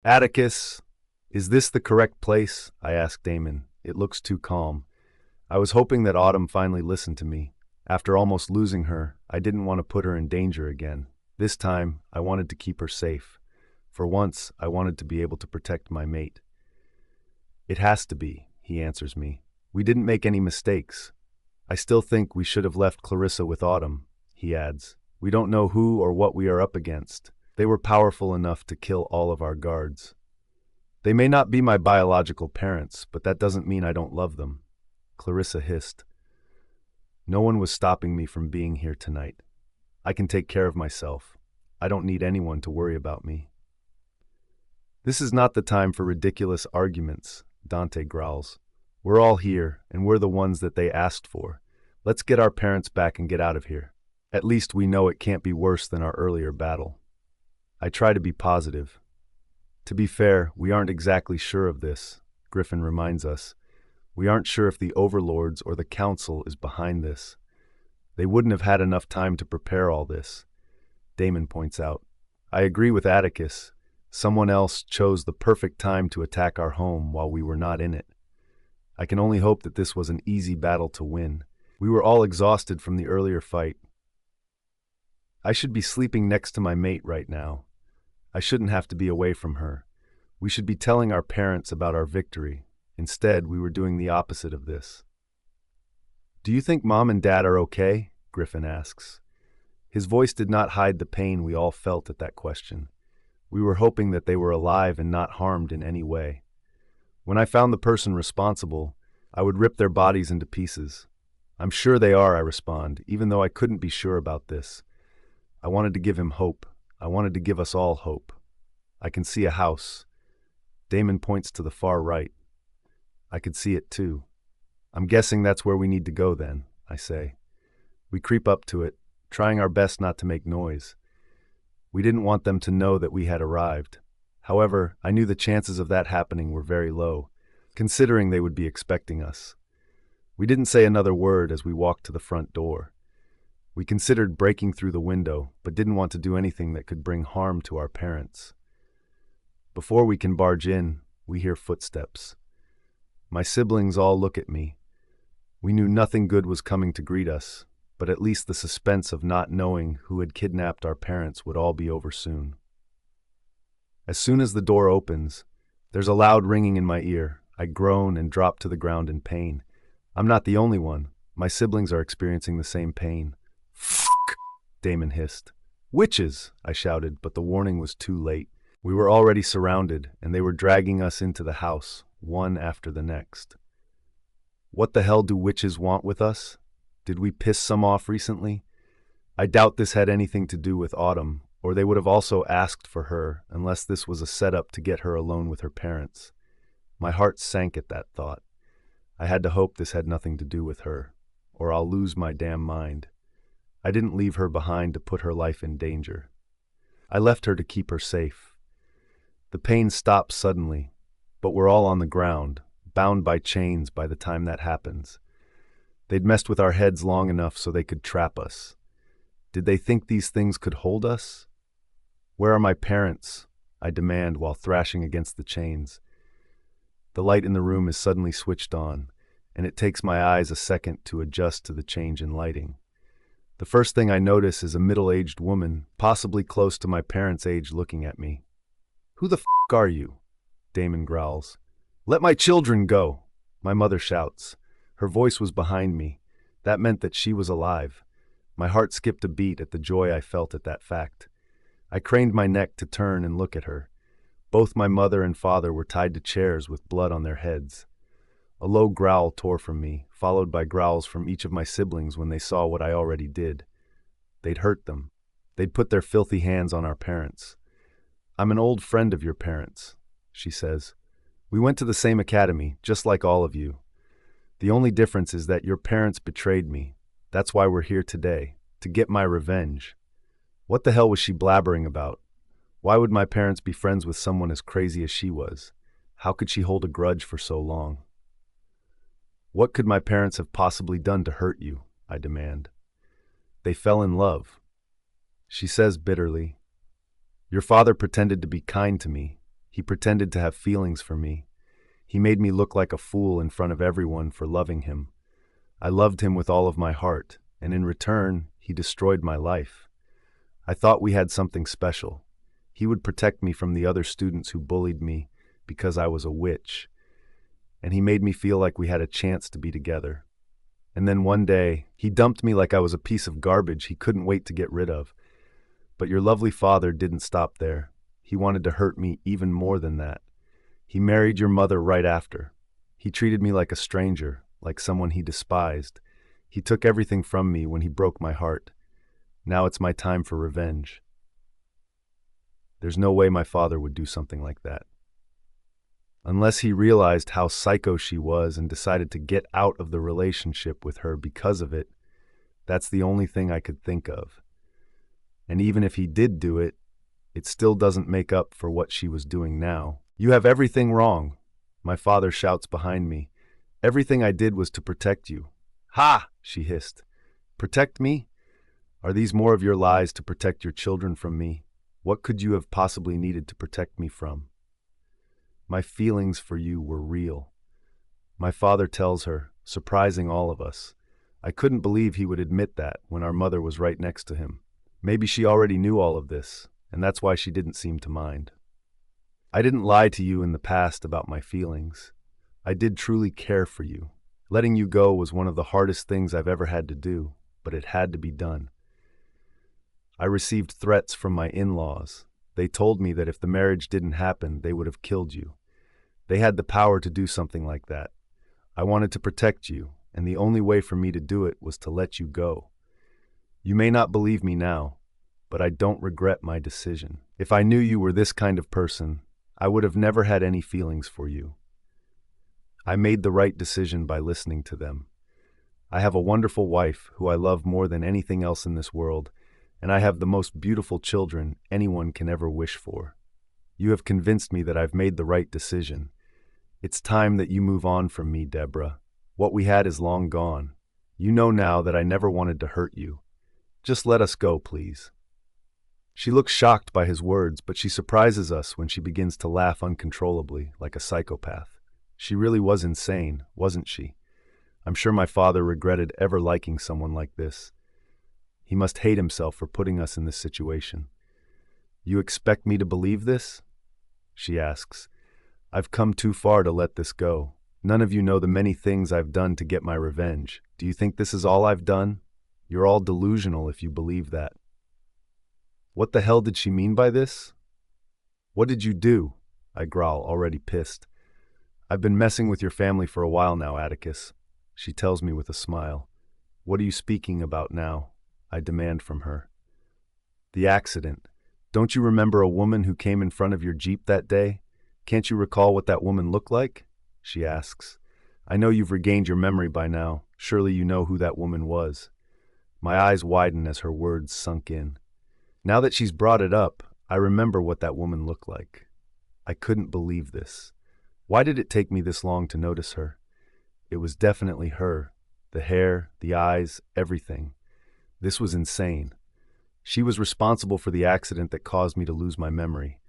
Atticus, is this the correct place? I asked Damon. It looks too calm. I was hoping that Autumn finally listened to me. After almost losing her, I didn't want to put her in danger again. This time, I wanted to keep her safe. For once, I wanted to be able to protect my mate. It has to be, he answers me. We didn't make any mistakes. I still think we should have left Clarissa with Autumn, he adds. We don't know who or what we are up against. They were powerful enough to kill all of our guards. They may not be my biological parents, but that doesn't mean I don't love them. Clarissa hissed. No one was stopping me from being here tonight. I can take care of myself. I don't need anyone to worry about me. This is not the time for ridiculous arguments, Dante growls. We're all here, and we're the ones that they asked for. Let's get our parents back and get out of here. At least we know it can't be worse than our earlier battle. I try to be positive. To be fair, we aren't exactly sure of this, Griffin reminds us. We aren't sure if the overlords or the council is behind this. They wouldn't have had enough time to prepare all this, Damon points out. I agree with Atticus. Someone else chose the perfect time to attack our home while we were not in it. I can only hope that this was an easy battle to win. We were all exhausted from the earlier fight. I should be sleeping next to my mate right now. I shouldn't have to be away from her. We should be telling our parents about our victory. Instead, we were doing the opposite of this. Do you think Mom and Dad are okay? Griffin asks. His voice did not hide the pain we all felt at that question. We were hoping that they were alive and not harmed in any way. When I found the person responsible, I would rip their bodies into pieces. I'm sure they are, I respond, even though I couldn't be sure about this. I wanted to give him hope. I wanted to give us all hope. I can see a house. Damon points to the far right. I could see it too. I'm guessing that's where we need to go then, I say. We creep up to it, trying our best not to make noise. We didn't want them to know that we had arrived. However, I knew the chances of that happening were very low, considering they would be expecting us. We didn't say another word as we walked to the front door. We considered breaking through the window, but didn't want to do anything that could bring harm to our parents. Before we can barge in, we hear footsteps. My siblings all look at me. We knew nothing good was coming to greet us, but at least the suspense of not knowing who had kidnapped our parents would all be over soon. As soon as the door opens, there's a loud ringing in my ear. I groan and drop to the ground in pain. I'm not the only one. My siblings are experiencing the same pain. "Fuck!" Damon hissed. "Witches!" I shouted, but the warning was too late. We were already surrounded, and they were dragging us into the house, one after the next. What the hell do witches want with us? Did we piss some off recently? I doubt this had anything to do with Autumn, or they would have also asked for her, unless this was a setup to get her alone with her parents. My heart sank at that thought. I had to hope this had nothing to do with her, or I'll lose my damn mind. I didn't leave her behind to put her life in danger. I left her to keep her safe. The pain stopped suddenly, but we're all on the ground, bound by chains by the time that happens. They'd messed with our heads long enough so they could trap us. Did they think these things could hold us? Where are my parents? I demand while thrashing against the chains. The light in the room is suddenly switched on, and it takes my eyes a second to adjust to the change in lighting. The first thing I notice is a middle-aged woman, possibly close to my parents' age, looking at me. "Who the f*** are you?" Damon growls. "Let my children go!" My mother shouts. Her voice was behind me. That meant that she was alive. My heart skipped a beat at the joy I felt at that fact. I craned my neck to turn and look at her. Both my mother and father were tied to chairs with blood on their heads. A low growl tore from me, followed by growls from each of my siblings when they saw what I already did. They'd hurt them. They'd put their filthy hands on our parents. "I'm an old friend of your parents," she says. "We went to the same academy, just like all of you. The only difference is that your parents betrayed me. That's why we're here today, to get my revenge." What the hell was she blabbering about? Why would my parents be friends with someone as crazy as she was? How could she hold a grudge for so long? "What could my parents have possibly done to hurt you?" I demand. "They fell in love." She says bitterly, "Your father pretended to be kind to me. He pretended to have feelings for me. He made me look like a fool in front of everyone for loving him. I loved him with all of my heart, and in return, he destroyed my life. I thought we had something special. He would protect me from the other students who bullied me because I was a witch, and he made me feel like we had a chance to be together. And then one day, he dumped me like I was a piece of garbage he couldn't wait to get rid of. But your lovely father didn't stop there. He wanted to hurt me even more than that. He married your mother right after. He treated me like a stranger, like someone he despised. He took everything from me when he broke my heart. Now it's my time for revenge. There's no way my father would do something like that. Unless he realized how psycho she was and decided to get out of the relationship with her because of it, that's the only thing I could think of. And even if he did do it, it still doesn't make up for what she was doing now. You have everything wrong, my father shouts behind me. Everything I did was to protect you. Ha! She hissed. Protect me? Are these more of your lies to protect your children from me? What could you have possibly needed to protect me from? My feelings for you were real. My father tells her, surprising all of us. I couldn't believe he would admit that when our mother was right next to him. Maybe she already knew all of this, and that's why she didn't seem to mind. I didn't lie to you in the past about my feelings. I did truly care for you. Letting you go was one of the hardest things I've ever had to do, but it had to be done. I received threats from my in-laws. They told me that if the marriage didn't happen, they would have killed you. They had the power to do something like that. I wanted to protect you, and the only way for me to do it was to let you go. You may not believe me now, but I don't regret my decision. If I knew you were this kind of person, I would have never had any feelings for you. I made the right decision by listening to them. I have a wonderful wife who I love more than anything else in this world, and I have the most beautiful children anyone can ever wish for. You have convinced me that I've made the right decision. It's time that you move on from me, Deborah. What we had is long gone. You know now that I never wanted to hurt you. Just let us go, please. She looks shocked by his words, but she surprises us when she begins to laugh uncontrollably, like a psychopath. She really was insane, wasn't she? I'm sure my father regretted ever liking someone like this. He must hate himself for putting us in this situation. You expect me to believe this? She asks. I've come too far to let this go. None of you know the many things I've done to get my revenge. Do you think this is all I've done? You're all delusional if you believe that. What the hell did she mean by this? What did you do? I growl, already pissed. I've been messing with your family for a while now, Atticus. She tells me with a smile. What are you speaking about now? I demand from her. The accident. Don't you remember a woman who came in front of your Jeep that day? Can't you recall what that woman looked like? She asks. I know you've regained your memory by now. Surely you know who that woman was. My eyes widen as her words sunk in. Now that she's brought it up, I remember what that woman looked like. I couldn't believe this. Why did it take me this long to notice her? It was definitely her. The hair, the eyes, everything. This was insane. She was responsible for the accident that caused me to lose my memory.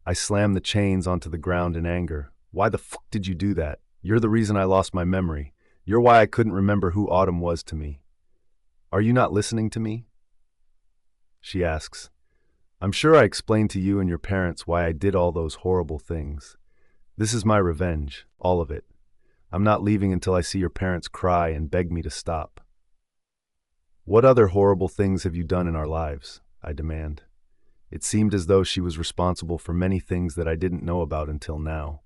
I slammed the chains onto the ground in anger. Why the fuck did you do that? You're the reason I lost my memory. You're why I couldn't remember who Autumn was to me. Are you not listening to me? She asks. I'm sure I explained to you and your parents why I did all those horrible things. This is my revenge, all of it. I'm not leaving until I see your parents cry and beg me to stop. What other horrible things have you done in our lives? I demand. It seemed as though she was responsible for many things that I didn't know about until now.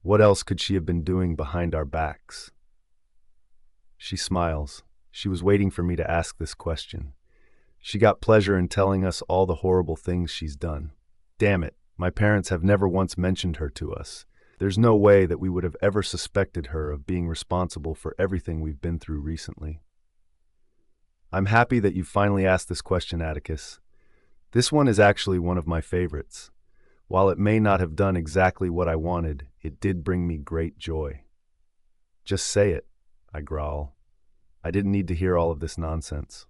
What else could she have been doing behind our backs? She smiles. She was waiting for me to ask this question. She got pleasure in telling us all the horrible things she's done. Damn it, my parents have never once mentioned her to us. There's no way that we would have ever suspected her of being responsible for everything we've been through recently. I'm happy that you finally asked this question, Atticus. This one is actually one of my favorites. While it may not have done exactly what I wanted, it did bring me great joy. Just say it, I growl. I didn't need to hear all of this nonsense.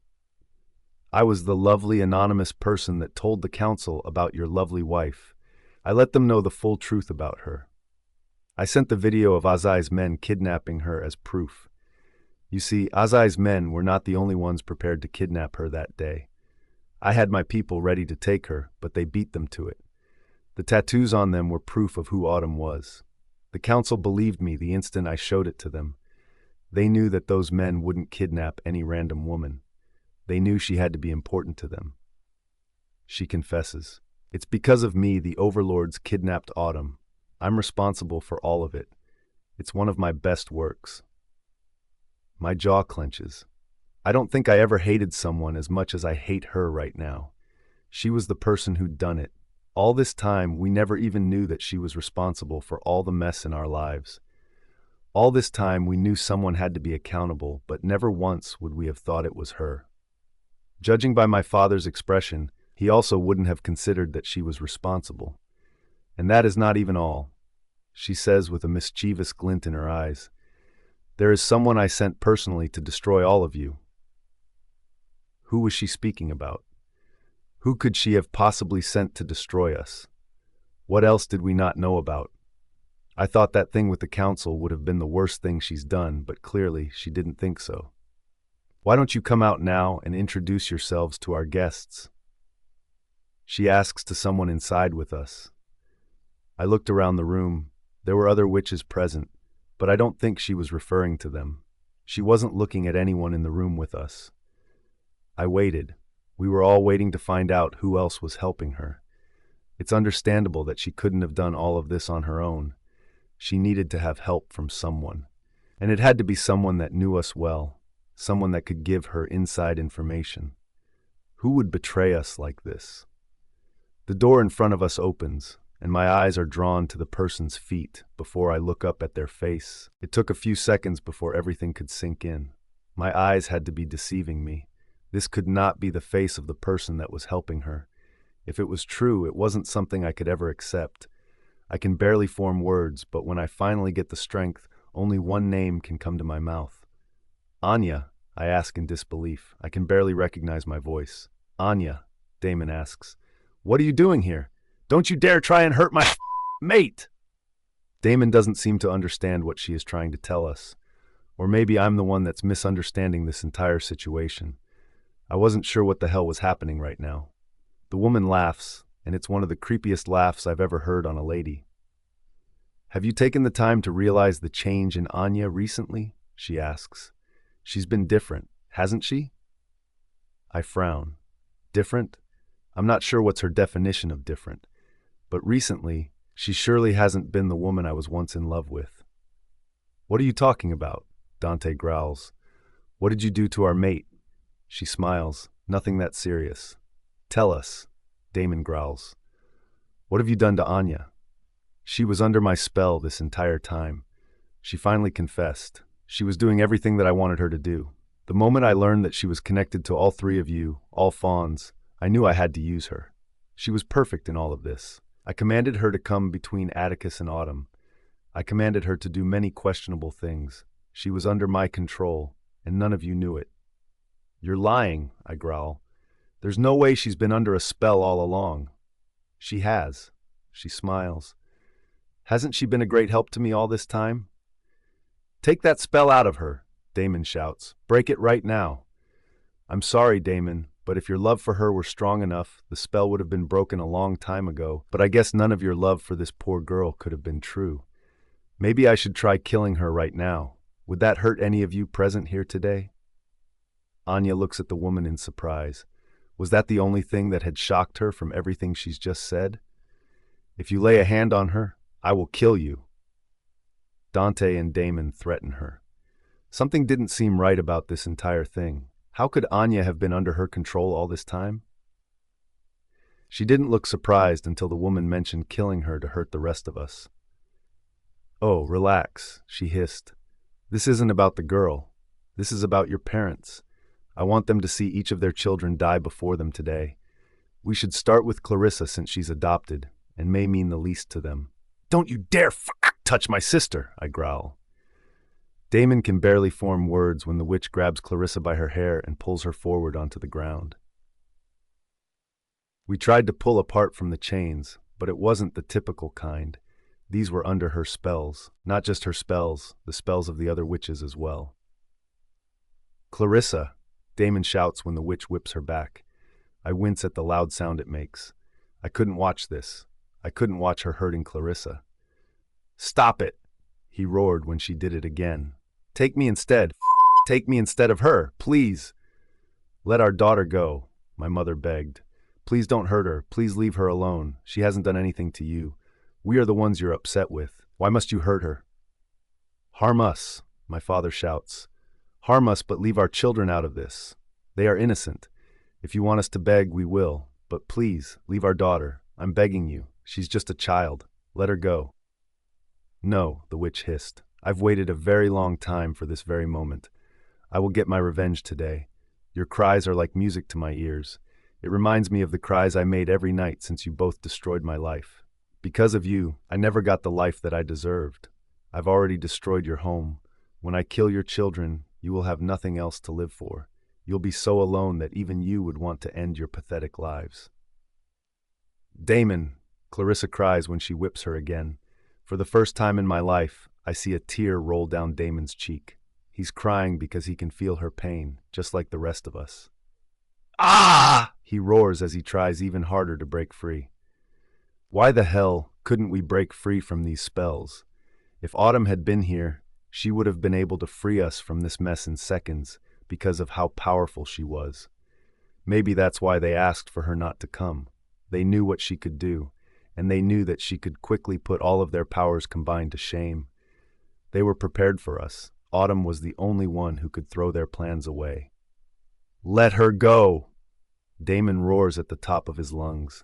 I was the lovely anonymous person that told the council about your lovely wife. I let them know the full truth about her. I sent the video of Azai's men kidnapping her as proof. You see, Azai's men were not the only ones prepared to kidnap her that day. I had my people ready to take her, but they beat them to it. The tattoos on them were proof of who Autumn was. The council believed me the instant I showed it to them. They knew that those men wouldn't kidnap any random woman. They knew she had to be important to them. She confesses. It's because of me the overlords kidnapped Autumn. I'm responsible for all of it. It's one of my best works. My jaw clenches. I don't think I ever hated someone as much as I hate her right now. She was the person who'd done it. All this time, we never even knew that she was responsible for all the mess in our lives. All this time, we knew someone had to be accountable, but never once would we have thought it was her. Judging by my father's expression, he also wouldn't have considered that she was responsible. And that is not even all. She says with a mischievous glint in her eyes, "There is someone I sent personally to destroy all of you." Who was she speaking about? Who could she have possibly sent to destroy us? What else did we not know about? I thought that thing with the council would have been the worst thing she's done, but clearly she didn't think so. "Why don't you come out now and introduce yourselves to our guests?" She asks to someone inside with us. I looked around the room. There were other witches present, but I don't think she was referring to them. She wasn't looking at anyone in the room with us. I waited. We were all waiting to find out who else was helping her. It's understandable that she couldn't have done all of this on her own. She needed to have help from someone. And it had to be someone that knew us well, someone that could give her inside information. Who would betray us like this? The door in front of us opens, and my eyes are drawn to the person's feet before I look up at their face. It took a few seconds before everything could sink in. My eyes had to be deceiving me. This could not be the face of the person that was helping her. If it was true, it wasn't something I could ever accept. I can barely form words, but when I finally get the strength, only one name can come to my mouth. "Anya," I ask in disbelief. I can barely recognize my voice. "Anya," Damon asks, "what are you doing here? Don't you dare try and hurt my mate!" Damon doesn't seem to understand what she is trying to tell us. Or maybe I'm the one that's misunderstanding this entire situation. I wasn't sure what the hell was happening right now. The woman laughs, and it's one of the creepiest laughs I've ever heard on a lady. "Have you taken the time to realize the change in Anya recently?" she asks. "She's been different, hasn't she?" I frown. Different? I'm not sure what's her definition of different. But recently, she surely hasn't been the woman I was once in love with. "What are you talking about?" Dante growls. "What did you do to our mate?" She smiles. "Nothing that serious." "Tell us," Damon growls. "What have you done to Anya?" "She was under my spell this entire time." She finally confessed. "She was doing everything that I wanted her to do. The moment I learned that she was connected to all three of you, all fawns, I knew I had to use her. She was perfect in all of this. I commanded her to come between Atticus and Autumn. I commanded her to do many questionable things. She was under my control, and none of you knew it." "You're lying," I growl. "There's no way she's been under a spell all along." "She has." She smiles. "Hasn't she been a great help to me all this time?" "Take that spell out of her," Damon shouts. "Break it right now." "I'm sorry, Damon, but if your love for her were strong enough, the spell would have been broken a long time ago. But I guess none of your love for this poor girl could have been true. Maybe I should try killing her right now. Would that hurt any of you present here today?" Anya looks at the woman in surprise. Was that the only thing that had shocked her from everything she's just said? "If you lay a hand on her, I will kill you." Dante and Damon threaten her. Something didn't seem right about this entire thing. How could Anya have been under her control all this time? She didn't look surprised until the woman mentioned killing her to hurt the rest of us. "Oh, relax," she hissed. "This isn't about the girl. This is about your parents. I want them to see each of their children die before them today. We should start with Clarissa since she's adopted, and may mean the least to them." "Don't you dare touch my sister," I growl. Damon can barely form words when the witch grabs Clarissa by her hair and pulls her forward onto the ground. We tried to pull apart from the chains, but it wasn't the typical kind. These were under her spells, not just her spells, the spells of the other witches as well. "Clarissa!" Damon shouts when the witch whips her back. I wince at the loud sound it makes. I couldn't watch this. I couldn't watch her hurting Clarissa. "Stop it!" he roared when she did it again. "Take me instead. Take me instead of her, please." "Let our daughter go," my mother begged. "Please don't hurt her. Please leave her alone. She hasn't done anything to you. We are the ones you're upset with. Why must you hurt her?" "Harm us," my father shouts. "Harm us, but leave our children out of this. They are innocent. If you want us to beg, we will. But please, leave our daughter. I'm begging you. She's just a child. Let her go." "No," the witch hissed. "I've waited a very long time for this very moment. I will get my revenge today. Your cries are like music to my ears. It reminds me of the cries I made every night since you both destroyed my life. Because of you, I never got the life that I deserved. I've already destroyed your home. When I kill your children, you will have nothing else to live for. You'll be so alone that even you would want to end your pathetic lives." "Damon!" Clarissa cries when she whips her again. For the first time in my life, I see a tear roll down Damon's cheek. He's crying because he can feel her pain, just like the rest of us. "Ah!" he roars as he tries even harder to break free. Why the hell couldn't we break free from these spells? If Autumn had been here, she would have been able to free us from this mess in seconds because of how powerful she was. Maybe that's why they asked for her not to come. They knew what she could do, and they knew that she could quickly put all of their powers combined to shame. They were prepared for us. Autumn was the only one who could throw their plans away. "Let her go!" Damon roars at the top of his lungs.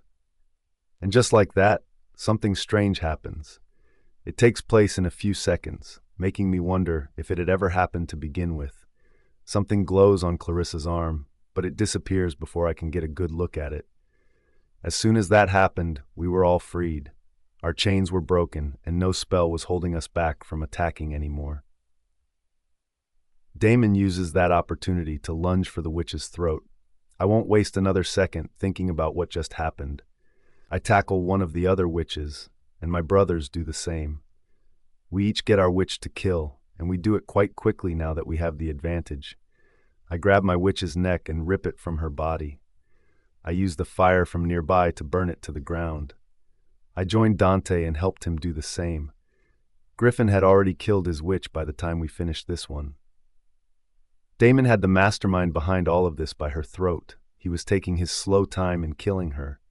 And just like that, something strange happens. It takes place in a few seconds, making me wonder if it had ever happened to begin with. Something glows on Clarissa's arm, but it disappears before I can get a good look at it. As soon as that happened, we were all freed. Our chains were broken, and no spell was holding us back from attacking anymore. Damon uses that opportunity to lunge for the witch's throat. I won't waste another second thinking about what just happened. I tackle one of the other witches, and my brothers do the same. We each get our witch to kill, and we do it quite quickly now that we have the advantage. I grab my witch's neck and rip it from her body. I use the fire from nearby to burn it to the ground. I joined Dante and helped him do the same. Griffin had already killed his witch by the time we finished this one. Damon had the mastermind behind all of this by her throat. He was taking his slow time in killing her.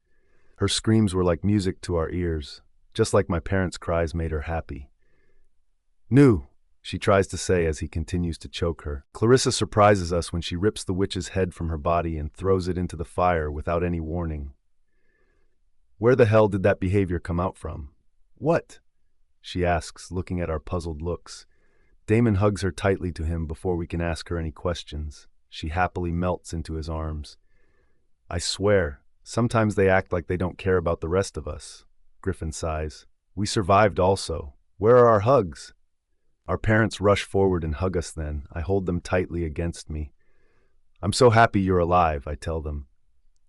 Her screams were like music to our ears, just like my parents' cries made her happy. "Nu," she tries to say as he continues to choke her. Clarissa surprises us when she rips the witch's head from her body and throws it into the fire without any warning. Where the hell did that behavior come out from? "What?" she asks, looking at our puzzled looks. Damon hugs her tightly to him before we can ask her any questions. She happily melts into his arms. "I swear, sometimes they act like they don't care about the rest of us." Griffin sighs. "We survived also. Where are our hugs?" Our parents rush forward and hug us then. I hold them tightly against me. "I'm so happy you're alive," I tell them.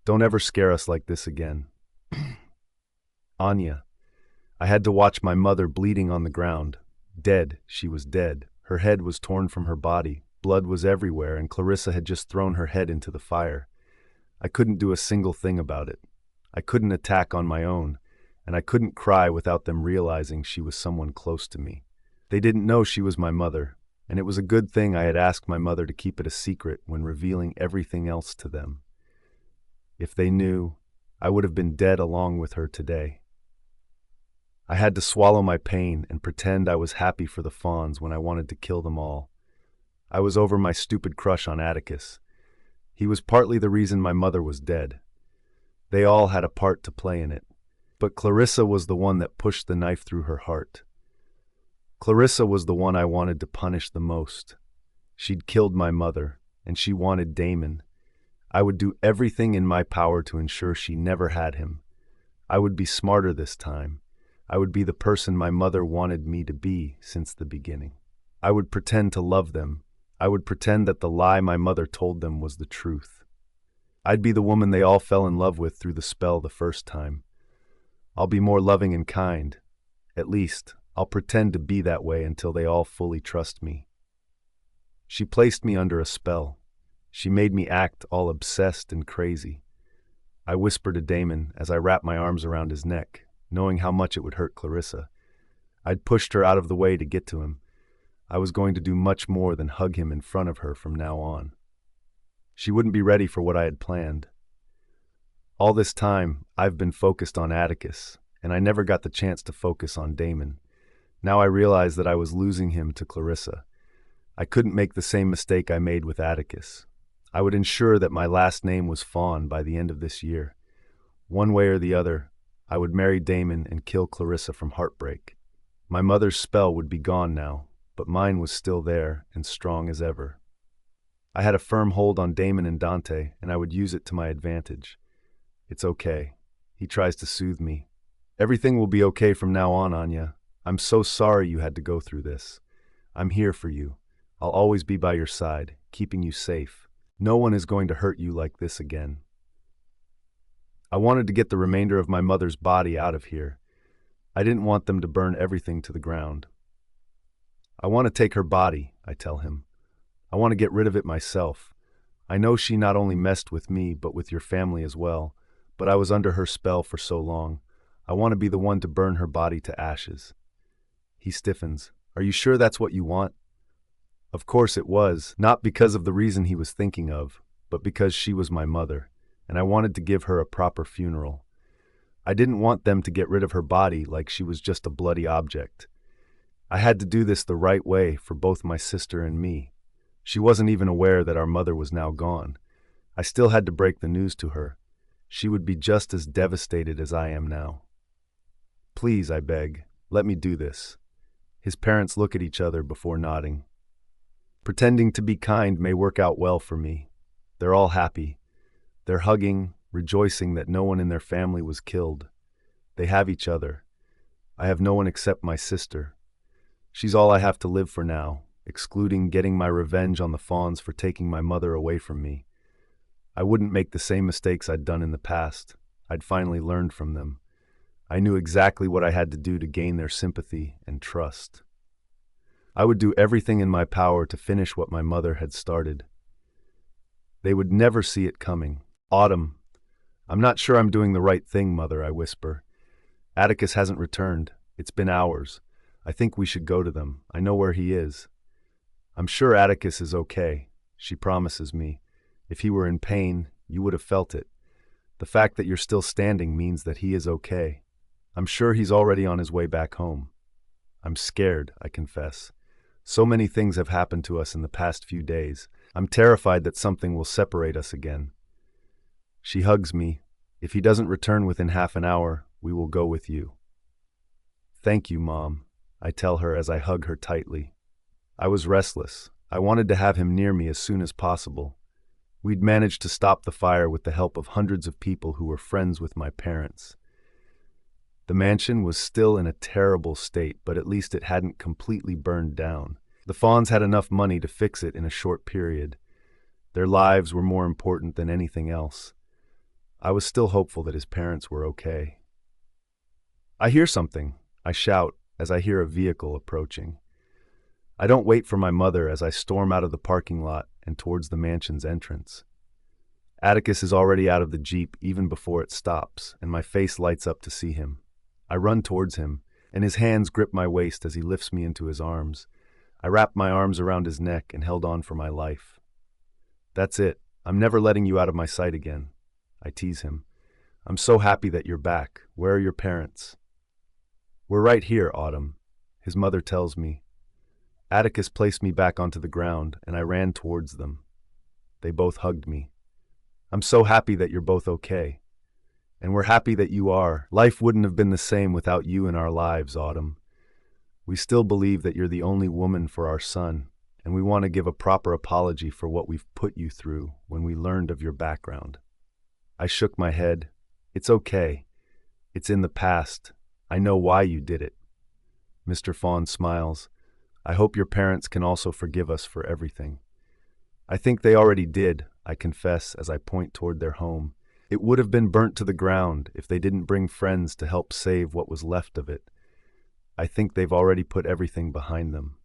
"Don't ever scare us like this again." Anya. I had to watch my mother bleeding on the ground. Dead, she was dead. Her head was torn from her body. Blood was everywhere, and Clarissa had just thrown her head into the fire. I couldn't do a single thing about it. I couldn't attack on my own, and I couldn't cry without them realizing she was someone close to me. They didn't know she was my mother, and it was a good thing I had asked my mother to keep it a secret when revealing everything else to them. If they knew, I would have been dead along with her today. I had to swallow my pain and pretend I was happy for the Fawns when I wanted to kill them all. I was over my stupid crush on Atticus. He was partly the reason my mother was dead. They all had a part to play in it. But Clarissa was the one that pushed the knife through her heart. Clarissa was the one I wanted to punish the most. She'd killed my mother, and she wanted Damon. I would do everything in my power to ensure she never had him. I would be smarter this time. I would be the person my mother wanted me to be since the beginning. I would pretend to love them. I would pretend that the lie my mother told them was the truth. I'd be the woman they all fell in love with through the spell the first time. I'll be more loving and kind. At least, I'll pretend to be that way until they all fully trust me. She placed me under a spell. She made me act all obsessed and crazy. I whispered to Damon as I wrapped my arms around his neck, knowing how much it would hurt Clarissa. I'd pushed her out of the way to get to him. I was going to do much more than hug him in front of her from now on. She wouldn't be ready for what I had planned. All this time, I've been focused on Atticus, and I never got the chance to focus on Damon. Now I realized that I was losing him to Clarissa. I couldn't make the same mistake I made with Atticus. I would ensure that my last name was Fawn by the end of this year. One way or the other, I would marry Damon and kill Clarissa from heartbreak. My mother's spell would be gone now, but mine was still there and strong as ever. I had a firm hold on Damon and Dante, and I would use it to my advantage. It's okay. He tries to soothe me. Everything will be okay from now on, Anya. I'm so sorry you had to go through this. I'm here for you. I'll always be by your side, keeping you safe. No one is going to hurt you like this again. I wanted to get the remainder of my mother's body out of here. I didn't want them to burn everything to the ground. I want to take her body, I tell him. I want to get rid of it myself. I know she not only messed with me, but with your family as well, but I was under her spell for so long. I want to be the one to burn her body to ashes. He stiffens. Are you sure that's what you want? Of course it was, not because of the reason he was thinking of, but because she was my mother, and I wanted to give her a proper funeral. I didn't want them to get rid of her body like she was just a bloody object. I had to do this the right way for both my sister and me. She wasn't even aware that our mother was now gone. I still had to break the news to her. She would be just as devastated as I am now. Please, I beg, let me do this. His parents look at each other before nodding. Pretending to be kind may work out well for me. They're all happy. They're hugging, rejoicing that no one in their family was killed. They have each other. I have no one except my sister. She's all I have to live for now, excluding getting my revenge on the Fawns for taking my mother away from me. I wouldn't make the same mistakes I'd done in the past. I'd finally learned from them. I knew exactly what I had to do to gain their sympathy and trust. I would do everything in my power to finish what my mother had started. They would never see it coming. Autumn. I'm not sure I'm doing the right thing, Mother, I whisper. Atticus hasn't returned. It's been hours. I think we should go to them. I know where he is. I'm sure Atticus is okay, she promises me. If he were in pain, you would have felt it. The fact that you're still standing means that he is okay. I'm sure he's already on his way back home. I'm scared, I confess. So many things have happened to us in the past few days. I'm terrified that something will separate us again. She hugs me. If he doesn't return within half an hour, we will go with you. Thank you, Mom, I tell her as I hug her tightly. I was restless. I wanted to have him near me as soon as possible. We'd managed to stop the fire with the help of hundreds of people who were friends with my parents. The mansion was still in a terrible state, but at least it hadn't completely burned down. The Fawns had enough money to fix it in a short period. Their lives were more important than anything else. I was still hopeful that his parents were okay. I hear something, I shout as I hear a vehicle approaching. I don't wait for my mother as I storm out of the parking lot and towards the mansion's entrance. Atticus is already out of the Jeep even before it stops, and my face lights up to see him. I run towards him, and his hands grip my waist as he lifts me into his arms. I wrapped my arms around his neck and held on for my life. That's it. I'm never letting you out of my sight again. I tease him. I'm so happy that you're back. Where are your parents? We're right here, Autumn, his mother tells me. Atticus placed me back onto the ground, and I ran towards them. They both hugged me. I'm so happy that you're both okay. And we're happy that you are. Life wouldn't have been the same without you in our lives, Autumn. We still believe that you're the only woman for our son, and we want to give a proper apology for what we've put you through when we learned of your background. I shook my head. It's okay. It's in the past. I know why you did it. Mr. Fawn smiles. I hope your parents can also forgive us for everything. I think they already did, I confess as I point toward their home. It would have been burnt to the ground if they didn't bring friends to help save what was left of it. I think they've already put everything behind them.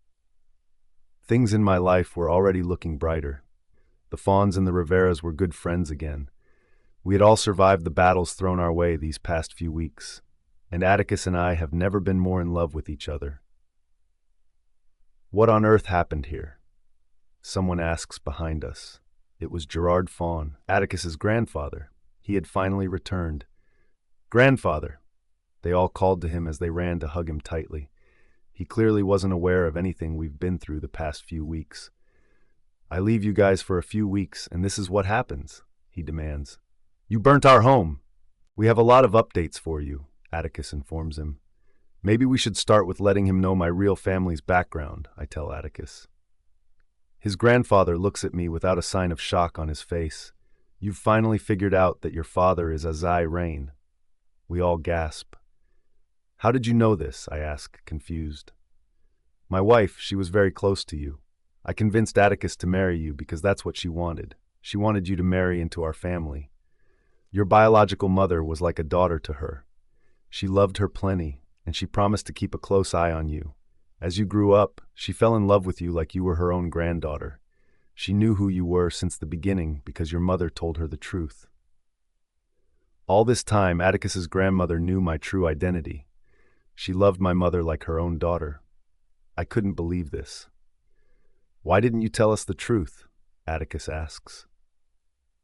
Things in my life were already looking brighter. The Fawns and the Riveras were good friends again. We had all survived the battles thrown our way these past few weeks, and Atticus and I have never been more in love with each other. What on earth happened here? Someone asks behind us. It was Gerard Fawn, Atticus's grandfather. He had finally returned. "Grandfather!" They all called to him as they ran to hug him tightly. He clearly wasn't aware of anything we've been through the past few weeks. "I leave you guys for a few weeks, and this is what happens," he demands. "You burnt our home. We have a lot of updates for you," Atticus informs him. "Maybe we should start with letting him know my real family's background," I tell Atticus. His grandfather looks at me without a sign of shock on his face. "You've finally figured out that your father is Azai Rain." We all gasp. "How did you know this?" I ask, confused. "My wife, she was very close to you. I convinced Atticus to marry you because that's what she wanted. She wanted you to marry into our family. Your biological mother was like a daughter to her. She loved her plenty, and she promised to keep a close eye on you. As you grew up, she fell in love with you like you were her own granddaughter. She knew who you were since the beginning because your mother told her the truth." All this time, Atticus's grandmother knew my true identity. She loved my mother like her own daughter. I couldn't believe this. "Why didn't you tell us the truth?" Atticus asks.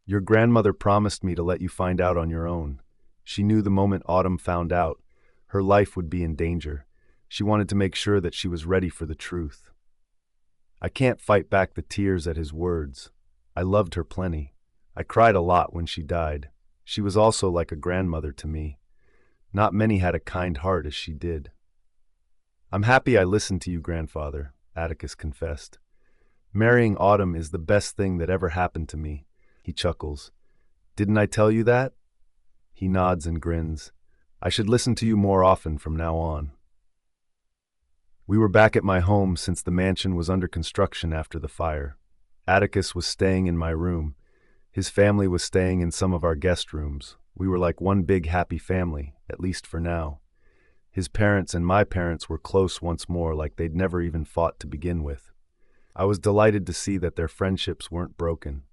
"Your grandmother promised me to let you find out on your own. She knew the moment Autumn found out, her life would be in danger. She wanted to make sure that she was ready for the truth." I can't fight back the tears at his words. I loved her plenty. I cried a lot when she died. She was also like a grandmother to me. Not many had a kind heart as she did. "I'm happy I listened to you, grandfather," Atticus confessed. "Marrying Autumn is the best thing that ever happened to me." He chuckles. "Didn't I tell you that?" He nods and grins. "I should listen to you more often from now on." We were back at my home since the mansion was under construction after the fire. Atticus was staying in my room. His family was staying in some of our guest rooms. We were like one big happy family, at least for now. His parents and my parents were close once more, like they'd never even fought to begin with. I was delighted to see that their friendships weren't broken.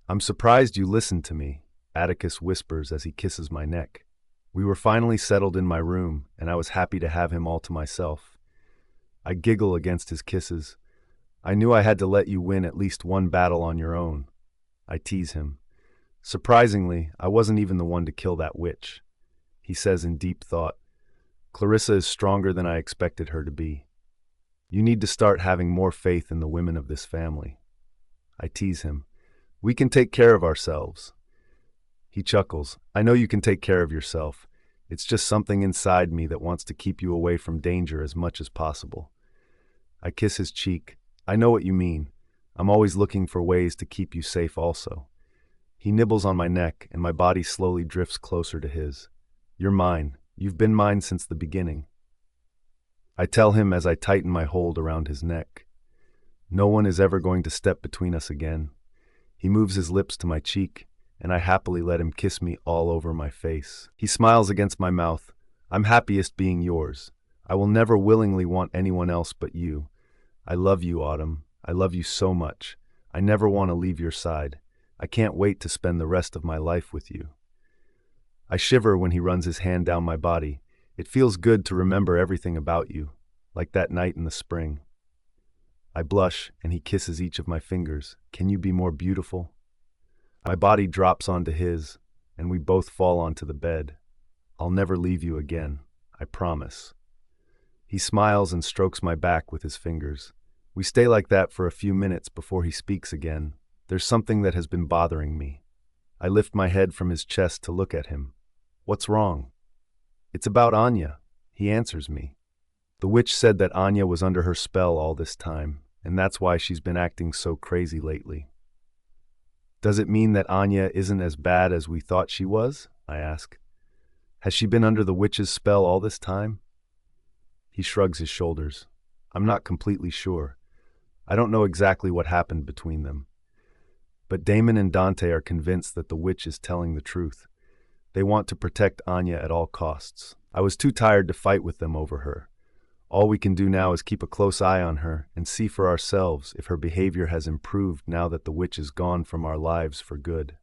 "I'm surprised you listened to me," Atticus whispers as he kisses my neck. We were finally settled in my room, and I was happy to have him all to myself. I giggle against his kisses. "I knew I had to let you win at least one battle on your own." I tease him. "Surprisingly, I wasn't even the one to kill that witch." He says in deep thought, "Clarissa is stronger than I expected her to be. You need to start having more faith in the women of this family." I tease him. "We can take care of ourselves." He chuckles. "I know you can take care of yourself. It's just something inside me that wants to keep you away from danger as much as possible." I kiss his cheek. "I know what you mean. I'm always looking for ways to keep you safe also." He nibbles on my neck, and my body slowly drifts closer to his. "You're mine. You've been mine since the beginning." I tell him as I tighten my hold around his neck. No one is ever going to step between us again. He moves his lips to my cheek, and I happily let him kiss me all over my face. He smiles against my mouth. "I'm happiest being yours. I will never willingly want anyone else but you. I love you, Autumn. I love you so much. I never want to leave your side. I can't wait to spend the rest of my life with you." I shiver when he runs his hand down my body. It feels good to remember everything about you, like that night in the spring. I blush, and he kisses each of my fingers. "Can you be more beautiful?" My body drops onto his, and we both fall onto the bed. "I'll never leave you again. I promise." He smiles and strokes my back with his fingers. We stay like that for a few minutes before he speaks again. There's something that has been bothering me. I lift my head from his chest to look at him. "What's wrong?" "It's about Anya," he answers me. "The witch said that Anya was under her spell all this time, and that's why she's been acting so crazy lately." "Does it mean that Anya isn't as bad as we thought she was?" I ask. "Has she been under the witch's spell all this time?" He shrugs his shoulders. "I'm not completely sure. I don't know exactly what happened between them." But Damon and Dante are convinced that the witch is telling the truth. They want to protect Anya at all costs. I was too tired to fight with them over her. All we can do now is keep a close eye on her and see for ourselves if her behavior has improved now that the witch is gone from our lives for good.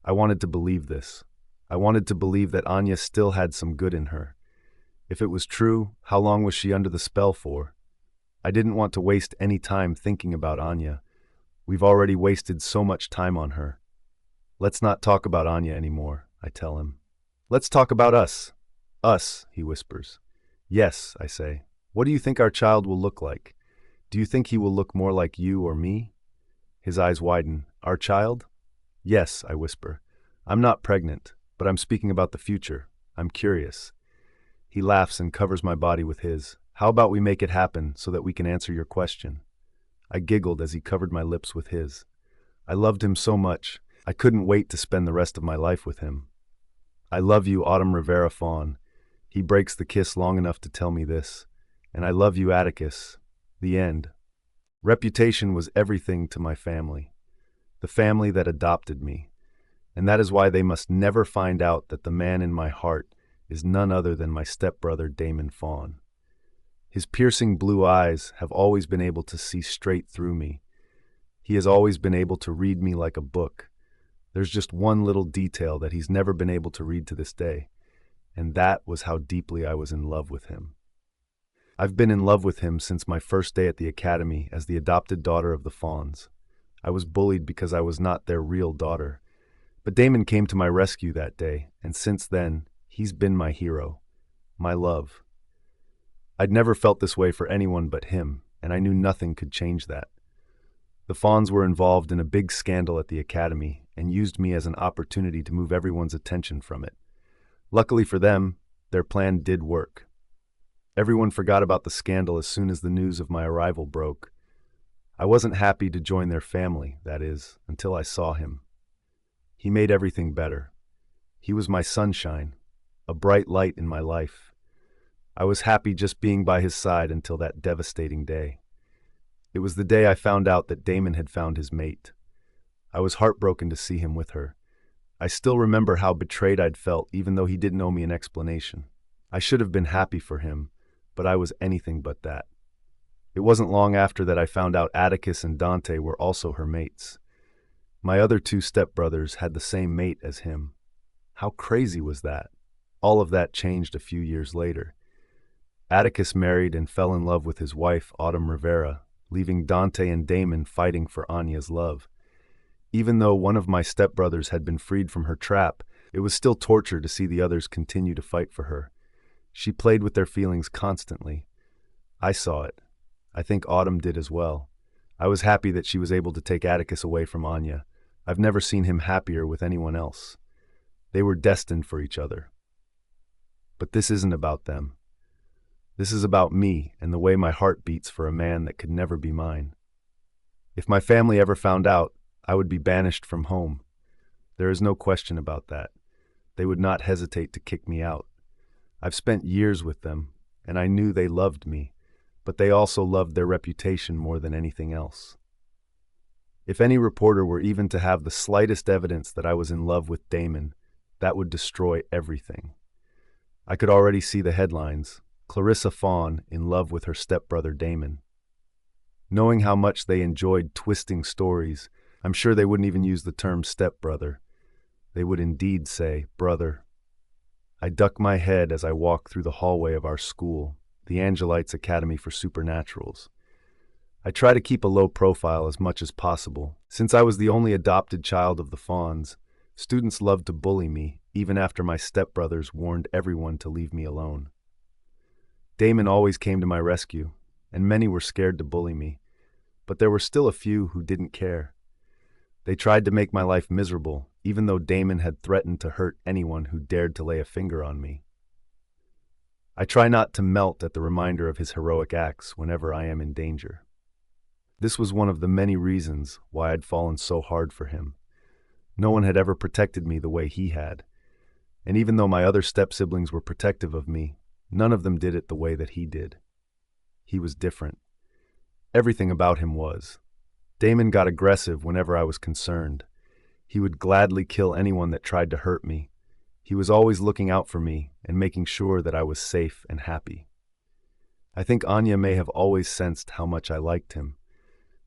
I wanted to believe this. I wanted to believe that Anya still had some good in her. If it was true, how long was she under the spell for? I didn't want to waste any time thinking about Anya. We've already wasted so much time on her. Let's not talk about Anya anymore, I tell him. Let's talk about us. Us, he whispers. Yes, I say. What do you think our child will look like? Do you think he will look more like you or me? His eyes widen. Our child? Yes, I whisper. I'm not pregnant, but I'm speaking about the future. I'm curious. He laughs and covers my body with his. How about we make it happen so that we can answer your question? I giggled as he covered my lips with his. I loved him so much. I couldn't wait to spend the rest of my life with him. I love you, Autumn Rivera Fawn. He breaks the kiss long enough to tell me this. And I love you, Atticus. The end. Reputation was everything to my family. The family that adopted me. And that is why they must never find out that the man in my heart is none other than my stepbrother Damon Fawn. His piercing blue eyes have always been able to see straight through me. He has always been able to read me like a book. There's just one little detail that he's never been able to read to this day, and that was how deeply I was in love with him. I've been in love with him since my first day at the academy as the adopted daughter of the Fawns. I was bullied because I was not their real daughter. But Damon came to my rescue that day, and since then, he's been my hero, my love. I'd never felt this way for anyone but him, and I knew nothing could change that. The Fawns were involved in a big scandal at the academy and used me as an opportunity to move everyone's attention from it. Luckily for them, their plan did work. Everyone forgot about the scandal as soon as the news of my arrival broke. I wasn't happy to join their family, that is, until I saw him. He made everything better. He was my sunshine, a bright light in my life. I was happy just being by his side until that devastating day. It was the day I found out that Damon had found his mate. I was heartbroken to see him with her. I still remember how betrayed I'd felt even though he didn't owe me an explanation. I should have been happy for him, but I was anything but that. It wasn't long after that I found out Atticus and Dante were also her mates. My other two stepbrothers had the same mate as him. How crazy was that? All of that changed a few years later. Atticus married and fell in love with his wife, Autumn Rivera, leaving Dante and Damon fighting for Anya's love. Even though one of my stepbrothers had been freed from her trap, it was still torture to see the others continue to fight for her. She played with their feelings constantly. I saw it. I think Autumn did as well. I was happy that she was able to take Atticus away from Anya. I've never seen him happier with anyone else. They were destined for each other. But this isn't about them. This is about me and the way my heart beats for a man that could never be mine. If my family ever found out, I would be banished from home. There is no question about that. They would not hesitate to kick me out. I've spent years with them, and I knew they loved me, but they also loved their reputation more than anything else. If any reporter were even to have the slightest evidence that I was in love with Damon, that would destroy everything. I could already see the headlines. Clarissa Fawn in love with her stepbrother Damon. Knowing how much they enjoyed twisting stories, I'm sure they wouldn't even use the term stepbrother. They would indeed say brother. I duck my head as I walk through the hallway of our school, the Angelites Academy for Supernaturals. I try to keep a low profile as much as possible. Since I was the only adopted child of the Fawns, students loved to bully me, even after my stepbrothers warned everyone to leave me alone. Damon always came to my rescue, and many were scared to bully me, but there were still a few who didn't care. They tried to make my life miserable, even though Damon had threatened to hurt anyone who dared to lay a finger on me. I try not to melt at the reminder of his heroic acts whenever I am in danger. This was one of the many reasons why I'd fallen so hard for him. No one had ever protected me the way he had, and even though my other step-siblings were protective of me, none of them did it the way that he did. He was different. Everything about him was. Damon got aggressive whenever I was concerned. He would gladly kill anyone that tried to hurt me. He was always looking out for me and making sure that I was safe and happy. I think Anya may have always sensed how much I liked him,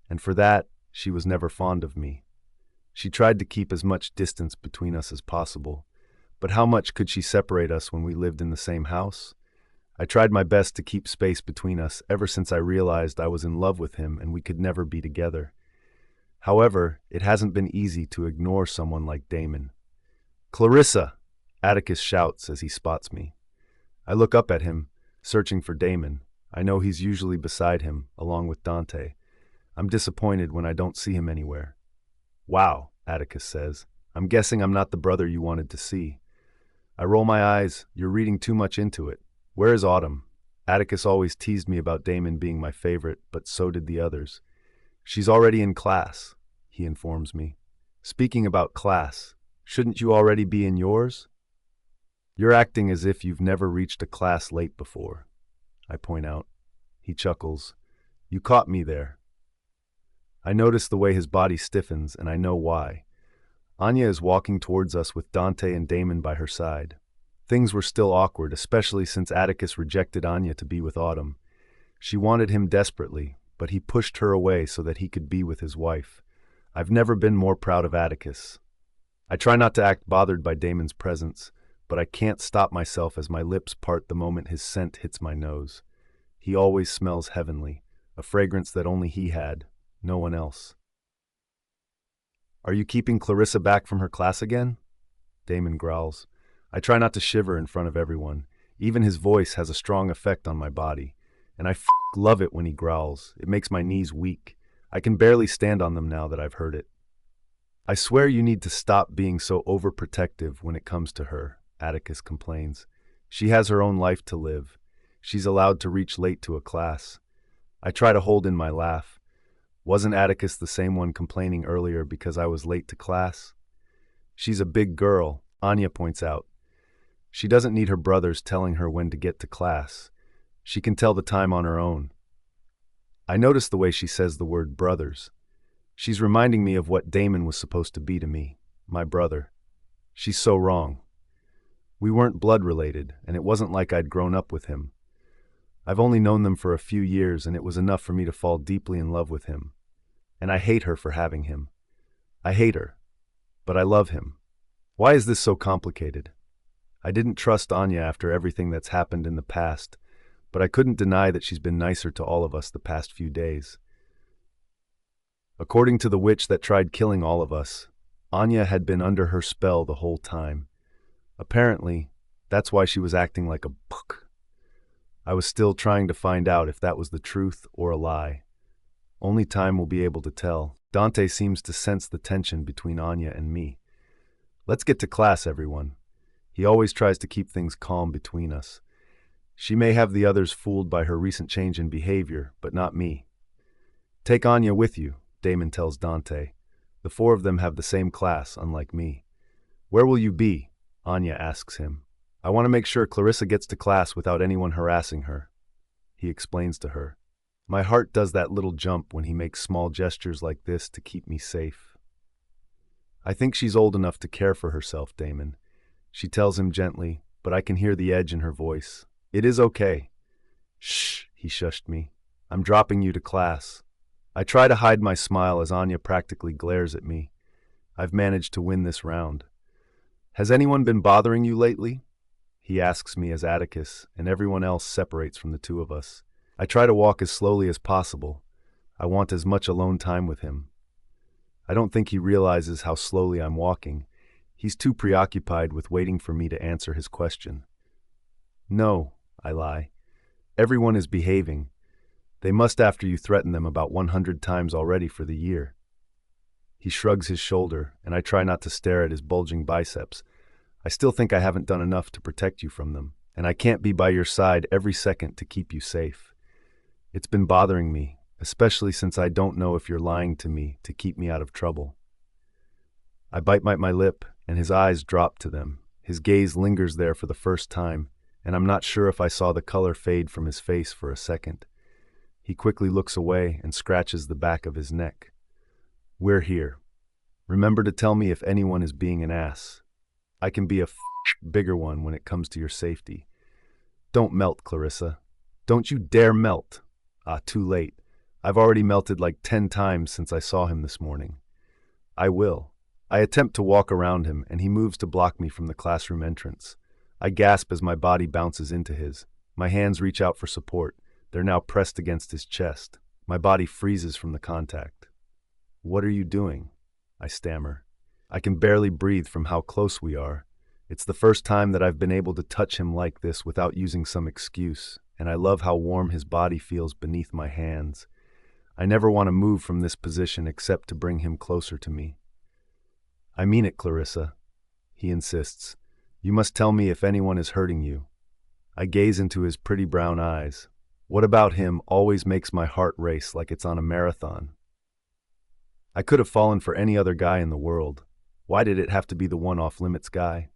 and for that, she was never fond of me. She tried to keep as much distance between us as possible, but how much could she separate us when we lived in the same house? I tried my best to keep space between us ever since I realized I was in love with him and we could never be together. However, it hasn't been easy to ignore someone like Damon. "Clarissa!" Atticus shouts as he spots me. I look up at him, searching for Damon. I know he's usually beside him, along with Dante. I'm disappointed when I don't see him anywhere. "Wow," Atticus says. "I'm guessing I'm not the brother you wanted to see." I roll my eyes. "You're reading too much into it. Where is Autumn?" Atticus always teased me about Damon being my favorite, but so did the others. "She's already in class," he informs me. "Speaking about class, shouldn't you already be in yours?" "You're acting as if you've never reached a class late before," I point out. He chuckles. "You caught me there." I notice the way his body stiffens, and I know why. Anya is walking towards us with Dante and Damon by her side. Things were still awkward, especially since Atticus rejected Anya to be with Autumn. She wanted him desperately, but he pushed her away so that he could be with his wife. I've never been more proud of Atticus. I try not to act bothered by Damon's presence, but I can't stop myself as my lips part the moment his scent hits my nose. He always smells heavenly, a fragrance that only he had, no one else. "Are you keeping Clarissa back from her class again?" Damon growls. I try not to shiver in front of everyone. Even his voice has a strong effect on my body, and I love it when he growls. It makes my knees weak. I can barely stand on them now that I've heard it. "I swear you need to stop being so overprotective when it comes to her," Atticus complains. "She has her own life to live. She's allowed to reach late to a class." I try to hold in my laugh. Wasn't Atticus the same one complaining earlier because I was late to class? "She's a big girl," Anya points out. "She doesn't need her brothers telling her when to get to class. She can tell the time on her own." I notice the way she says the word brothers. She's reminding me of what Damon was supposed to be to me, my brother. She's so wrong. We weren't blood related, and it wasn't like I'd grown up with him. I've only known them for a few years, and it was enough for me to fall deeply in love with him. And I hate her for having him. I hate her, but I love him. Why is this so complicated? I didn't trust Anya after everything that's happened in the past, but I couldn't deny that she's been nicer to all of us the past few days. According to the witch that tried killing all of us, Anya had been under her spell the whole time. Apparently, that's why she was acting like a book. I was still trying to find out if that was the truth or a lie. Only time will be able to tell. Dante seems to sense the tension between Anya and me. "Let's get to class, everyone." He always tries to keep things calm between us. She may have the others fooled by her recent change in behavior, but not me. "Take Anya with you," Damon tells Dante. "The four of them have the same class, unlike me." "Where will you be?" Anya asks him. "I want to make sure Clarissa gets to class without anyone harassing her," he explains to her. My heart does that little jump when he makes small gestures like this to keep me safe. "I think she's old enough to care for herself, Damon," she tells him gently, but I can hear the edge in her voice. "It is okay." "Shh," he shushed me. "I'm dropping you to class." I try to hide my smile as Anya practically glares at me. I've managed to win this round. "Has anyone been bothering you lately?" he asks me as Atticus and everyone else separates from the two of us. I try to walk as slowly as possible. I want as much alone time with him. I don't think he realizes how slowly I'm walking. He's too preoccupied with waiting for me to answer his question. "No," I lie. "Everyone is behaving. They must after you threaten them about 100 times already for the year." He shrugs his shoulder, and I try not to stare at his bulging biceps. "I still think I haven't done enough to protect you from them, and I can't be by your side every second to keep you safe. It's been bothering me, especially since I don't know if you're lying to me to keep me out of trouble." I bite my lip, and his eyes drop to them. His gaze lingers there for the first time, and I'm not sure if I saw the color fade from his face for a second. He quickly looks away and scratches the back of his neck. We're here. Remember to tell me if anyone is being an ass. I can be a bigger one when it comes to your safety. Don't melt, Clarissa. Don't you dare melt. Ah, too late. I've already melted like 10 times since I saw him this morning. I will. I attempt to walk around him, and he moves to block me from the classroom entrance. I gasp as my body bounces into his. My hands reach out for support. They're now pressed against his chest. My body freezes from the contact. What are you doing? I stammer. I can barely breathe from how close we are. It's the first time that I've been able to touch him like this without using some excuse, and I love how warm his body feels beneath my hands. I never want to move from this position except to bring him closer to me. I mean it, Clarissa. He insists. You must tell me if anyone is hurting you. I gaze into his pretty brown eyes. What about him always makes my heart race like it's on a marathon? I could have fallen for any other guy in the world. Why did it have to be the one off-limits guy?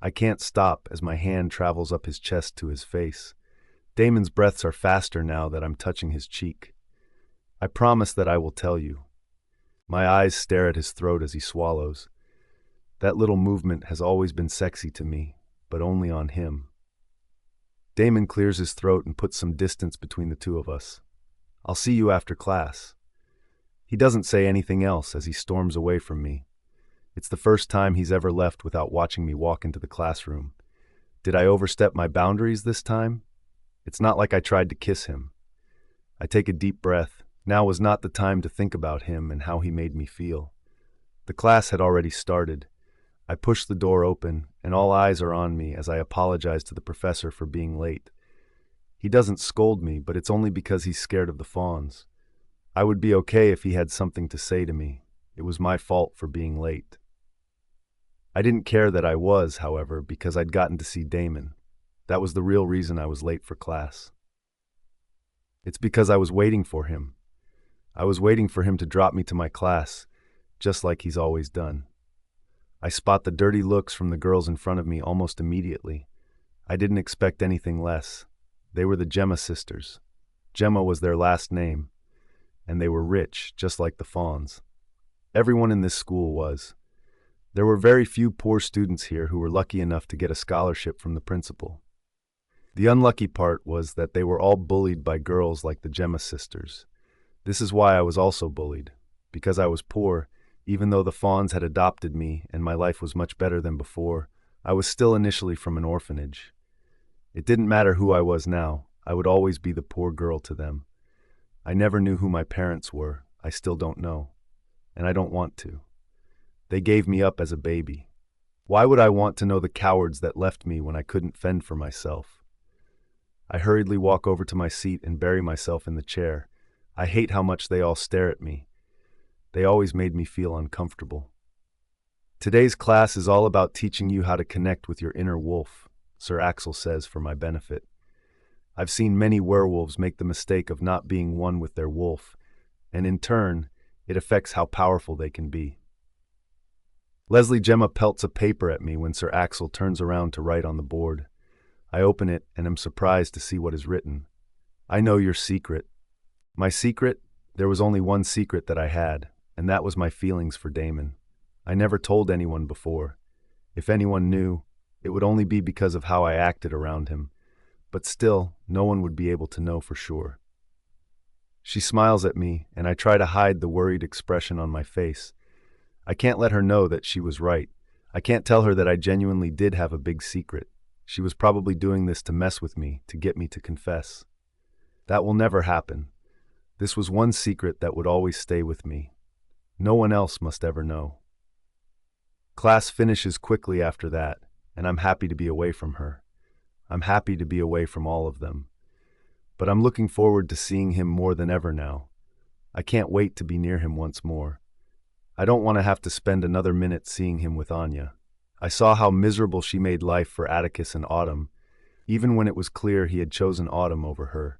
I can't stop as my hand travels up his chest to his face. Damon's breaths are faster now that I'm touching his cheek. I promise that I will tell you. My eyes stare at his throat as he swallows. That little movement has always been sexy to me, but only on him. Damon clears his throat and puts some distance between the two of us. I'll see you after class. He doesn't say anything else as he storms away from me. It's the first time he's ever left without watching me walk into the classroom. Did I overstep my boundaries this time? It's not like I tried to kiss him. I take a deep breath. Now was not the time to think about him and how he made me feel. The class had already started. I push the door open, and all eyes are on me as I apologize to the professor for being late. He doesn't scold me, but it's only because he's scared of the fawns. I would be okay if he had something to say to me. It was my fault for being late. I didn't care that I was, however, because I'd gotten to see Damon. That was the real reason I was late for class. It's because I was waiting for him. I was waiting for him to drop me to my class, just like he's always done. I spot the dirty looks from the girls in front of me almost immediately. I didn't expect anything less. They were the Gemma sisters. Gemma was their last name, and they were rich, just like the Fawns. Everyone in this school was. There were very few poor students here who were lucky enough to get a scholarship from the principal. The unlucky part was that they were all bullied by girls like the Gemma sisters. This is why I was also bullied. Because I was poor, even though the Fawns had adopted me and my life was much better than before, I was still initially from an orphanage. It didn't matter who I was now, I would always be the poor girl to them. I never knew who my parents were, I still don't know. And I don't want to. They gave me up as a baby. Why would I want to know the cowards that left me when I couldn't fend for myself? I hurriedly walk over to my seat and bury myself in the chair. I hate how much they all stare at me. They always made me feel uncomfortable. Today's class is all about teaching you how to connect with your inner wolf, Sir Axel says for my benefit. I've seen many werewolves make the mistake of not being one with their wolf, and in turn, it affects how powerful they can be. Leslie Gemma pelts a paper at me when Sir Axel turns around to write on the board. I open it and am surprised to see what is written. I know your secret. My secret? There was only one secret that I had, and that was my feelings for Damon. I never told anyone before. If anyone knew, it would only be because of how I acted around him. But still, no one would be able to know for sure. She smiles at me, and I try to hide the worried expression on my face. I can't let her know that she was right. I can't tell her that I genuinely did have a big secret. She was probably doing this to mess with me, to get me to confess. That will never happen. This was one secret that would always stay with me. No one else must ever know. Class finishes quickly after that, and I'm happy to be away from her. I'm happy to be away from all of them. But I'm looking forward to seeing him more than ever now. I can't wait to be near him once more. I don't want to have to spend another minute seeing him with Anya. I saw how miserable she made life for Atticus and Autumn, even when it was clear he had chosen Autumn over her.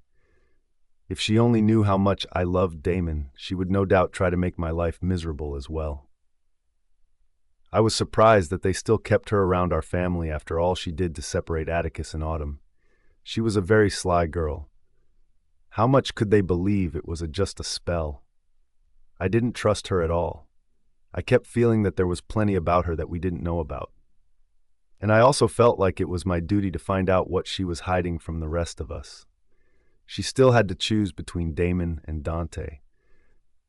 If she only knew how much I loved Damon, she would no doubt try to make my life miserable as well. I was surprised that they still kept her around our family after all she did to separate Atticus and Autumn. She was a very sly girl. How much could they believe it was just a spell? I didn't trust her at all. I kept feeling that there was plenty about her that we didn't know about. And I also felt like it was my duty to find out what she was hiding from the rest of us. She still had to choose between Damon and Dante.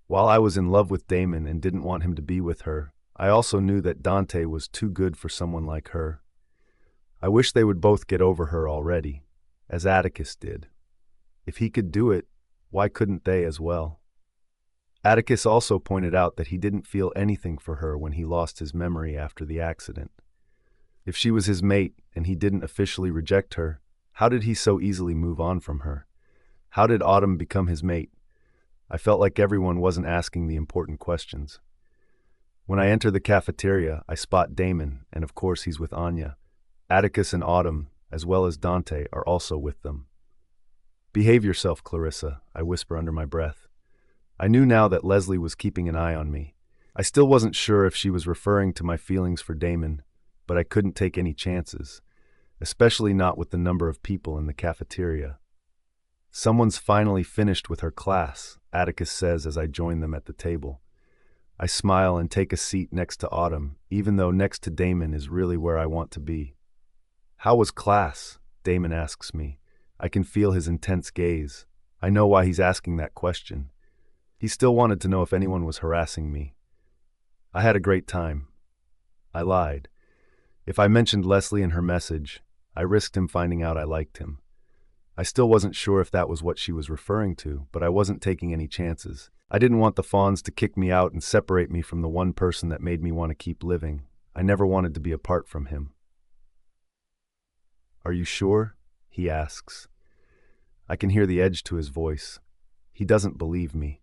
While I was in love with Damon and didn't want him to be with her, I also knew that Dante was too good for someone like her. I wish they would both get over her already, as Atticus did. If he could do it, why couldn't they as well? Atticus also pointed out that he didn't feel anything for her when he lost his memory after the accident. If she was his mate and he didn't officially reject her, how did he so easily move on from her? How did Autumn become his mate? I felt like everyone wasn't asking the important questions. When I enter the cafeteria, I spot Damon, and of course he's with Anya. Atticus and Autumn, as well as Dante, are also with them. "Behave yourself, Clarissa," I whisper under my breath. I knew now that Leslie was keeping an eye on me. I still wasn't sure if she was referring to my feelings for Damon, but I couldn't take any chances, especially not with the number of people in the cafeteria. "Someone's finally finished with her class," Atticus says as I join them at the table. I smile and take a seat next to Autumn, even though next to Damon is really where I want to be. "How was class?" Damon asks me. I can feel his intense gaze. I know why he's asking that question. He still wanted to know if anyone was harassing me. "I had a great time." I lied. If I mentioned Leslie and her message, I risked him finding out I liked him. I still wasn't sure if that was what she was referring to, but I wasn't taking any chances. I didn't want the Fawns to kick me out and separate me from the one person that made me want to keep living. I never wanted to be apart from him. "Are you sure?" he asks. I can hear the edge to his voice. He doesn't believe me.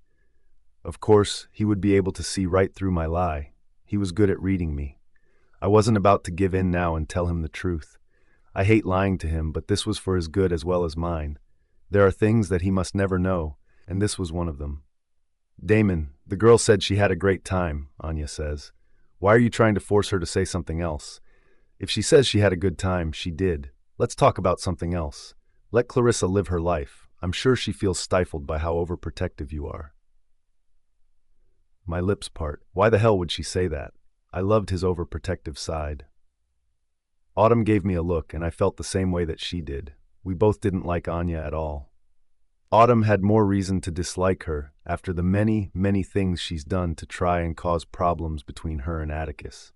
Of course, he would be able to see right through my lie. He was good at reading me. I wasn't about to give in now and tell him the truth. I hate lying to him, but this was for his good as well as mine. There are things that he must never know, and this was one of them. "Damon, the girl said she had a great time," Anya says. "Why are you trying to force her to say something else? If she says she had a good time, she did. Let's talk about something else. Let Clarissa live her life. I'm sure she feels stifled by how overprotective you are." My lips part. Why the hell would she say that? I loved his overprotective side. Autumn gave me a look, and I felt the same way that she did. We both didn't like Anya at all. Autumn had more reason to dislike her after the many, many things she's done to try and cause problems between her and Atticus.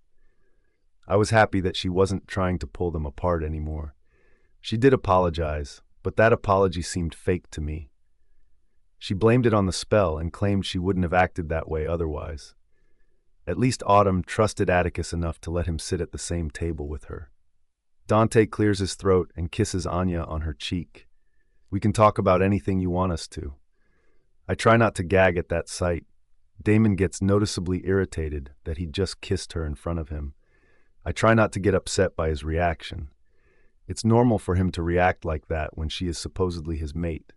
I was happy that she wasn't trying to pull them apart anymore. She did apologize, but that apology seemed fake to me. She blamed it on the spell and claimed she wouldn't have acted that way otherwise. At least Autumn trusted Atticus enough to let him sit at the same table with her. Dante clears his throat and kisses Anya on her cheek. "We can talk about anything you want us to." I try not to gag at that sight. Damon gets noticeably irritated that he just kissed her in front of him. I try not to get upset by his reaction. It's normal for him to react like that when she is supposedly his mate.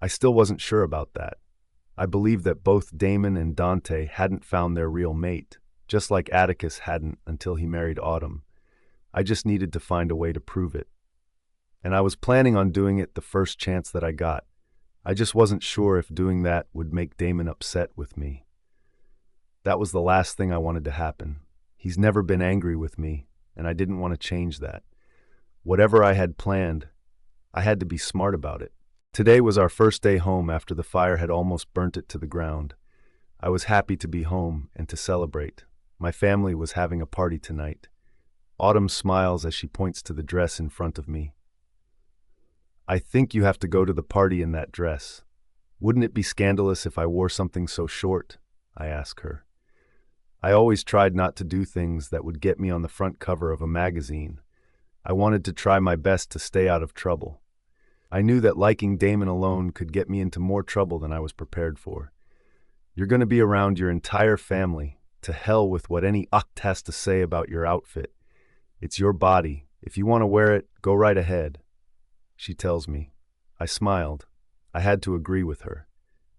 I still wasn't sure about that. I believed that both Damon and Dante hadn't found their real mate, just like Atticus hadn't until he married Autumn. I just needed to find a way to prove it. And I was planning on doing it the first chance that I got. I just wasn't sure if doing that would make Damon upset with me. That was the last thing I wanted to happen. He's never been angry with me, and I didn't want to change that. Whatever I had planned, I had to be smart about it. Today was our first day home after the fire had almost burnt it to the ground. I was happy to be home and to celebrate. My family was having a party tonight. Autumn smiles as she points to the dress in front of me. "I think you have to go to the party in that dress. Wouldn't it be scandalous if I wore something so short?" I ask her. I always tried not to do things that would get me on the front cover of a magazine. I wanted to try my best to stay out of trouble. I knew that liking Damon alone could get me into more trouble than I was prepared for. You're going to be around your entire family. To hell with what any uct has to say about your outfit. It's your body. If you want to wear it, go right ahead, she tells me. I smiled. I had to agree with her.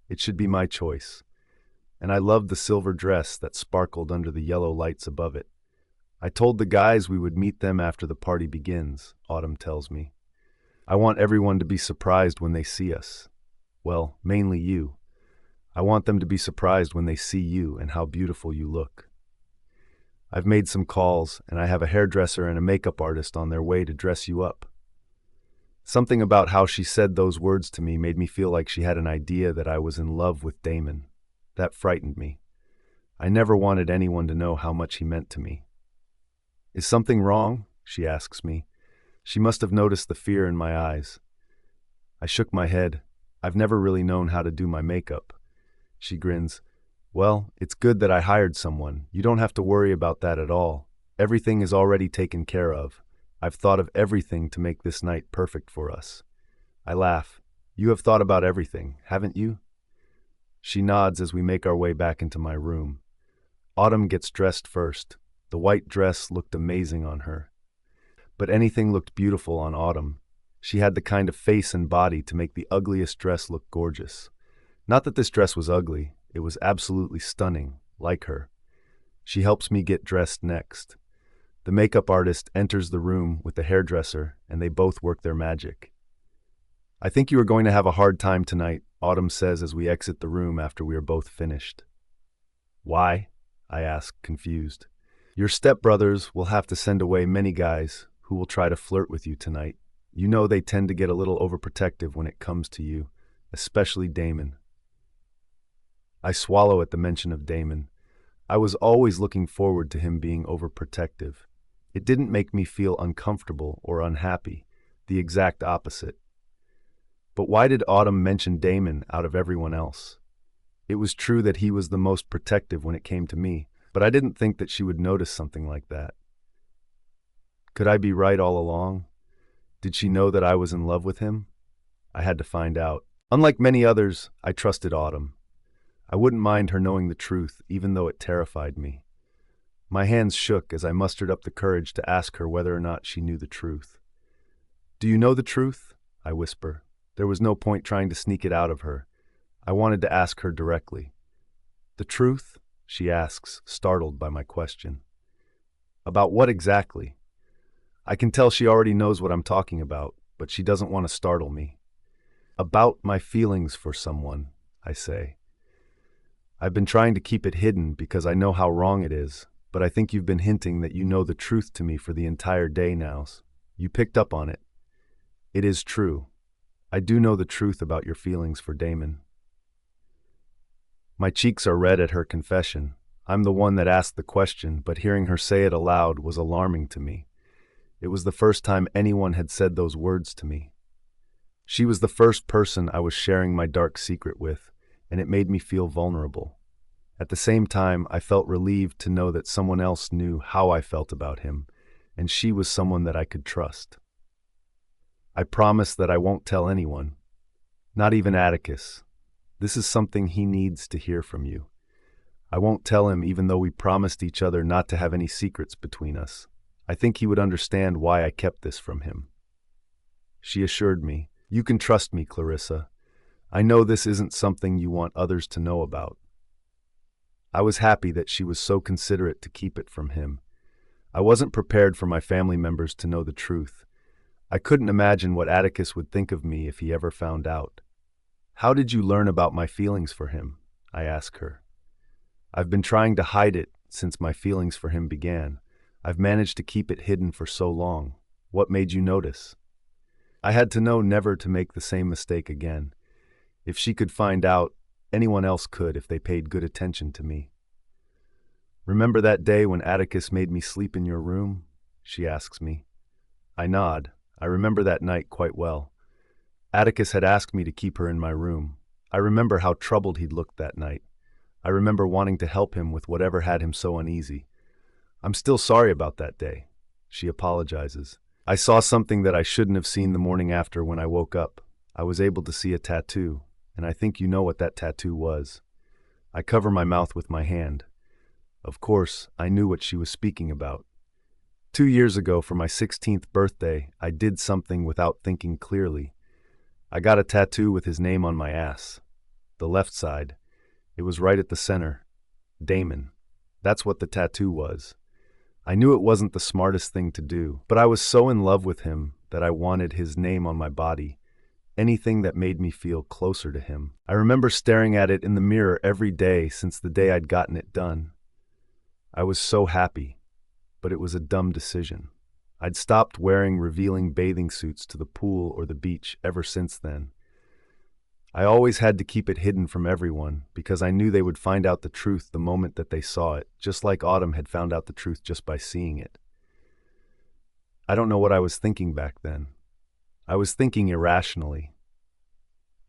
It should be my choice. And I loved the silver dress that sparkled under the yellow lights above it. I told the guys we would meet them after the party begins, Autumn tells me. I want everyone to be surprised when they see us. Well, mainly you. I want them to be surprised when they see you and how beautiful you look. I've made some calls, and I have a hairdresser and a makeup artist on their way to dress you up." Something about how she said those words to me made me feel like she had an idea that I was in love with Damon. That frightened me. I never wanted anyone to know how much he meant to me. "Is something wrong?" she asks me. She must have noticed the fear in my eyes. I shook my head. "I've never really known how to do my makeup." She grins. "Well, it's good that I hired someone. You don't have to worry about that at all. Everything is already taken care of. I've thought of everything to make this night perfect for us." I laugh. "You have thought about everything, haven't you?" She nods as we make our way back into my room. Autumn gets dressed first. The white dress looked amazing on her. But anything looked beautiful on Autumn. She had the kind of face and body to make the ugliest dress look gorgeous. Not that this dress was ugly, it was absolutely stunning, like her. She helps me get dressed next. The makeup artist enters the room with the hairdresser, and they both work their magic. "I think you are going to have a hard time tonight," Autumn says as we exit the room after we are both finished. "Why?" I ask, confused. "Your stepbrothers will have to send away many guys who will try to flirt with you tonight. You know they tend to get a little overprotective when it comes to you, especially Damon." I swallow at the mention of Damon. I was always looking forward to him being overprotective. It didn't make me feel uncomfortable or unhappy, the exact opposite. But why did Autumn mention Damon out of everyone else? It was true that he was the most protective when it came to me, but I didn't think that she would notice something like that. Could I be right all along? Did she know that I was in love with him? I had to find out. Unlike many others, I trusted Autumn. I wouldn't mind her knowing the truth, even though it terrified me. My hands shook as I mustered up the courage to ask her whether or not she knew the truth. "Do you know the truth?" I whisper. There was no point trying to sneak it out of her. I wanted to ask her directly. "The truth?" she asks, startled by my question. "About what exactly?" I can tell she already knows what I'm talking about, but she doesn't want to startle me. "About my feelings for someone," I say. "I've been trying to keep it hidden because I know how wrong it is, but I think you've been hinting that you know the truth to me for the entire day now. You picked up on it." "It is true. I do know the truth about your feelings for Damon." My cheeks are red at her confession. I'm the one that asked the question, but hearing her say it aloud was alarming to me. It was the first time anyone had said those words to me. She was the first person I was sharing my dark secret with, and it made me feel vulnerable. At the same time, I felt relieved to know that someone else knew how I felt about him, and she was someone that I could trust. "I promise that I won't tell anyone, not even Atticus. This is something he needs to hear from you. I won't tell him even though we promised each other not to have any secrets between us. I think he would understand why I kept this from him." She assured me, "You can trust me, Clarissa. I know this isn't something you want others to know about." I was happy that she was so considerate to keep it from him. I wasn't prepared for my family members to know the truth. I couldn't imagine what Atticus would think of me if he ever found out. "How did you learn about my feelings for him?" I asked her. "I've been trying to hide it since my feelings for him began. I've managed to keep it hidden for so long. What made you notice?" I had to know never to make the same mistake again. If she could find out, anyone else could if they paid good attention to me. "Remember that day when Atticus made me sleep in your room?" she asks me. I nod. I remember that night quite well. Atticus had asked me to keep her in my room. I remember how troubled he'd looked that night. I remember wanting to help him with whatever had him so uneasy. "I'm still sorry about that day." She apologizes. "I saw something that I shouldn't have seen the morning after when I woke up. I was able to see a tattoo, and I think you know what that tattoo was." I cover my mouth with my hand. Of course, I knew what she was speaking about. 2 years ago, for my 16th birthday, I did something without thinking clearly. I got a tattoo with his name on my ass. The left side. It was right at the center. Damon. That's what the tattoo was. I knew it wasn't the smartest thing to do, but I was so in love with him that I wanted his name on my body. anything that made me feel closer to him. I remember staring at it in the mirror every day since the day I'd gotten it done. I was so happy, but it was a dumb decision. I'd stopped wearing revealing bathing suits to the pool or the beach ever since then. I always had to keep it hidden from everyone because I knew they would find out the truth the moment that they saw it, just like Autumn had found out the truth just by seeing it. I don't know what I was thinking back then. I was thinking irrationally.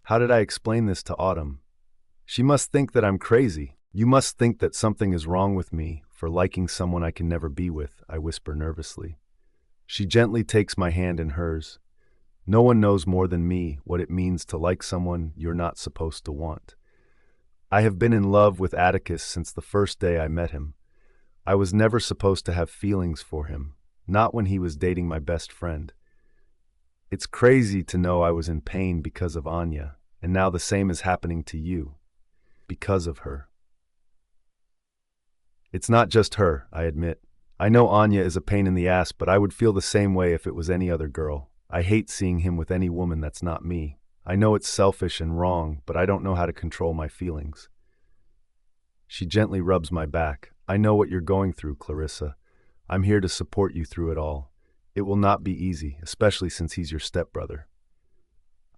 How did I explain this to Autumn? She must think that I'm crazy. You must think that something is wrong with me for liking someone I can never be with, I whisper nervously. She gently takes my hand in hers. No one knows more than me what it means to like someone you're not supposed to want. I have been in love with Atticus since the first day I met him. I was never supposed to have feelings for him, not when he was dating my best friend. It's crazy to know I was in pain because of Anya, and now the same is happening to you, because of her. It's not just her, I admit. I know Anya is a pain in the ass, but I would feel the same way if it was any other girl. I hate seeing him with any woman that's not me. I know it's selfish and wrong, but I don't know how to control my feelings. She gently rubs my back. I know what you're going through, Clarissa. I'm here to support you through it all. It will not be easy, especially since he's your stepbrother.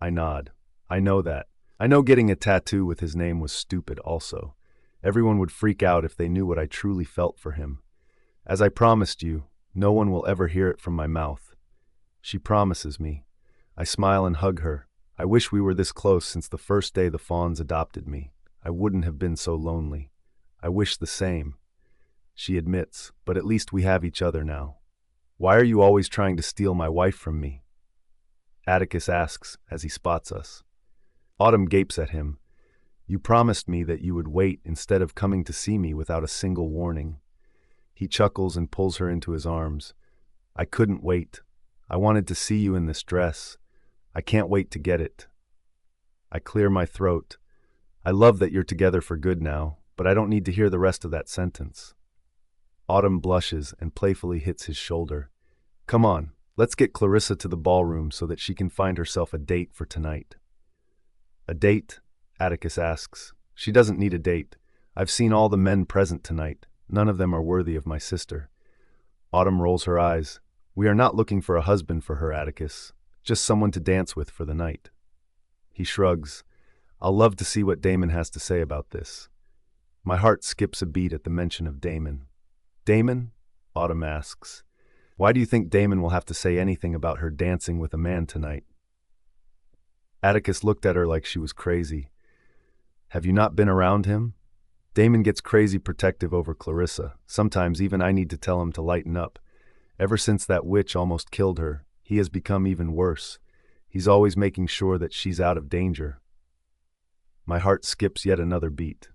I nod. I know that. I know getting a tattoo with his name was stupid also. Everyone would freak out if they knew what I truly felt for him. As I promised you, no one will ever hear it from my mouth. She promises me. I smile and hug her. I wish we were this close since the first day the Fawns adopted me. I wouldn't have been so lonely. I wish the same. She admits, but at least we have each other now. Why are you always trying to steal my wife from me? Atticus asks as he spots us. Autumn gapes at him. You promised me that you would wait instead of coming to see me without a single warning. He chuckles and pulls her into his arms. I couldn't wait. I wanted to see you in this dress. I can't wait to get it. I clear my throat. I love that you're together for good now, but I don't need to hear the rest of that sentence. Autumn blushes and playfully hits his shoulder. Come on, let's get Clarissa to the ballroom so that she can find herself a date for tonight. A date? Atticus asks. She doesn't need a date. I've seen all the men present tonight. None of them are worthy of my sister. Autumn rolls her eyes. We are not looking for a husband for her, Atticus. Just someone to dance with for the night. He shrugs. I'll love to see what Damon has to say about this. My heart skips a beat at the mention of Damon. Damon? Autumn asks. Why do you think Damon will have to say anything about her dancing with a man tonight? Atticus looked at her like she was crazy. Have you not been around him? Damon gets crazy protective over Clarissa. Sometimes even I need to tell him to lighten up. Ever since that witch almost killed her, he has become even worse. He's always making sure that she's out of danger. My heart skips yet another beat.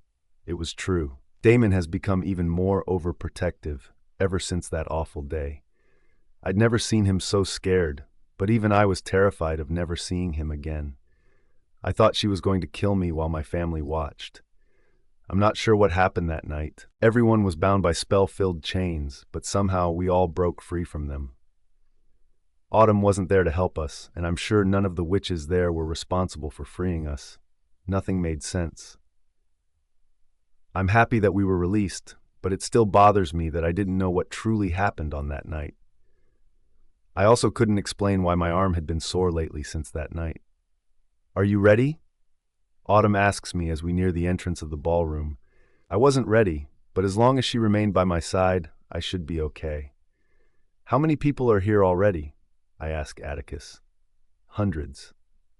It was true. Damon has become even more overprotective ever since that awful day. I'd never seen him so scared, but even I was terrified of never seeing him again. I thought she was going to kill me while my family watched. I'm not sure what happened that night. Everyone was bound by spell-filled chains, but somehow we all broke free from them. Autumn wasn't there to help us, and I'm sure none of the witches there were responsible for freeing us. Nothing made sense. I'm happy that we were released, but it still bothers me that I didn't know what truly happened on that night. I also couldn't explain why my arm had been sore lately since that night. Are you ready? Autumn asks me as we near the entrance of the ballroom. I wasn't ready, but as long as she remained by my side, I should be okay. How many people are here already? I ask Atticus. Hundreds,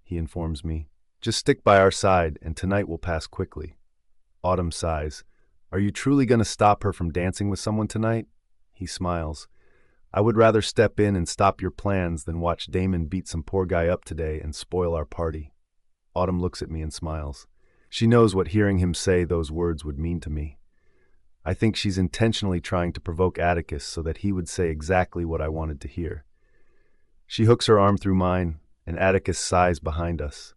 he informs me. Just stick by our side, and tonight will pass quickly. Autumn sighs. Are you truly going to stop her from dancing with someone tonight? He smiles. I would rather step in and stop your plans than watch Damon beat some poor guy up today and spoil our party. Autumn looks at me and smiles. She knows what hearing him say those words would mean to me. I think she's intentionally trying to provoke Atticus so that he would say exactly what I wanted to hear. She hooks her arm through mine, and Atticus sighs behind us.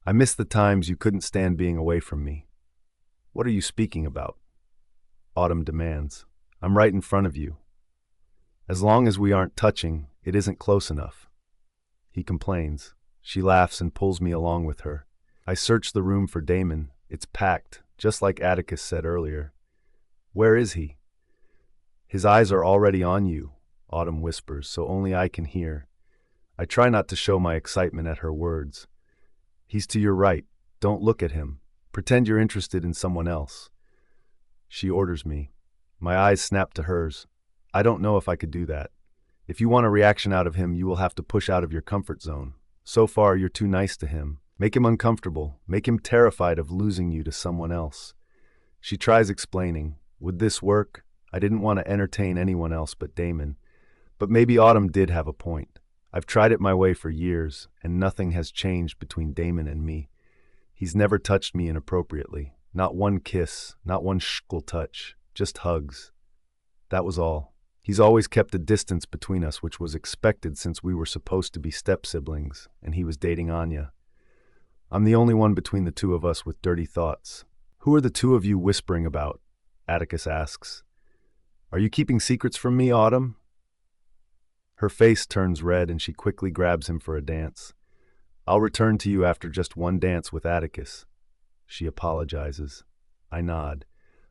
I miss the times you couldn't stand being away from me. What are you speaking about? Autumn demands. I'm right in front of you. As long as we aren't touching, it isn't close enough. He complains. She laughs and pulls me along with her. I search the room for Damon. It's packed, just like Atticus said earlier. Where is he? His eyes are already on you, Autumn whispers, so only I can hear. I try not to show my excitement at her words. He's to your right. Don't look at him. Pretend you're interested in someone else. She orders me. My eyes snap to hers. I don't know if I could do that. If you want a reaction out of him, you will have to push out of your comfort zone. So far, you're too nice to him. Make him uncomfortable. Make him terrified of losing you to someone else. She tries explaining. Would this work? I didn't want to entertain anyone else but Damon. But maybe Autumn did have a point. I've tried it my way for years, and nothing has changed between Damon and me. He's never touched me inappropriately. Not one kiss, not one shackled touch, just hugs. That was all. He's always kept a distance between us, which was expected since we were supposed to be step-siblings, and he was dating Anya. I'm the only one between the two of us with dirty thoughts. Who are the two of you whispering about? Atticus asks. Are you keeping secrets from me, Autumn? Her face turns red and she quickly grabs him for a dance. I'll return to you after just one dance with Atticus. She apologizes. I nod.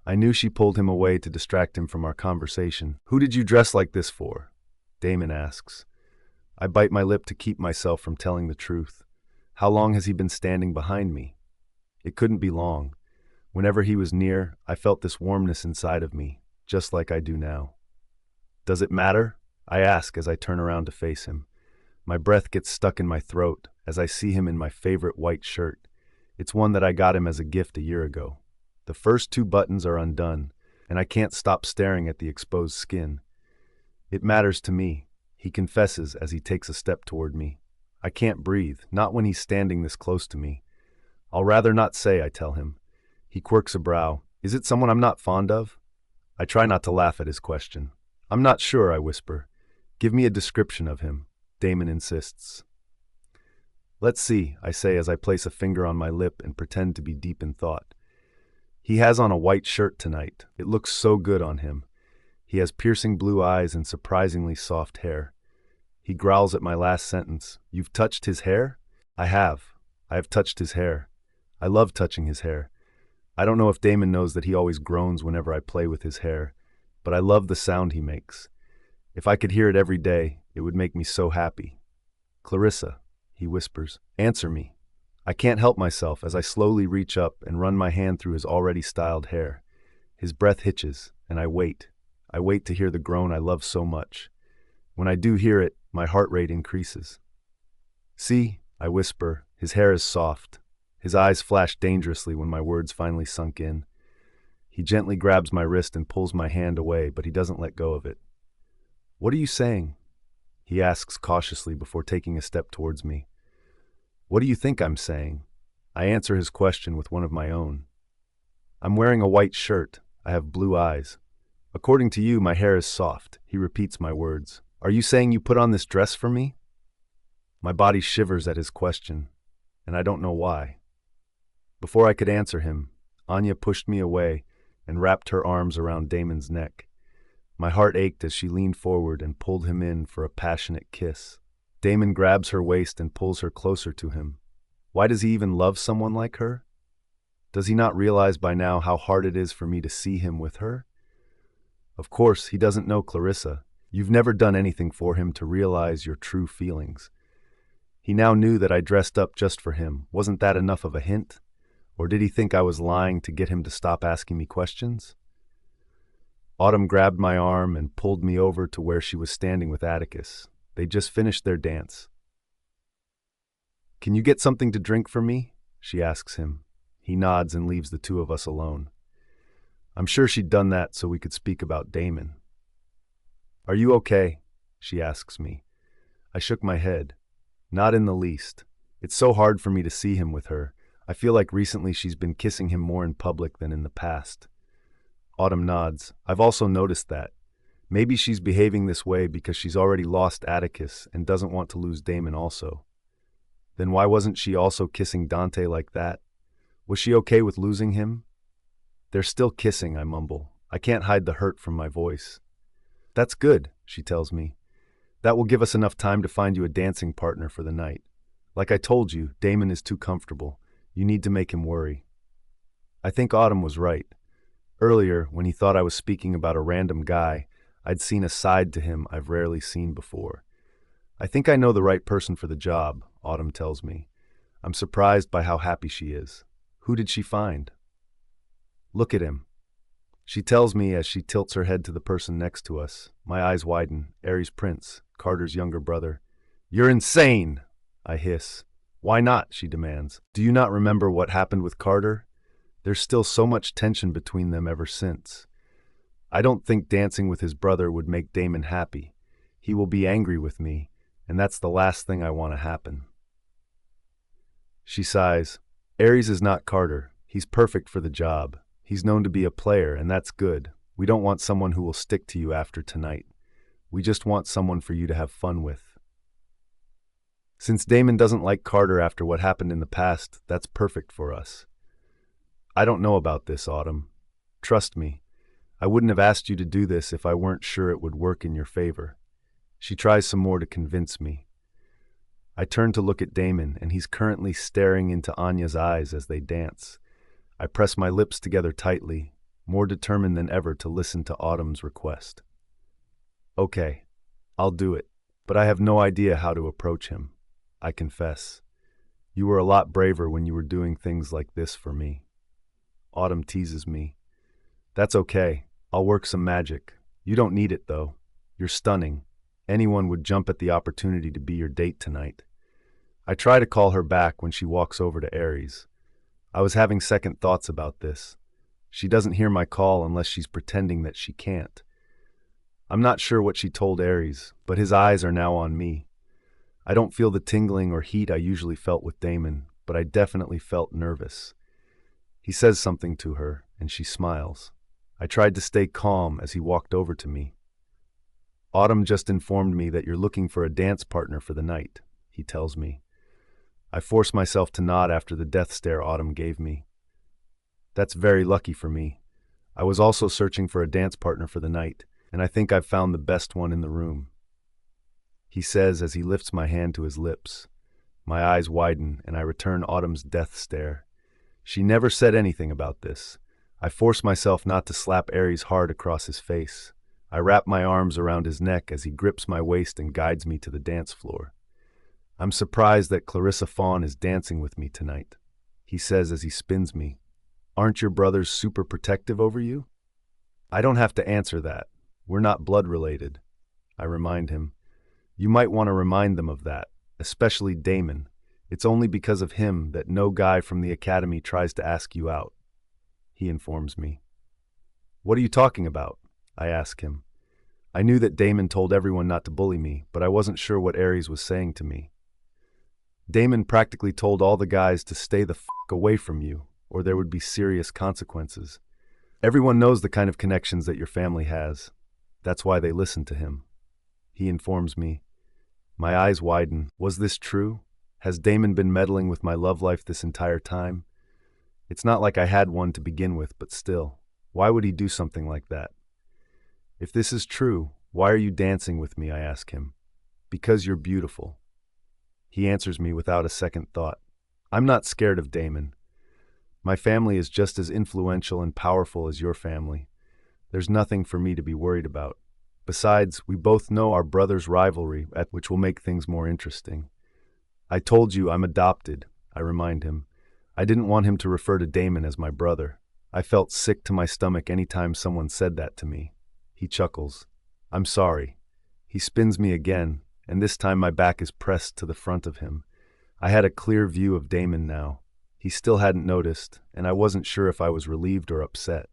I knew she pulled him away to distract him from our conversation. Who did you dress like this for? Damon asks. I bite my lip to keep myself from telling the truth. How long has he been standing behind me? It couldn't be long. Whenever he was near, I felt this warmness inside of me, just like I do now. Does it matter? I ask as I turn around to face him. My breath gets stuck in my throat as I see him in my favorite white shirt. It's one that I got him as a gift a year ago. The first two buttons are undone, and I can't stop staring at the exposed skin. It matters to me, he confesses as he takes a step toward me. I can't breathe, not when he's standing this close to me. I'll rather not say, I tell him. He quirks a brow. Is it someone I'm not fond of? I try not to laugh at his question. I'm not sure, I whisper. Give me a description of him, Damon insists. Let's see, I say as I place a finger on my lip and pretend to be deep in thought. He has on a white shirt tonight. It looks so good on him. He has piercing blue eyes and surprisingly soft hair. He growls at my last sentence. You've touched his hair? I have. I have touched his hair. I love touching his hair. I don't know if Damon knows that he always groans whenever I play with his hair, but I love the sound he makes. If I could hear it every day, it would make me so happy. Clarissa, he whispers, answer me. I can't help myself as I slowly reach up and run my hand through his already styled hair. His breath hitches, and I wait. I wait to hear the groan I love so much. When I do hear it, my heart rate increases. See, I whisper, his hair is soft. His eyes flash dangerously when my words finally sunk in. He gently grabs my wrist and pulls my hand away, but he doesn't let go of it. What are you saying? He asks cautiously before taking a step towards me. What do you think I'm saying? I answer his question with one of my own. I'm wearing a white shirt. I have blue eyes. According to you, my hair is soft. He repeats my words. Are you saying you put on this dress for me? My body shivers at his question, and I don't know why. Before I could answer him, Anya pushed me away and wrapped her arms around Damon's neck. My heart ached as she leaned forward and pulled him in for a passionate kiss. Damon grabs her waist and pulls her closer to him. Why does he even love someone like her? Does he not realize by now how hard it is for me to see him with her? Of course, he doesn't know Clarissa. You've never done anything for him to realize your true feelings. He now knew that I dressed up just for him. Wasn't that enough of a hint? Or did he think I was lying to get him to stop asking me questions? Autumn grabbed my arm and pulled me over to where she was standing with Atticus. They just finished their dance. Can you get something to drink for me? She asks him. He nods and leaves the two of us alone. I'm sure she'd done that so we could speak about Damon. Are you okay? She asks me. I shook my head. Not in the least. It's so hard for me to see him with her. I feel like recently she's been kissing him more in public than in the past. Autumn nods. I've also noticed that. Maybe she's behaving this way because she's already lost Atticus and doesn't want to lose Damon also. Then why wasn't she also kissing Dante like that? Was she okay with losing him? They're still kissing, I mumble. I can't hide the hurt from my voice. That's good, she tells me. That will give us enough time to find you a dancing partner for the night. Like I told you, Damon is too comfortable. You need to make him worry. I think Autumn was right. Earlier, when he thought I was speaking about a random guy, I'd seen a side to him I've rarely seen before. I think I know the right person for the job, Autumn tells me. I'm surprised by how happy she is. Who did she find? Look at him. She tells me as she tilts her head to the person next to us. My eyes widen. Aries Prince, Carter's younger brother. You're insane, I hiss. Why not, she demands. Do you not remember what happened with Carter? There's still so much tension between them ever since. I don't think dancing with his brother would make Damon happy. He will be angry with me, and that's the last thing I want to happen. She sighs. Aries is not Carter. He's perfect for the job. He's known to be a player, and that's good. We don't want someone who will stick to you after tonight. We just want someone for you to have fun with. Since Damon doesn't like Carter after what happened in the past, that's perfect for us. I don't know about this, Autumn. Trust me, I wouldn't have asked you to do this if I weren't sure it would work in your favor. She tries some more to convince me. I turn to look at Damon, and he's currently staring into Anya's eyes as they dance. I press my lips together tightly, more determined than ever to listen to Autumn's request. Okay, I'll do it, but I have no idea how to approach him. I confess. You were a lot braver when you were doing things like this for me. Autumn teases me. That's okay. I'll work some magic. You don't need it, though. You're stunning. Anyone would jump at the opportunity to be your date tonight. I try to call her back when she walks over to Aries. I was having second thoughts about this. She doesn't hear my call unless she's pretending that she can't. I'm not sure what she told Aries, but his eyes are now on me. I don't feel the tingling or heat I usually felt with Damon, but I definitely felt nervous. He says something to her, and she smiles. I tried to stay calm as he walked over to me. Autumn just informed me that you're looking for a dance partner for the night, he tells me. I force myself to nod after the death stare Autumn gave me. That's very lucky for me. I was also searching for a dance partner for the night, and I think I've found the best one in the room. He says as he lifts my hand to his lips. My eyes widen, and I return Autumn's death stare. She never said anything about this. I force myself not to slap Aries hard across his face. I wrap my arms around his neck as he grips my waist and guides me to the dance floor. I'm surprised that Clarissa Fawn is dancing with me tonight. He says as he spins me. Aren't your brothers super protective over you? I don't have to answer that. We're not blood related. I remind him. You might want to remind them of that, especially Damon. It's only because of him that no guy from the academy tries to ask you out. He informs me. What are you talking about? I ask him. I knew that Damon told everyone not to bully me, but I wasn't sure what Aries was saying to me. Damon practically told all the guys to stay the f*** away from you, or there would be serious consequences. Everyone knows the kind of connections that your family has. That's why they listen to him. He informs me. My eyes widen. Was this true? Has Damon been meddling with my love life this entire time? It's not like I had one to begin with, but still, why would he do something like that? If this is true, why are you dancing with me, I ask him. Because you're beautiful. He answers me without a second thought. I'm not scared of Damon. My family is just as influential and powerful as your family. There's nothing for me to be worried about. Besides, we both know our brother's rivalry, which will make things more interesting. I told you I'm adopted, I remind him. I didn't want him to refer to Damon as my brother. I felt sick to my stomach any time someone said that to me. He chuckles. I'm sorry. He spins me again, and this time my back is pressed to the front of him. I had a clear view of Damon now. He still hadn't noticed, and I wasn't sure if I was relieved or upset.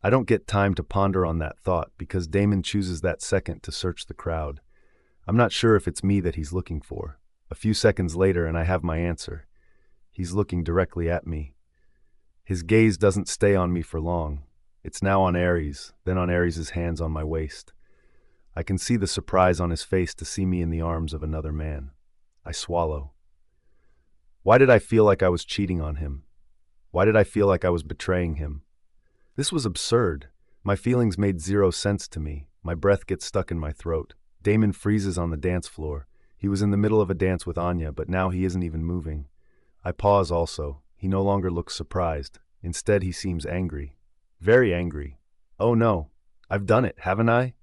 I don't get time to ponder on that thought because Damon chooses that second to search the crowd. I'm not sure if it's me that he's looking for. A few seconds later and I have my answer. He's looking directly at me. His gaze doesn't stay on me for long. It's now on Aries, then on Aries' hands on my waist. I can see the surprise on his face to see me in the arms of another man. I swallow. Why did I feel like I was cheating on him? Why did I feel like I was betraying him? This was absurd. My feelings made zero sense to me. My breath gets stuck in my throat. Damon freezes on the dance floor. He was in the middle of a dance with Anya, but now he isn't even moving. I pause also. He no longer looks surprised. Instead, he seems angry. Very angry. Oh no, I've done it, haven't I?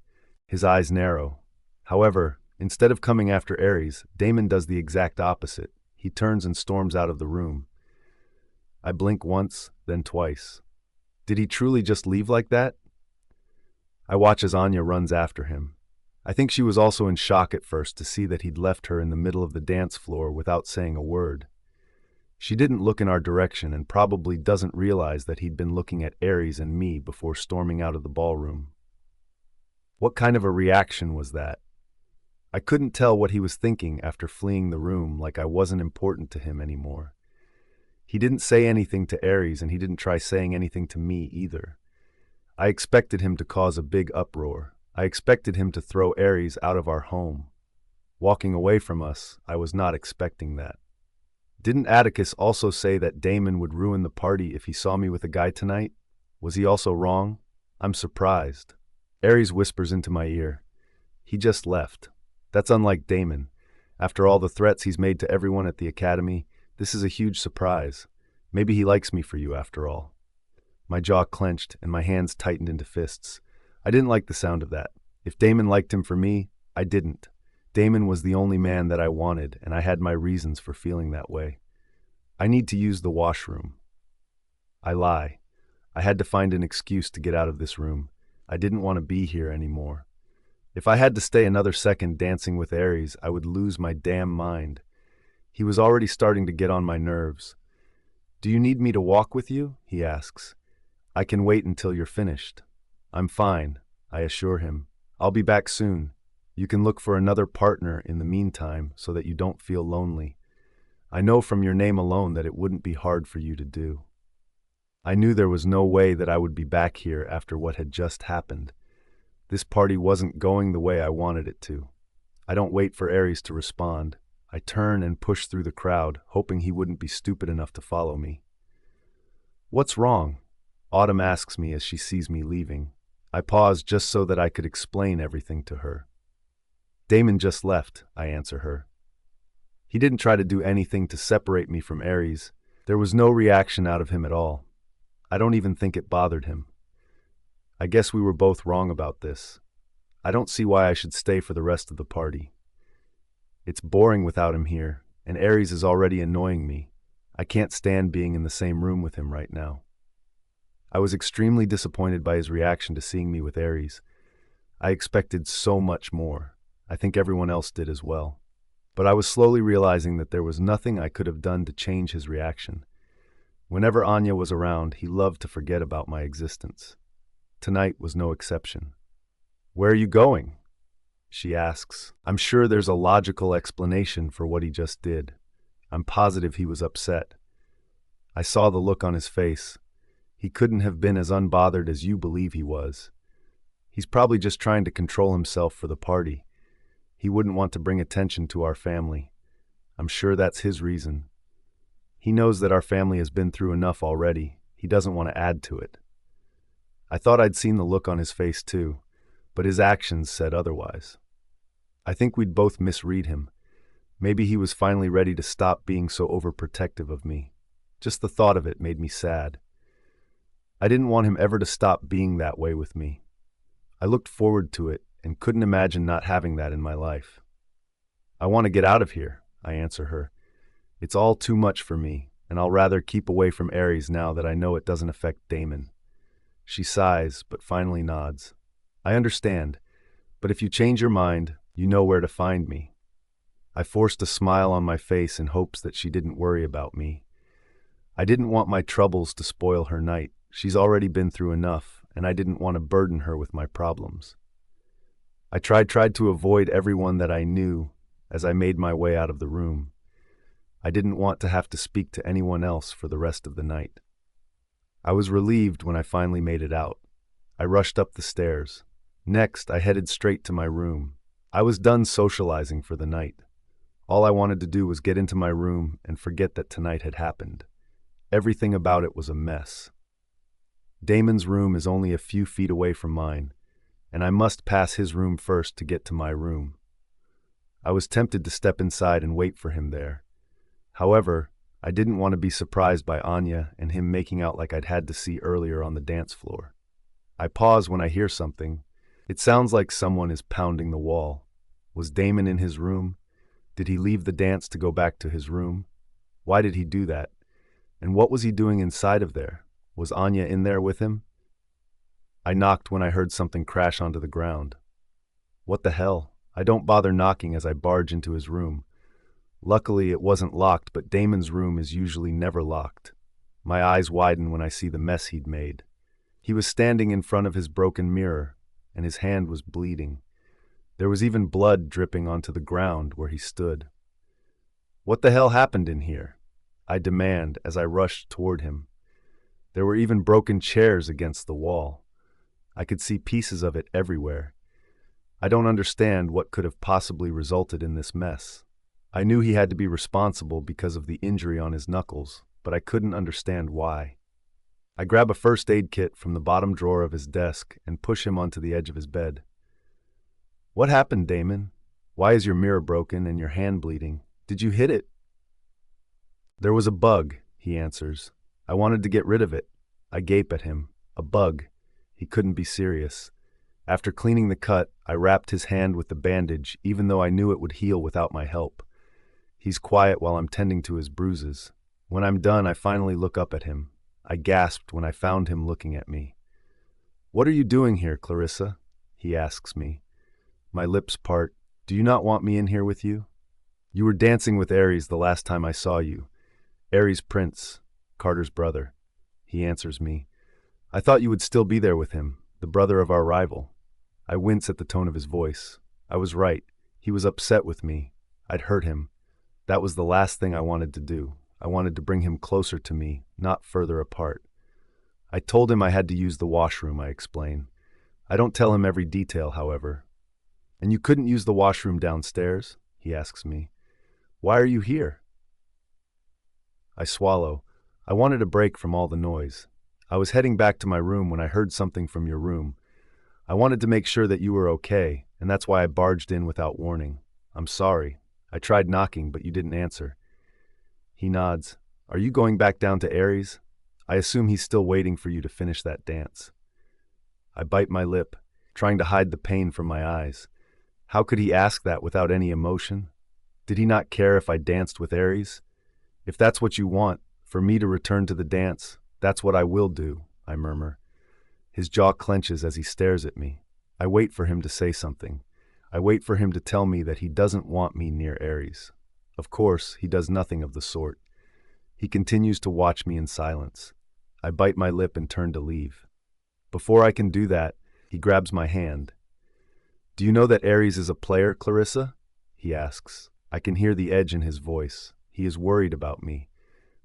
His eyes narrow. However, instead of coming after Ares, Damon does the exact opposite. He turns and storms out of the room. I blink once, then twice. Did he truly just leave like that? I watch as Anya runs after him. I think she was also in shock at first to see that he'd left her in the middle of the dance floor without saying a word. She didn't look in our direction and probably doesn't realize that he'd been looking at Ares and me before storming out of the ballroom. What kind of a reaction was that? I couldn't tell what he was thinking after fleeing the room, like I wasn't important to him anymore. He didn't say anything to Ares, and he didn't try saying anything to me either. I expected him to cause a big uproar. I expected him to throw Ares out of our home. Walking away from us, I was not expecting that. Didn't Atticus also say that Damon would ruin the party if he saw me with a guy tonight? Was he also wrong? I'm surprised. Ares whispers into my ear. He just left. That's unlike Damon. After all the threats he's made to everyone at the academy, this is a huge surprise. Maybe he likes me for you after all. My jaw clenched and my hands tightened into fists. I didn't like the sound of that. If Damon liked him for me, I didn't. Damon was the only man that I wanted, and I had my reasons for feeling that way. I need to use the washroom. I lie. I had to find an excuse to get out of this room. I didn't want to be here anymore. If I had to stay another second dancing with Ares, I would lose my damn mind. He was already starting to get on my nerves. Do you need me to walk with you? He asks. I can wait until you're finished. I'm fine, I assure him. I'll be back soon. You can look for another partner in the meantime so that you don't feel lonely. I know from your name alone that it wouldn't be hard for you to do. I knew there was no way that I would be back here after what had just happened. This party wasn't going the way I wanted it to. I don't wait for Ares to respond. I turn and push through the crowd, hoping he wouldn't be stupid enough to follow me. What's wrong? Autumn asks me as she sees me leaving. I pause just so that I could explain everything to her. Damon just left, I answer her. He didn't try to do anything to separate me from Ares. There was no reaction out of him at all. I don't even think it bothered him. I guess we were both wrong about this. I don't see why I should stay for the rest of the party. It's boring without him here, and Ares is already annoying me. I can't stand being in the same room with him right now. I was extremely disappointed by his reaction to seeing me with Ares. I expected so much more. I think everyone else did as well. But I was slowly realizing that there was nothing I could have done to change his reaction. Whenever Anya was around, he loved to forget about my existence. Tonight was no exception. Where are you going? She asks. I'm sure there's a logical explanation for what he just did. I'm positive he was upset. I saw the look on his face. He couldn't have been as unbothered as you believe he was. He's probably just trying to control himself for the party. He wouldn't want to bring attention to our family. I'm sure that's his reason. He knows that our family has been through enough already. He doesn't want to add to it. I thought I'd seen the look on his face too, but his actions said otherwise. I think we'd both misread him. Maybe he was finally ready to stop being so overprotective of me. Just the thought of it made me sad. I didn't want him ever to stop being that way with me. I looked forward to it and couldn't imagine not having that in my life. I want to get out of here, I answer her. It's all too much for me, and I'll rather keep away from Ares now that I know it doesn't affect Damon. She sighs, but finally nods. I understand, but if you change your mind, you know where to find me. I forced a smile on my face in hopes that she didn't worry about me. I didn't want my troubles to spoil her night. She's already been through enough, and I didn't want to burden her with my problems. I tried to avoid everyone that I knew as I made my way out of the room. I didn't want to have to speak to anyone else for the rest of the night. I was relieved when I finally made it out. I rushed up the stairs. Next, I headed straight to my room. I was done socializing for the night. All I wanted to do was get into my room and forget that tonight had happened. Everything about it was a mess. Damon's room is only a few feet away from mine, and I must pass his room first to get to my room. I was tempted to step inside and wait for him there. However, I didn't want to be surprised by Anya and him making out like I'd had to see earlier on the dance floor. I pause when I hear something. It sounds like someone is pounding the wall. Was Damon in his room? Did he leave the dance to go back to his room? Why did he do that? And what was he doing inside of there? Was Anya in there with him? I knocked when I heard something crash onto the ground. What the hell? I don't bother knocking as I barge into his room. Luckily, it wasn't locked, but Damon's room is usually never locked. My eyes widen when I see the mess he'd made. He was standing in front of his broken mirror, and his hand was bleeding. There was even blood dripping onto the ground where he stood. What the hell happened in here? I demand as I rushed toward him. There were even broken chairs against the wall. I could see pieces of it everywhere. I don't understand what could have possibly resulted in this mess. I knew he had to be responsible because of the injury on his knuckles, but I couldn't understand why. I grab a first aid kit from the bottom drawer of his desk and push him onto the edge of his bed. What happened, Damon? Why is your mirror broken and your hand bleeding? Did you hit it? There was a bug, he answers. I wanted to get rid of it. I gape at him. A bug. He couldn't be serious. After cleaning the cut, I wrapped his hand with the bandage, even though I knew it would heal without my help. He's quiet while I'm tending to his bruises. When I'm done, I finally look up at him. I gasped when I found him looking at me. What are you doing here, Clarissa? He asks me. My lips part. Do you not want me in here with you? You were dancing with Ares the last time I saw you. Ares Prince, Carter's brother. He answers me. I thought you would still be there with him, the brother of our rival. I wince at the tone of his voice. I was right. He was upset with me. I'd hurt him. That was the last thing I wanted to do. I wanted to bring him closer to me, not further apart. I told him I had to use the washroom, I explain. I don't tell him every detail, however. And you couldn't use the washroom downstairs? He asks me. Why are you here? I swallow. I wanted a break from all the noise. I was heading back to my room when I heard something from your room. I wanted to make sure that you were okay, and that's why I barged in without warning. I'm sorry. I tried knocking, but you didn't answer. He nods. Are you going back down to Ares? I assume he's still waiting for you to finish that dance. I bite my lip, trying to hide the pain from my eyes. How could he ask that without any emotion? Did he not care if I danced with Ares? If that's what you want, for me to return to the dance, that's what I will do, I murmur. His jaw clenches as he stares at me. I wait for him to say something. I wait for him to tell me that he doesn't want me near Ares. Of course, he does nothing of the sort. He continues to watch me in silence. I bite my lip and turn to leave. Before I can do that, he grabs my hand. Do you know that Ares is a player, Clarissa? He asks. I can hear the edge in his voice. He is worried about me.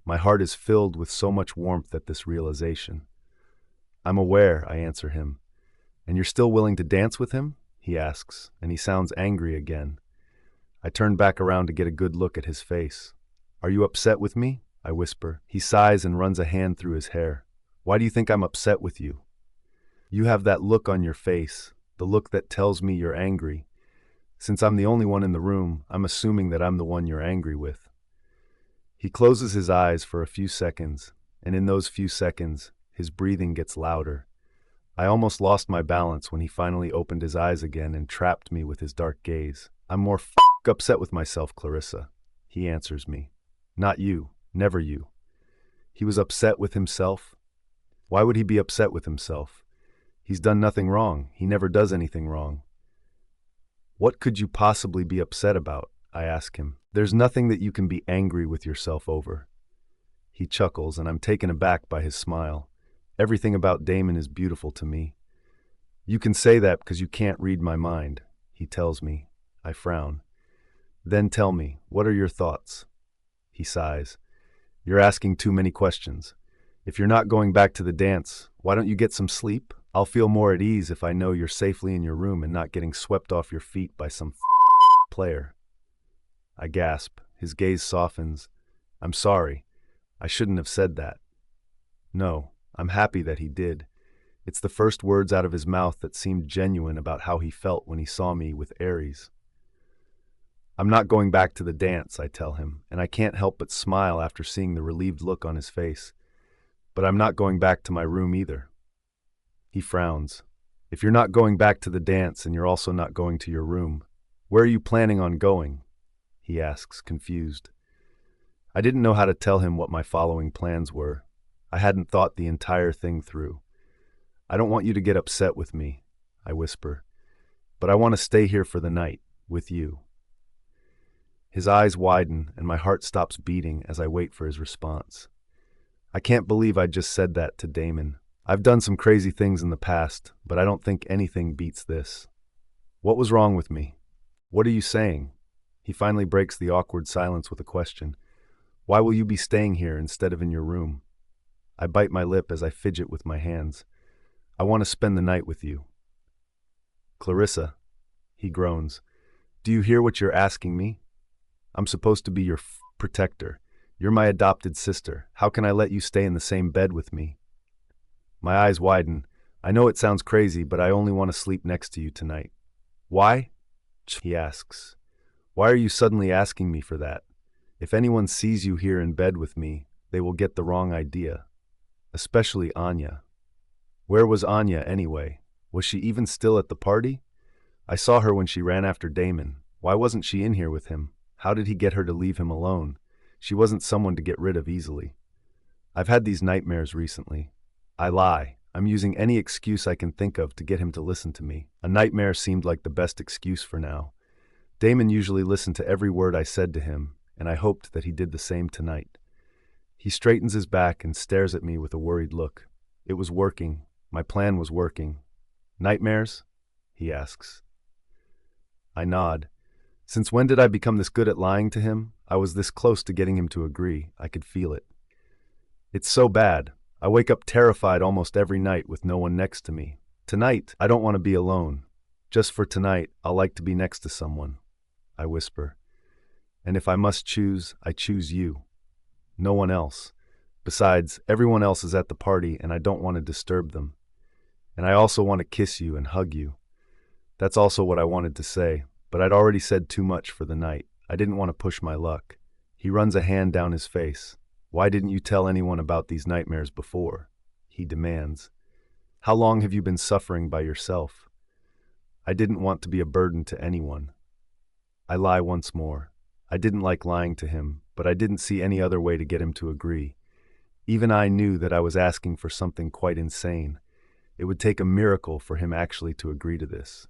My heart is filled with so much warmth at this realization. I'm aware, I answer him. And you're still willing to dance with him? He asks, and he sounds angry again. I turn back around to get a good look at his face. Are you upset with me? I whisper. He sighs and runs a hand through his hair. Why do you think I'm upset with you? You have that look on your face, the look that tells me you're angry. Since I'm the only one in the room, I'm assuming that I'm the one you're angry with. He closes his eyes for a few seconds, and in those few seconds, his breathing gets louder. I almost lost my balance when he finally opened his eyes again and trapped me with his dark gaze. I'm more upset with myself, Clarissa. He answers me. Not you. Never you. He was upset with himself? Why would he be upset with himself? He's done nothing wrong. He never does anything wrong. What could you possibly be upset about? I ask him. There's nothing that you can be angry with yourself over. He chuckles, and I'm taken aback by his smile. Everything about Damon is beautiful to me. You can say that because you can't read my mind, he tells me. I frown. Then tell me, what are your thoughts? He sighs. You're asking too many questions. If you're not going back to the dance, why don't you get some sleep? I'll feel more at ease if I know you're safely in your room and not getting swept off your feet by some player. I gasp. His gaze softens. I'm sorry. I shouldn't have said that. No, I'm happy that he did. It's the first words out of his mouth that seemed genuine about how he felt when he saw me with Ares. I'm not going back to the dance, I tell him, and I can't help but smile after seeing the relieved look on his face. But I'm not going back to my room either. He frowns. If you're not going back to the dance and you're also not going to your room, where are you planning on going? He asks, confused. I didn't know how to tell him what my following plans were. I hadn't thought the entire thing through. I don't want you to get upset with me, I whisper, but I want to stay here for the night, with you. His eyes widen and my heart stops beating as I wait for his response. I can't believe I just said that to Damon. I've done some crazy things in the past, but I don't think anything beats this. What was wrong with me? What are you saying? He finally breaks the awkward silence with a question. Why will you be staying here instead of in your room? I bite my lip as I fidget with my hands. I want to spend the night with you. Clarissa, he groans. Do you hear what you're asking me? I'm supposed to be your protector. You're my adopted sister. How can I let you stay in the same bed with me? My eyes widen. I know it sounds crazy, but I only want to sleep next to you tonight. Why? He asks. Why are you suddenly asking me for that? If anyone sees you here in bed with me, they will get the wrong idea. Especially Anya. Where was Anya anyway? Was she even still at the party? I saw her when she ran after Damon. Why wasn't she in here with him? How did he get her to leave him alone? She wasn't someone to get rid of easily. I've had these nightmares recently. I lie. I'm using any excuse I can think of to get him to listen to me. A nightmare seemed like the best excuse for now. Damon usually listened to every word I said to him, and I hoped that he did the same tonight. He straightens his back and stares at me with a worried look. It was working. My plan was working. Nightmares? He asks. I nod. Since when did I become this good at lying to him? I was this close to getting him to agree. I could feel it. It's so bad. I wake up terrified almost every night with no one next to me. Tonight, I don't want to be alone. Just for tonight, I'll like to be next to someone. I whisper. And if I must choose, I choose you. No one else. Besides, everyone else is at the party and I don't want to disturb them. And I also want to kiss you and hug you. That's also what I wanted to say, but I'd already said too much for the night. I didn't want to push my luck. He runs a hand down his face. Why didn't you tell anyone about these nightmares before? He demands. How long have you been suffering by yourself? I didn't want to be a burden to anyone. I lie once more. I didn't like lying to him, but I didn't see any other way to get him to agree. Even I knew that I was asking for something quite insane. It would take a miracle for him actually to agree to this.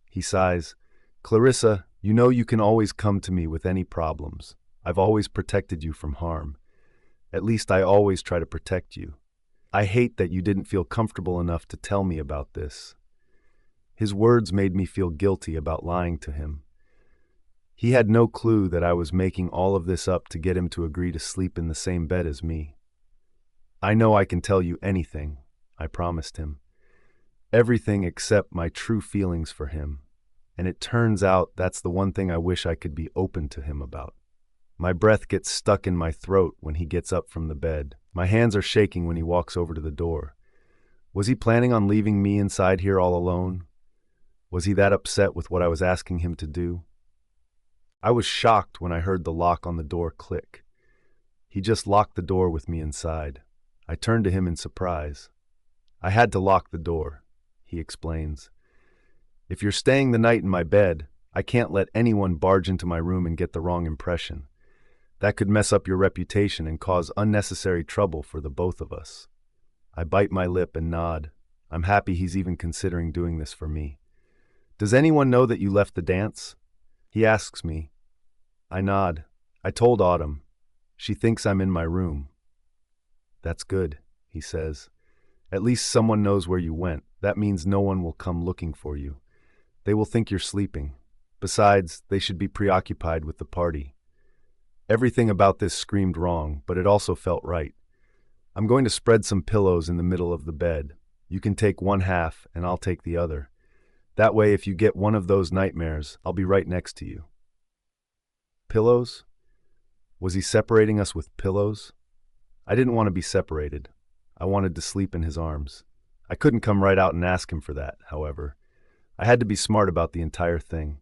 He sighs. Clarissa, you know you can always come to me with any problems. I've always protected you from harm. At least I always try to protect you. I hate that you didn't feel comfortable enough to tell me about this. His words made me feel guilty about lying to him. He had no clue that I was making all of this up to get him to agree to sleep in the same bed as me. I know I can tell you anything, I promised him. Everything except my true feelings for him. And it turns out that's the one thing I wish I could be open to him about. My breath gets stuck in my throat when he gets up from the bed. My hands are shaking when he walks over to the door. Was he planning on leaving me inside here all alone? Was he that upset with what I was asking him to do? I was shocked when I heard the lock on the door click. He just locked the door with me inside. I turned to him in surprise. I had to lock the door, he explains. If you're staying the night in my bed, I can't let anyone barge into my room and get the wrong impression. That could mess up your reputation and cause unnecessary trouble for the both of us. I bite my lip and nod. I'm happy he's even considering doing this for me. Does anyone know that you left the dance? He asks me. I nod. I told Autumn. She thinks I'm in my room. That's good, he says. At least someone knows where you went. That means no one will come looking for you. They will think you're sleeping. Besides, they should be preoccupied with the party. Everything about this screamed wrong, but it also felt right. I'm going to spread some pillows in the middle of the bed. You can take one half, and I'll take the other. That way, if you get one of those nightmares, I'll be right next to you. Pillows? Was he separating us with pillows? I didn't want to be separated. I wanted to sleep in his arms. I couldn't come right out and ask him for that, however. I had to be smart about the entire thing.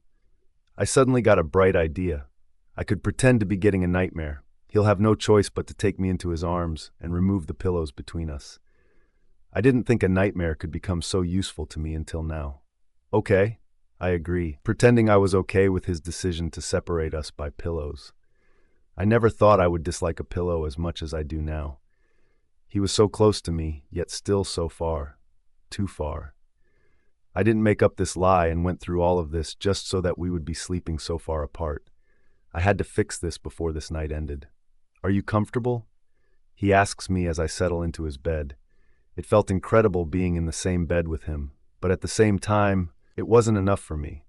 I suddenly got a bright idea. I could pretend to be getting a nightmare. He'll have no choice but to take me into his arms and remove the pillows between us. I didn't think a nightmare could become so useful to me until now. Okay, I agree, pretending I was okay with his decision to separate us by pillows. I never thought I would dislike a pillow as much as I do now. He was so close to me, yet still so far. Too far. I didn't make up this lie and went through all of this just so that we would be sleeping so far apart. I had to fix this before this night ended. Are you comfortable? He asks me as I settle into his bed. It felt incredible being in the same bed with him, but at the same time, it wasn't enough for me.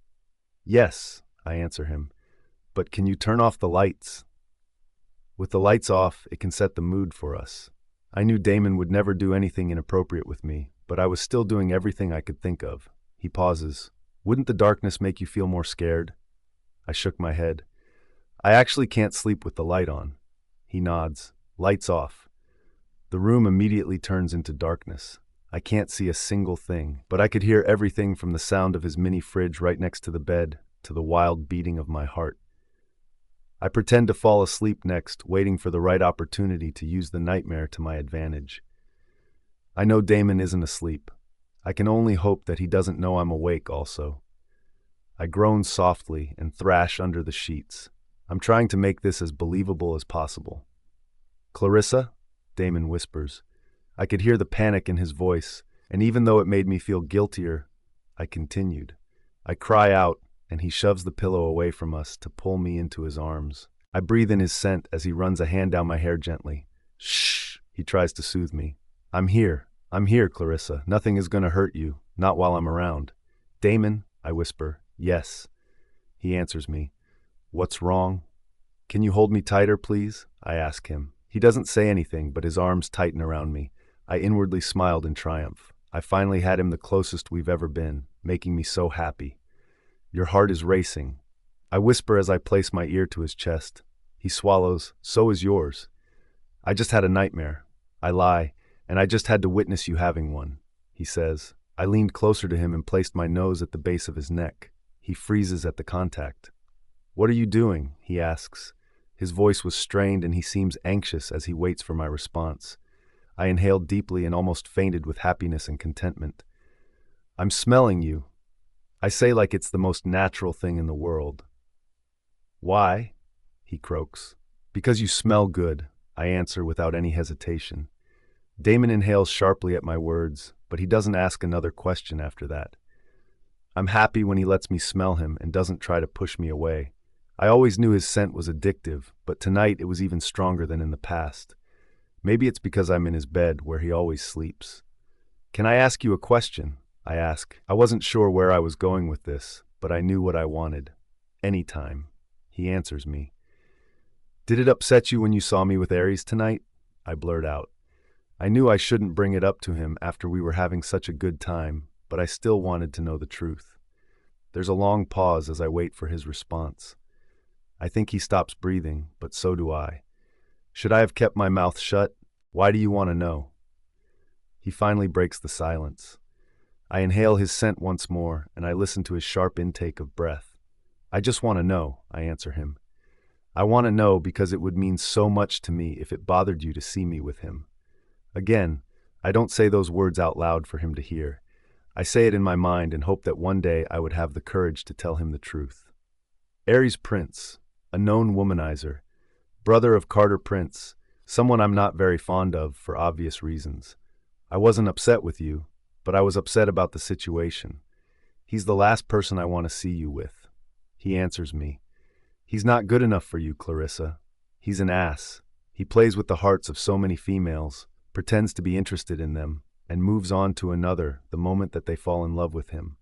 Yes, I answer him, but can you turn off the lights? With the lights off, it can set the mood for us. I knew Damon would never do anything inappropriate with me, but I was still doing everything I could think of. He pauses. Wouldn't the darkness make you feel more scared? I shook my head. I actually can't sleep with the light on. He nods. Lights off. The room immediately turns into darkness. I can't see a single thing, but I could hear everything from the sound of his mini fridge right next to the bed to the wild beating of my heart. I pretend to fall asleep next, waiting for the right opportunity to use the nightmare to my advantage. I know Damon isn't asleep. I can only hope that he doesn't know I'm awake also. I groan softly and thrash under the sheets. I'm trying to make this as believable as possible. Clarissa? Damon whispers. I could hear the panic in his voice, and even though it made me feel guiltier, I continued. I cry out, and he shoves the pillow away from us to pull me into his arms. I breathe in his scent as he runs a hand down my hair gently. Shh, he tries to soothe me. I'm here, Clarissa. Nothing is going to hurt you, not while I'm around. Damon, I whisper. Yes. He answers me. What's wrong? Can you hold me tighter, please? I ask him. He doesn't say anything, but his arms tighten around me. I inwardly smiled in triumph. I finally had him the closest we've ever been, making me so happy. Your heart is racing. I whisper as I place my ear to his chest. He swallows. So is yours. I just had a nightmare. I lie, and I just had to witness you having one, he says. I leaned closer to him and placed my nose at the base of his neck. He freezes at the contact. What are you doing? He asks. His voice was strained and he seems anxious as he waits for my response. I inhaled deeply and almost fainted with happiness and contentment. I'm smelling you. I say like it's the most natural thing in the world. Why? He croaks. Because you smell good, I answer without any hesitation. Damon inhales sharply at my words, but he doesn't ask another question after that. I'm happy when he lets me smell him and doesn't try to push me away. I always knew his scent was addictive, but tonight it was even stronger than in the past. Maybe it's because I'm in his bed where he always sleeps. Can I ask you a question? I ask. I wasn't sure where I was going with this, but I knew what I wanted. Anytime. He answers me. Did it upset you when you saw me with Aries tonight? I blurt out. I knew I shouldn't bring it up to him after we were having such a good time, but I still wanted to know the truth. There's a long pause as I wait for his response. I think he stops breathing, but so do I. Should I have kept my mouth shut? Why do you want to know? He finally breaks the silence. I inhale his scent once more, and I listen to his sharp intake of breath. I just want to know, I answer him. I want to know because it would mean so much to me if it bothered you to see me with him. Again, I don't say those words out loud for him to hear. I say it in my mind and hope that one day I would have the courage to tell him the truth. Aries Prince, a known womanizer, brother of Carter Prince, someone I'm not very fond of for obvious reasons. I wasn't upset with you, but I was upset about the situation. He's the last person I want to see you with. He answers me. He's not good enough for you, Clarissa. He's an ass. He plays with the hearts of so many females, pretends to be interested in them, and moves on to another the moment that they fall in love with him.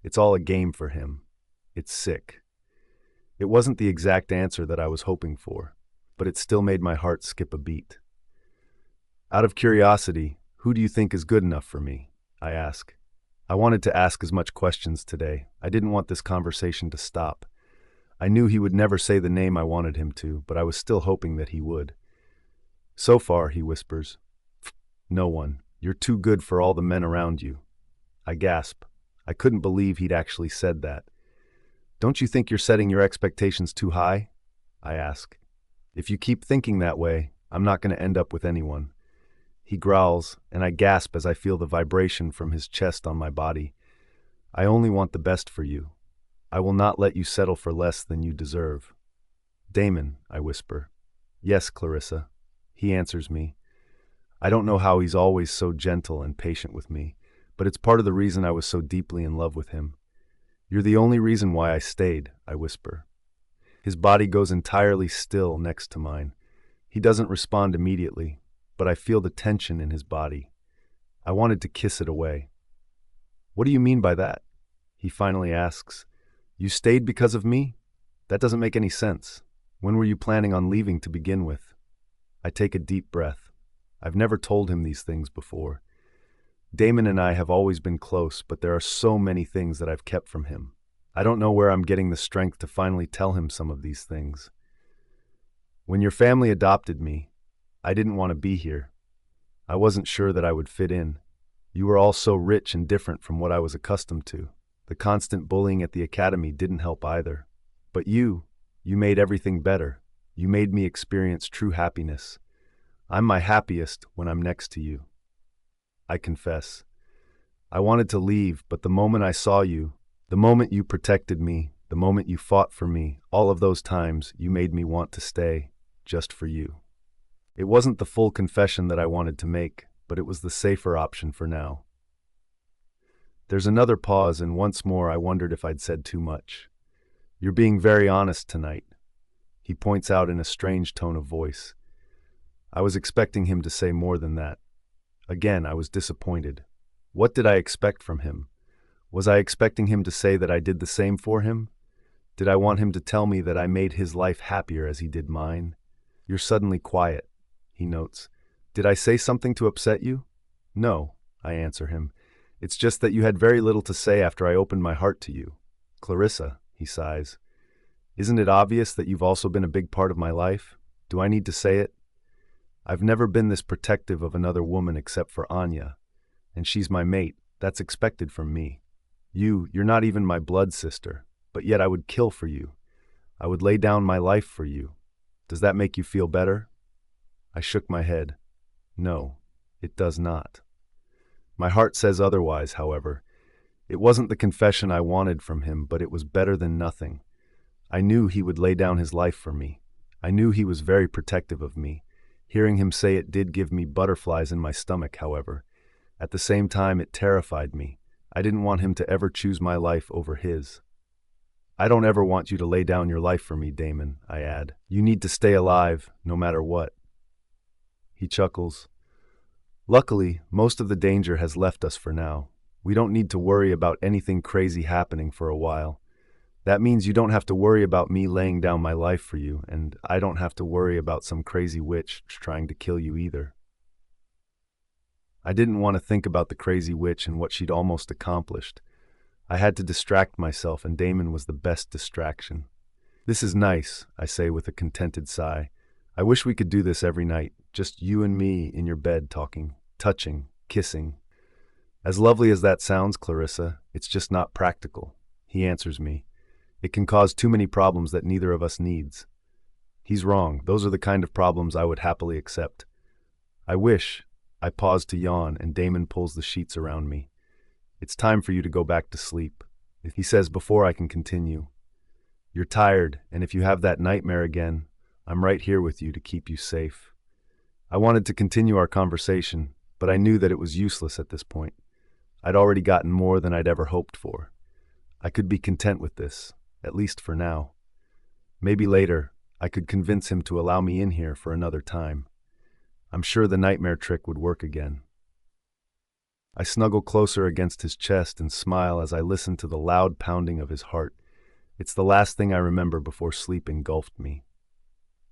It's all a game for him. It's sick. It wasn't the exact answer that I was hoping for, but it still made my heart skip a beat. Out of curiosity, who do you think is good enough for me? I ask. I wanted to ask as much questions today. I didn't want this conversation to stop. I knew he would never say the name I wanted him to, but I was still hoping that he would. So far, he whispers. No one. You're too good for all the men around you. I gasp. I couldn't believe he'd actually said that. Don't you think you're setting your expectations too high? I ask. If you keep thinking that way, I'm not going to end up with anyone. He growls, and I gasp as I feel the vibration from his chest on my body. I only want the best for you. I will not let you settle for less than you deserve. Damon, I whisper. Yes, Clarissa. He answers me. I don't know how he's always so gentle and patient with me, but it's part of the reason I was so deeply in love with him. You're the only reason why I stayed, I whisper. His body goes entirely still next to mine. He doesn't respond immediately, but I feel the tension in his body. I wanted to kiss it away. What do you mean by that? He finally asks. You stayed because of me? That doesn't make any sense. When were you planning on leaving to begin with? I take a deep breath. I've never told him these things before. Damon and I have always been close, but there are so many things that I've kept from him. I don't know where I'm getting the strength to finally tell him some of these things. When your family adopted me, I didn't want to be here. I wasn't sure that I would fit in. You were all so rich and different from what I was accustomed to. The constant bullying at the academy didn't help either. But you made everything better. You made me experience true happiness. I'm my happiest when I'm next to you. I confess. I wanted to leave, but the moment I saw you, the moment you protected me, the moment you fought for me, all of those times you made me want to stay, just for you. It wasn't the full confession that I wanted to make, but it was the safer option for now. There's another pause, and once more I wondered if I'd said too much. You're being very honest tonight, he points out in a strange tone of voice. I was expecting him to say more than that. Again, I was disappointed. What did I expect from him? Was I expecting him to say that I did the same for him? Did I want him to tell me that I made his life happier as he did mine? You're suddenly quiet, he notes. Did I say something to upset you? No, I answer him. It's just that you had very little to say after I opened my heart to you. Clarissa, he sighs. Isn't it obvious that you've also been a big part of my life? Do I need to say it? I've never been this protective of another woman except for Anya, and she's my mate. That's expected from me. You're not even my blood sister, but yet I would kill for you. I would lay down my life for you. Does that make you feel better? I shook my head. No, it does not. My heart says otherwise, however. It wasn't the confession I wanted from him, but it was better than nothing. I knew he would lay down his life for me. I knew he was very protective of me. Hearing him say it did give me butterflies in my stomach, however. At the same time, it terrified me. I didn't want him to ever choose my life over his. I don't ever want you to lay down your life for me, Damon, I add. You need to stay alive, no matter what. He chuckles. Luckily, most of the danger has left us for now. We don't need to worry about anything crazy happening for a while. That means you don't have to worry about me laying down my life for you, and I don't have to worry about some crazy witch trying to kill you either. I didn't want to think about the crazy witch and what she'd almost accomplished. I had to distract myself, and Damon was the best distraction. This is nice, I say with a contented sigh. I wish we could do this every night, just you and me in your bed talking, touching, kissing. As lovely as that sounds, Clarissa, it's just not practical, he answers me. It can cause too many problems that neither of us needs. He's wrong. Those are the kind of problems I would happily accept. I wish. I pause to yawn, and Damon pulls the sheets around me. It's time for you to go back to sleep, he says before I can continue. You're tired, and if you have that nightmare again, I'm right here with you to keep you safe. I wanted to continue our conversation, but I knew that it was useless at this point. I'd already gotten more than I'd ever hoped for. I could be content with this, at least for now. Maybe later, I could convince him to allow me in here for another time. I'm sure the nightmare trick would work again. I snuggle closer against his chest and smile as I listen to the loud pounding of his heart. It's the last thing I remember before sleep engulfed me.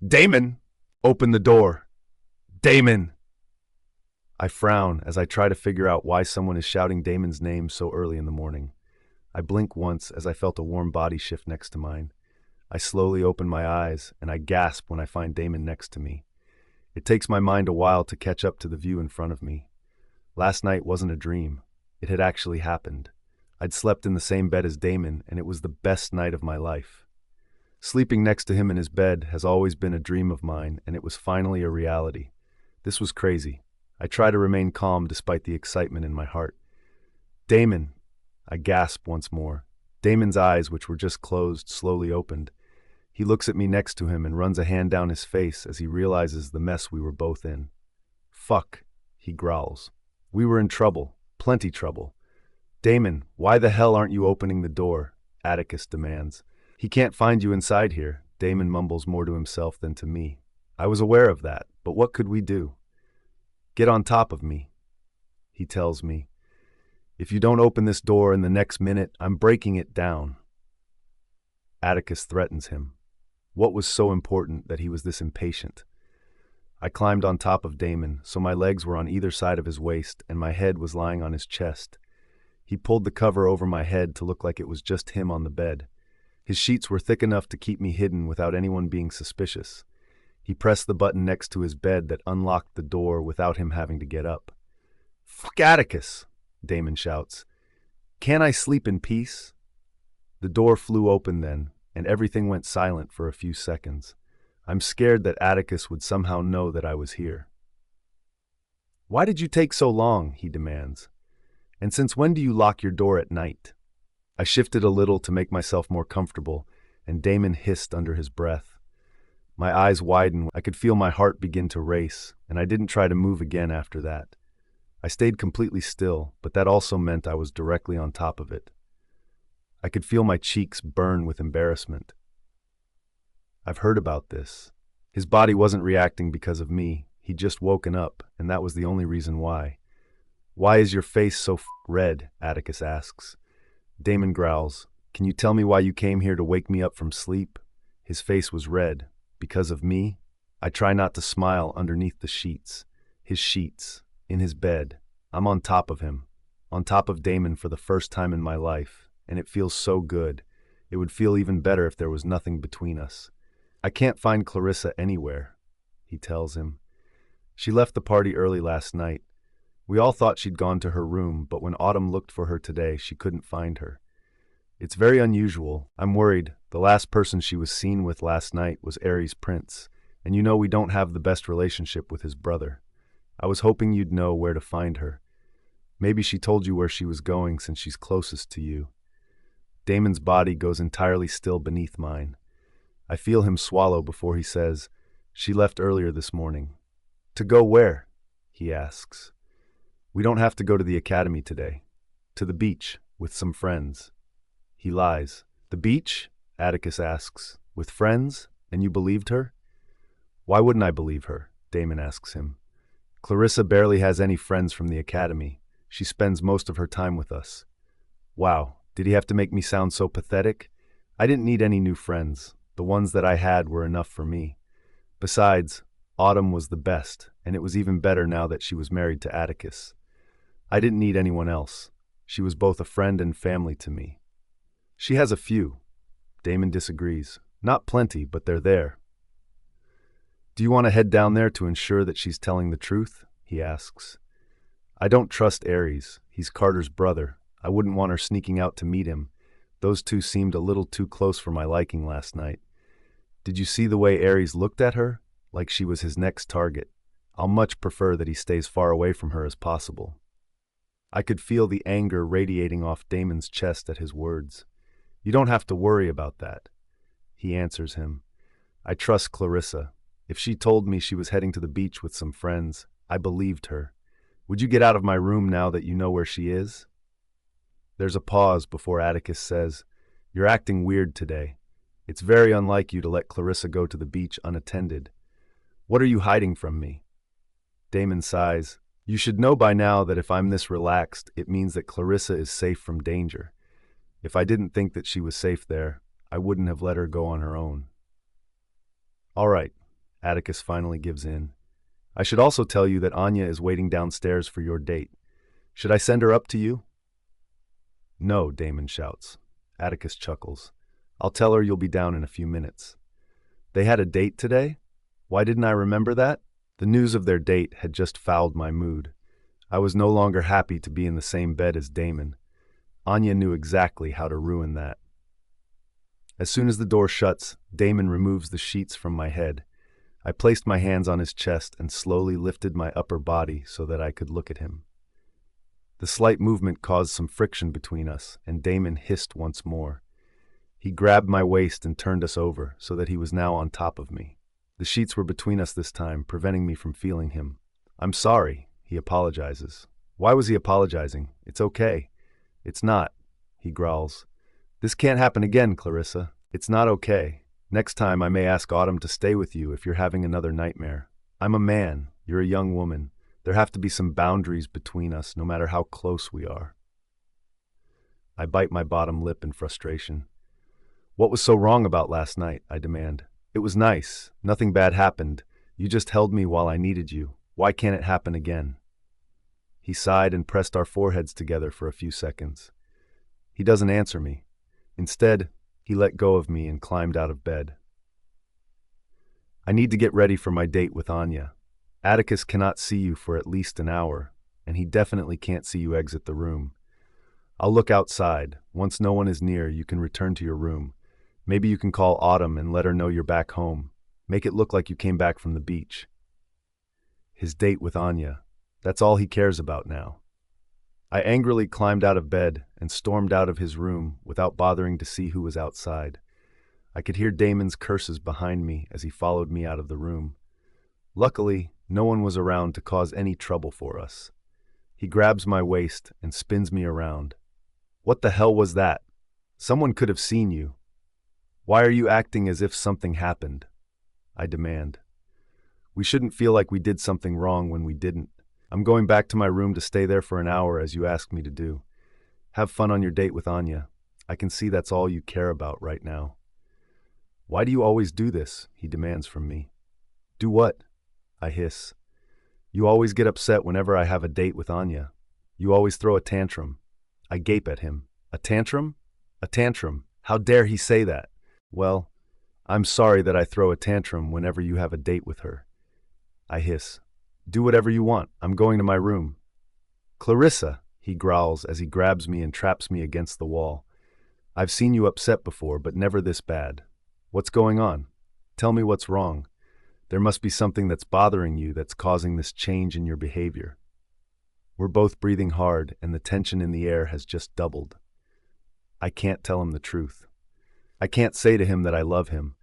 Damon! Open the door! Damon! I frown as I try to figure out why someone is shouting Damon's name so early in the morning. I blink once as I felt a warm body shift next to mine. I slowly open my eyes, and I gasp when I find Damon next to me. It takes my mind a while to catch up to the view in front of me. Last night wasn't a dream. It had actually happened. I'd slept in the same bed as Damon, and it was the best night of my life. Sleeping next to him in his bed has always been a dream of mine, and it was finally a reality. This was crazy. I try to remain calm despite the excitement in my heart. Damon! I gasp once more. Damon's eyes, which were just closed, slowly opened. He looks at me next to him and runs a hand down his face as he realizes the mess we were both in. Fuck, he growls. We were in trouble, plenty trouble. Damon, why the hell aren't you opening the door? Atticus demands. He can't find you inside here, Damon mumbles more to himself than to me. I was aware of that, but what could we do? Get on top of me, he tells me. If you don't open this door in the next minute, I'm breaking it down. Atticus threatens him. What was so important that he was this impatient? I climbed on top of Damon, so my legs were on either side of his waist and my head was lying on his chest. He pulled the cover over my head to look like it was just him on the bed. His sheets were thick enough to keep me hidden without anyone being suspicious. He pressed the button next to his bed that unlocked the door without him having to get up. Fuck Atticus, Damon shouts. Can't I sleep in peace? The door flew open then, and everything went silent for a few seconds. I'm scared that Atticus would somehow know that I was here. Why did you take so long? He demands. And since when do you lock your door at night? I shifted a little to make myself more comfortable, and Damon hissed under his breath. My eyes widened. I could feel my heart begin to race, and I didn't try to move again after that. I stayed completely still, but that also meant I was directly on top of it. I could feel my cheeks burn with embarrassment. I've heard about this. His body wasn't reacting because of me. He'd just woken up, and that was the only reason why. Why is your face so red? Atticus asks. Damon growls. Can you tell me why you came here to wake me up from sleep? His face was red. Because of me? I try not to smile underneath the sheets. His sheets. In his bed. I'm on top of him. On top of Damon for the first time in my life. And it feels so good. It would feel even better if there was nothing between us. I can't find Clarissa anywhere, he tells him. She left the party early last night. We all thought she'd gone to her room, but when Autumn looked for her today, she couldn't find her. It's very unusual. I'm worried. The last person she was seen with last night was Aries' prince, and you know we don't have the best relationship with his brother. I was hoping you'd know where to find her. Maybe she told you where she was going since she's closest to you. Damon's body goes entirely still beneath mine. I feel him swallow before he says, She left earlier this morning. To go where? He asks. We don't have to go to the academy today. To the beach, with some friends. He lies. The beach? Atticus asks. With friends? And you believed her? Why wouldn't I believe her? Damon asks him. Clarissa barely has any friends from the academy. She spends most of her time with us. Wow, did he have to make me sound so pathetic? I didn't need any new friends. The ones that I had were enough for me. Besides, Autumn was the best, and it was even better now that she was married to Atticus. I didn't need anyone else. She was both a friend and family to me. She has a few. Damon disagrees. Not plenty, but they're there. Do you want to head down there to ensure that she's telling the truth? He asks. I don't trust Aries. He's Carter's brother. I wouldn't want her sneaking out to meet him. Those two seemed a little too close for my liking last night. Did you see the way Aries looked at her? Like she was his next target. I'll much prefer that he stays far away from her as possible. I could feel the anger radiating off Damon's chest at his words. You don't have to worry about that. He answers him. I trust Clarissa. If she told me she was heading to the beach with some friends, I believed her. Would you get out of my room now that you know where she is? There's a pause before Atticus says, You're acting weird today. It's very unlike you to let Clarissa go to the beach unattended. What are you hiding from me? Damon sighs. You should know by now that if I'm this relaxed, it means that Clarissa is safe from danger. If I didn't think that she was safe there, I wouldn't have let her go on her own. All right, Atticus finally gives in. I should also tell you that Anya is waiting downstairs for your date. Should I send her up to you? No, Damon shouts. Atticus chuckles. I'll tell her you'll be down in a few minutes. They had a date today? Why didn't I remember that? The news of their date had just fouled my mood. I was no longer happy to be in the same bed as Damon. Anya knew exactly how to ruin that. As soon as the door shuts, Damon removes the sheets from my head. I placed my hands on his chest and slowly lifted my upper body so that I could look at him. The slight movement caused some friction between us, and Damon hissed once more. He grabbed my waist and turned us over so that he was now on top of me. The sheets were between us this time, preventing me from feeling him. "I'm sorry," he apologizes. Why was he apologizing? It's okay. It's not, he growls. This can't happen again, Clarissa. It's not okay. Next time I may ask Autumn to stay with you if you're having another nightmare. I'm a man. You're a young woman. There have to be some boundaries between us, no matter how close we are. I bite my bottom lip in frustration. What was so wrong about last night? I demand. It was nice. Nothing bad happened. You just held me while I needed you. Why can't it happen again? He sighed and pressed our foreheads together for a few seconds. He doesn't answer me. Instead, he let go of me and climbed out of bed. I need to get ready for my date with Anya. Atticus cannot see you for at least an hour, and he definitely can't see you exit the room. I'll look outside. Once no one is near, you can return to your room. Maybe you can call Autumn and let her know you're back home. Make it look like you came back from the beach. His date with Anya. That's all he cares about now. I angrily climbed out of bed and stormed out of his room without bothering to see who was outside. I could hear Damon's curses behind me as he followed me out of the room. Luckily, no one was around to cause any trouble for us. He grabs my waist and spins me around. What the hell was that? Someone could have seen you. Why are you acting as if something happened? I demand. We shouldn't feel like we did something wrong when we didn't. I'm going back to my room to stay there for an hour as you asked me to do. Have fun on your date with Anya. I can see that's all you care about right now. Why do you always do this? He demands from me. Do what? I hiss. You always get upset whenever I have a date with Anya. You always throw a tantrum. I gape at him. A tantrum? A tantrum. How dare he say that? Well, I'm sorry that I throw a tantrum whenever you have a date with her. I hiss. Do whatever you want. I'm going to my room. Clarissa, he growls as he grabs me and traps me against the wall. I've seen you upset before, but never this bad. What's going on? Tell me what's wrong. There must be something that's bothering you that's causing this change in your behavior. We're both breathing hard, and the tension in the air has just doubled. I can't tell him the truth. I can't say to him that I love him.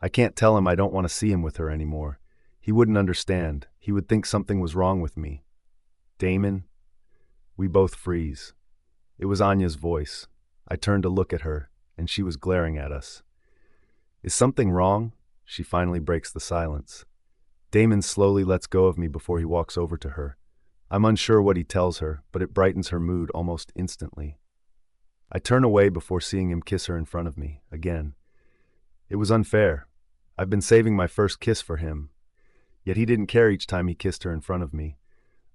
I can't tell him I don't want to see him with her anymore. He wouldn't understand. He would think something was wrong with me. Damon? We both freeze. It was Anya's voice. I turned to look at her, and she was glaring at us. Is something wrong? She finally breaks the silence. Damon slowly lets go of me before he walks over to her. I'm unsure what he tells her, but it brightens her mood almost instantly. I turn away before seeing him kiss her in front of me, again. It was unfair. I've been saving my first kiss for him. Yet he didn't care each time he kissed her in front of me.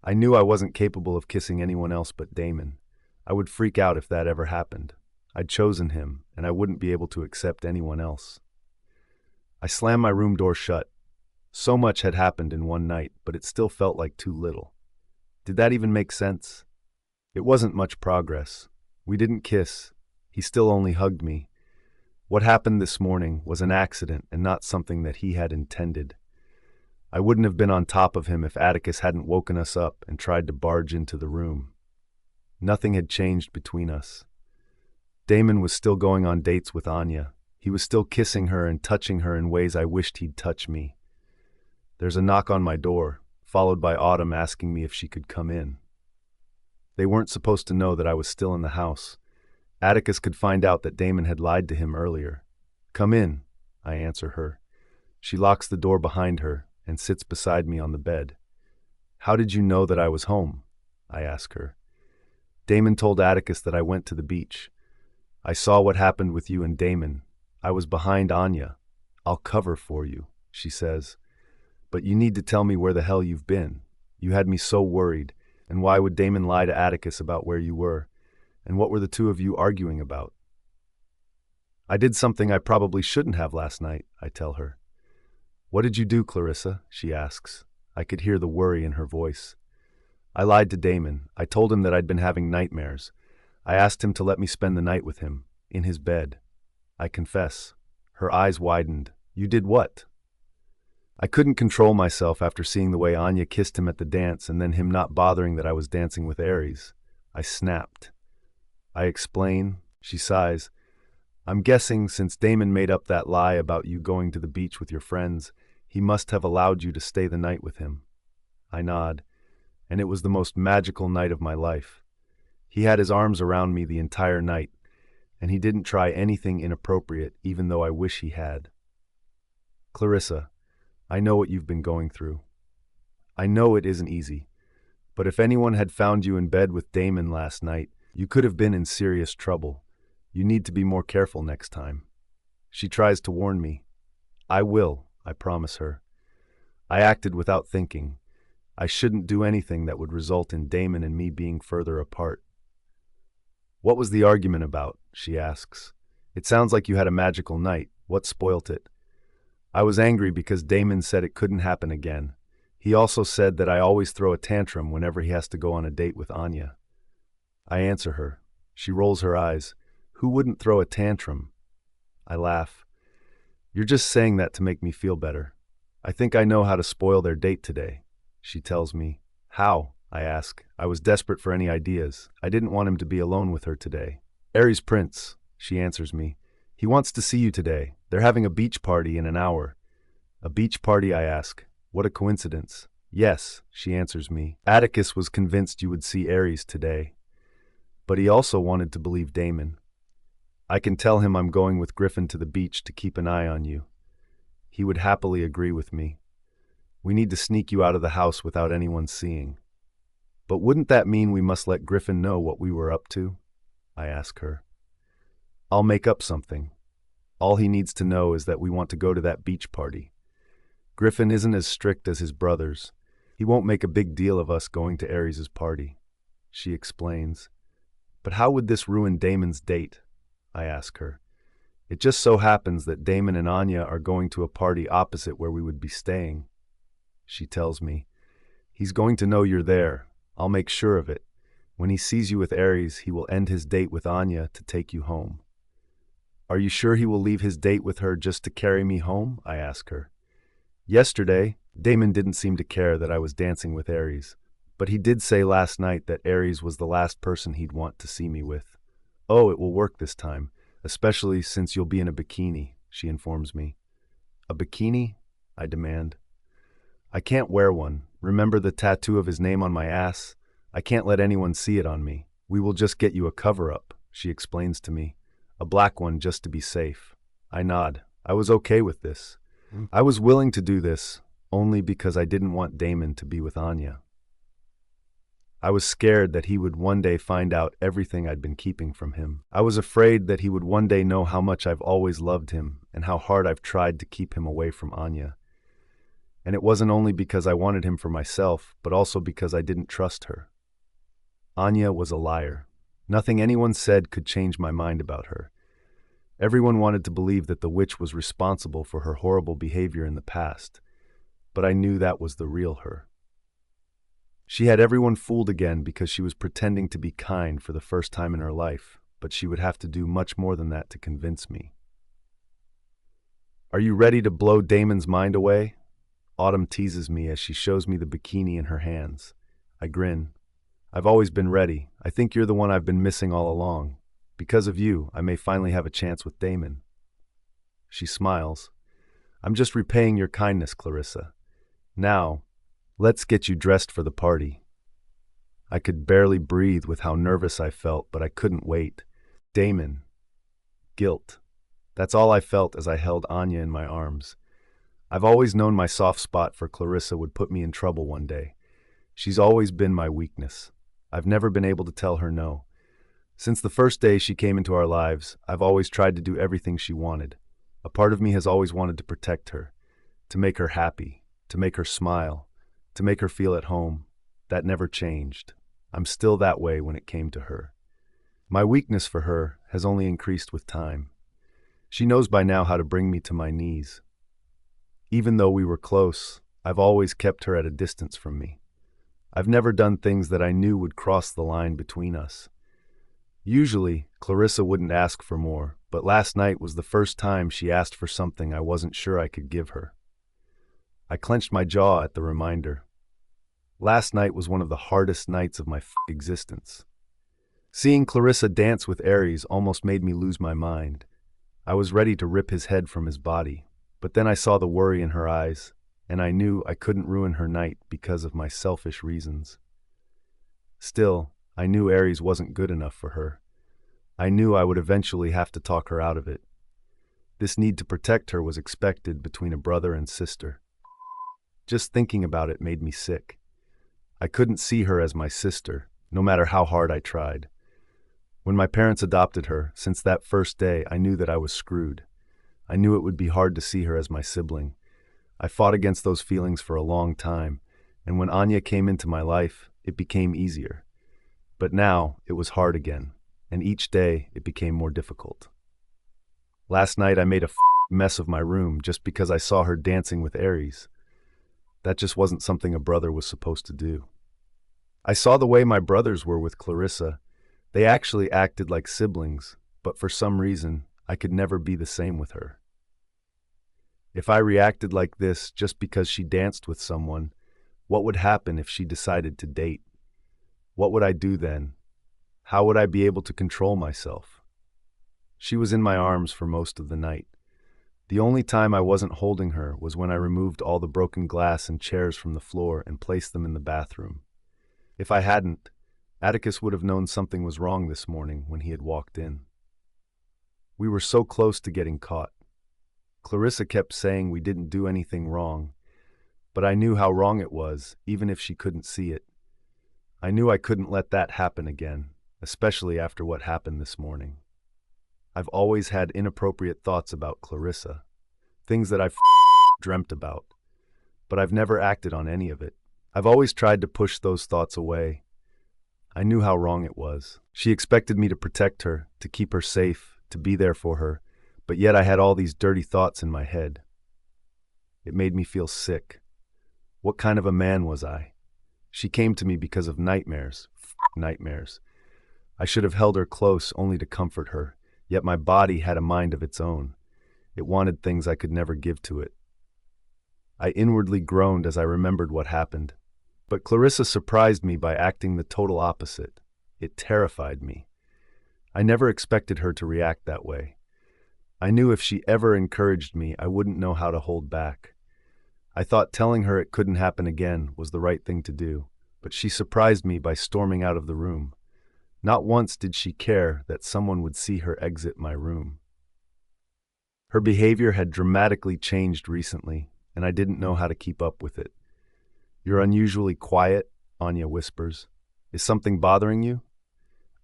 I knew I wasn't capable of kissing anyone else but Damon. I would freak out if that ever happened. I'd chosen him, and I wouldn't be able to accept anyone else. I slammed my room door shut. So much had happened in one night, but it still felt like too little. Did that even make sense? It wasn't much progress. We didn't kiss. He still only hugged me. What happened this morning was an accident and not something that he had intended. I wouldn't have been on top of him if Atticus hadn't woken us up and tried to barge into the room. Nothing had changed between us. Damon was still going on dates with Anya. He was still kissing her and touching her in ways I wished he'd touch me. There's a knock on my door, followed by Autumn asking me if she could come in. They weren't supposed to know that I was still in the house. Atticus could find out that Damon had lied to him earlier. Come in, I answer her. She locks the door behind her and sits beside me on the bed. How did you know that I was home? I ask her. Damon told Atticus that I went to the beach. I saw what happened with you and Damon. I was behind Anya. I'll cover for you, she says. But you need to tell me where the hell you've been. You had me so worried. And why would Damon lie to Atticus about where you were? And what were the two of you arguing about? I did something I probably shouldn't have last night, I tell her. What did you do, Clarissa? She asks. I could hear the worry in her voice. I lied to Damon. I told him that I'd been having nightmares. I asked him to let me spend the night with him, in his bed. I confess. Her eyes widened. You did what? I couldn't control myself after seeing the way Anya kissed him at the dance and then him not bothering that I was dancing with Ares. I snapped. I explain. She sighs. I'm guessing since Damon made up that lie about you going to the beach with your friends, he must have allowed you to stay the night with him. I nod. And it was the most magical night of my life. He had his arms around me the entire night, and he didn't try anything inappropriate even though I wish he had. Clarissa, I know what you've been going through. I know it isn't easy, but if anyone had found you in bed with Damon last night, you could have been in serious trouble. You need to be more careful next time. She tries to warn me. I will, I promise her. I acted without thinking. I shouldn't do anything that would result in Damon and me being further apart. What was the argument about? She asks. It sounds like you had a magical night. What spoilt it? I was angry because Damon said it couldn't happen again. He also said that I always throw a tantrum whenever he has to go on a date with Anya. I answer her. She rolls her eyes. Who wouldn't throw a tantrum? I laugh. You're just saying that to make me feel better. I think I know how to spoil their date today. She tells me. How? I ask. I was desperate for any ideas. I didn't want him to be alone with her today. Ares Prince, she answers me. He wants to see you today. They're having a beach party in an hour. A beach party, I ask. What a coincidence. Yes, she answers me. Atticus was convinced you would see Ares today. But he also wanted to believe Damon. I can tell him I'm going with Griffin to the beach to keep an eye on you. He would happily agree with me. We need to sneak you out of the house without anyone seeing. But wouldn't that mean we must let Griffin know what we were up to? I ask her. I'll make up something. All he needs to know is that we want to go to that beach party. Griffin isn't as strict as his brothers. He won't make a big deal of us going to Ares's party. She explains. But how would this ruin Damon's date? I ask her. It just so happens that Damon and Anya are going to a party opposite where we would be staying. She tells me. He's going to know you're there. I'll make sure of it. When he sees you with Ares, he will end his date with Anya to take you home. Are you sure he will leave his date with her just to carry me home? I ask her. Yesterday, Damon didn't seem to care that I was dancing with Ares, but he did say last night that Ares was the last person he'd want to see me with. Oh, it will work this time, especially since you'll be in a bikini, she informs me. A bikini? I demand. I can't wear one. Remember the tattoo of his name on my ass? I can't let anyone see it on me. We will just get you a cover-up, she explains to me. A black one just to be safe. I nod. I was okay with this. I was willing to do this, only because I didn't want Damon to be with Anya. I was scared that he would one day find out everything I'd been keeping from him. I was afraid that he would one day know how much I've always loved him and how hard I've tried to keep him away from Anya. And it wasn't only because I wanted him for myself, but also because I didn't trust her. Anya was a liar. Nothing anyone said could change my mind about her. Everyone wanted to believe that the witch was responsible for her horrible behavior in the past, but I knew that was the real her. She had everyone fooled again because she was pretending to be kind for the first time in her life, but she would have to do much more than that to convince me. Are you ready to blow Damon's mind away? Autumn teases me as she shows me the bikini in her hands. I grin. I've always been ready. I think you're the one I've been missing all along. Because of you, I may finally have a chance with Damon. She smiles. I'm just repaying your kindness, Clarissa. Now, let's get you dressed for the party. I could barely breathe with how nervous I felt, but I couldn't wait. Damon. Guilt. That's all I felt as I held Anya in my arms. I've always known my soft spot for Clarissa would put me in trouble one day. She's always been my weakness. I've never been able to tell her no. Since the first day she came into our lives, I've always tried to do everything she wanted. A part of me has always wanted to protect her, to make her happy, to make her smile, to make her feel at home. That never changed. I'm still that way when it came to her. My weakness for her has only increased with time. She knows by now how to bring me to my knees. Even though we were close, I've always kept her at a distance from me. I've never done things that I knew would cross the line between us. Usually, Clarissa wouldn't ask for more, but last night was the first time she asked for something I wasn't sure I could give her. I clenched my jaw at the reminder. Last night was one of the hardest nights of my existence. Seeing Clarissa dance with Ares almost made me lose my mind. I was ready to rip his head from his body, but then I saw the worry in her eyes, and I knew I couldn't ruin her night because of my selfish reasons. Still, I knew Ares wasn't good enough for her. I knew I would eventually have to talk her out of it. This need to protect her was expected between a brother and sister. Just thinking about it made me sick. I couldn't see her as my sister, no matter how hard I tried. When my parents adopted her, since that first day, I knew that I was screwed. I knew it would be hard to see her as my sibling. I fought against those feelings for a long time, and when Anya came into my life, it became easier. But now, it was hard again, and each day, it became more difficult. Last night, I made a mess of my room just because I saw her dancing with Ares. That just wasn't something a brother was supposed to do. I saw the way my brothers were with Clarissa. They actually acted like siblings, but for some reason, I could never be the same with her. If I reacted like this just because she danced with someone, what would happen if she decided to date? What would I do then? How would I be able to control myself? She was in my arms for most of the night. The only time I wasn't holding her was when I removed all the broken glass and chairs from the floor and placed them in the bathroom. If I hadn't, Atticus would have known something was wrong this morning when he had walked in. We were so close to getting caught. Clarissa kept saying we didn't do anything wrong, but I knew how wrong it was, even if she couldn't see it. I knew I couldn't let that happen again, especially after what happened this morning. I've always had inappropriate thoughts about Clarissa, things that I've dreamt about, but I've never acted on any of it. I've always tried to push those thoughts away. I knew how wrong it was. She expected me to protect her, to keep her safe, to be there for her, but yet I had all these dirty thoughts in my head. It made me feel sick. What kind of a man was I? She came to me because of nightmares. Nightmares. I should have held her close only to comfort her, yet my body had a mind of its own. It wanted things I could never give to it. I inwardly groaned as I remembered what happened. But Clarissa surprised me by acting the total opposite. It terrified me. I never expected her to react that way. I knew if she ever encouraged me, I wouldn't know how to hold back. I thought telling her it couldn't happen again was the right thing to do, but she surprised me by storming out of the room. Not once did she care that someone would see her exit my room. Her behavior had dramatically changed recently, and I didn't know how to keep up with it. "You're unusually quiet," Anya whispers. "Is something bothering you?"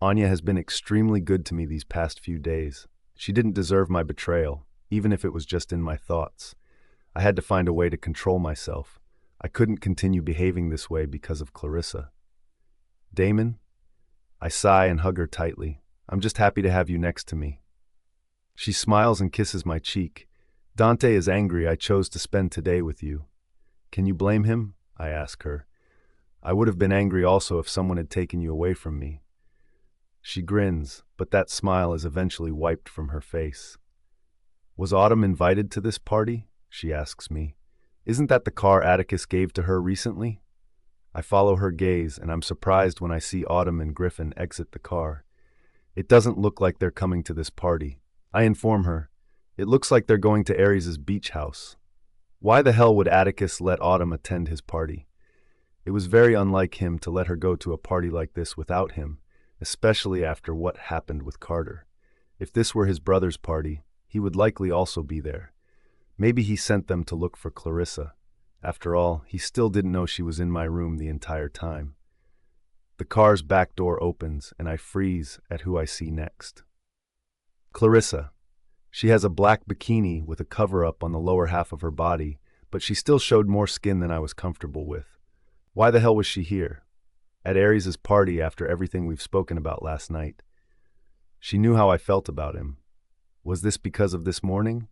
Anya has been extremely good to me these past few days. She didn't deserve my betrayal, even if it was just in my thoughts. I had to find a way to control myself. I couldn't continue behaving this way because of Clarissa. "Damon?" I sigh and hug her tightly. "I'm just happy to have you next to me." She smiles and kisses my cheek. "Dante is angry I chose to spend today with you. Can you blame him?" I ask her. "I would have been angry also if someone had taken you away from me." She grins, but that smile is eventually wiped from her face. "Was Autumn invited to this party?" she asks me. "Isn't that the car Atticus gave to her recently?" I follow her gaze, and I'm surprised when I see Autumn and Griffin exit the car. It doesn't look like they're coming to this party. I inform her, "It looks like they're going to Ares's beach house." Why the hell would Atticus let Autumn attend his party? It was very unlike him to let her go to a party like this without him, especially after what happened with Carter. If this were his brother's party, he would likely also be there. Maybe he sent them to look for Clarissa. After all, he still didn't know she was in my room the entire time. The car's back door opens, and I freeze at who I see next. Clarissa. She has a black bikini with a cover-up on the lower half of her body, but she still showed more skin than I was comfortable with. Why the hell was she here? At Ares's party after everything we've spoken about last night. She knew how I felt about him. Was this because of this morning?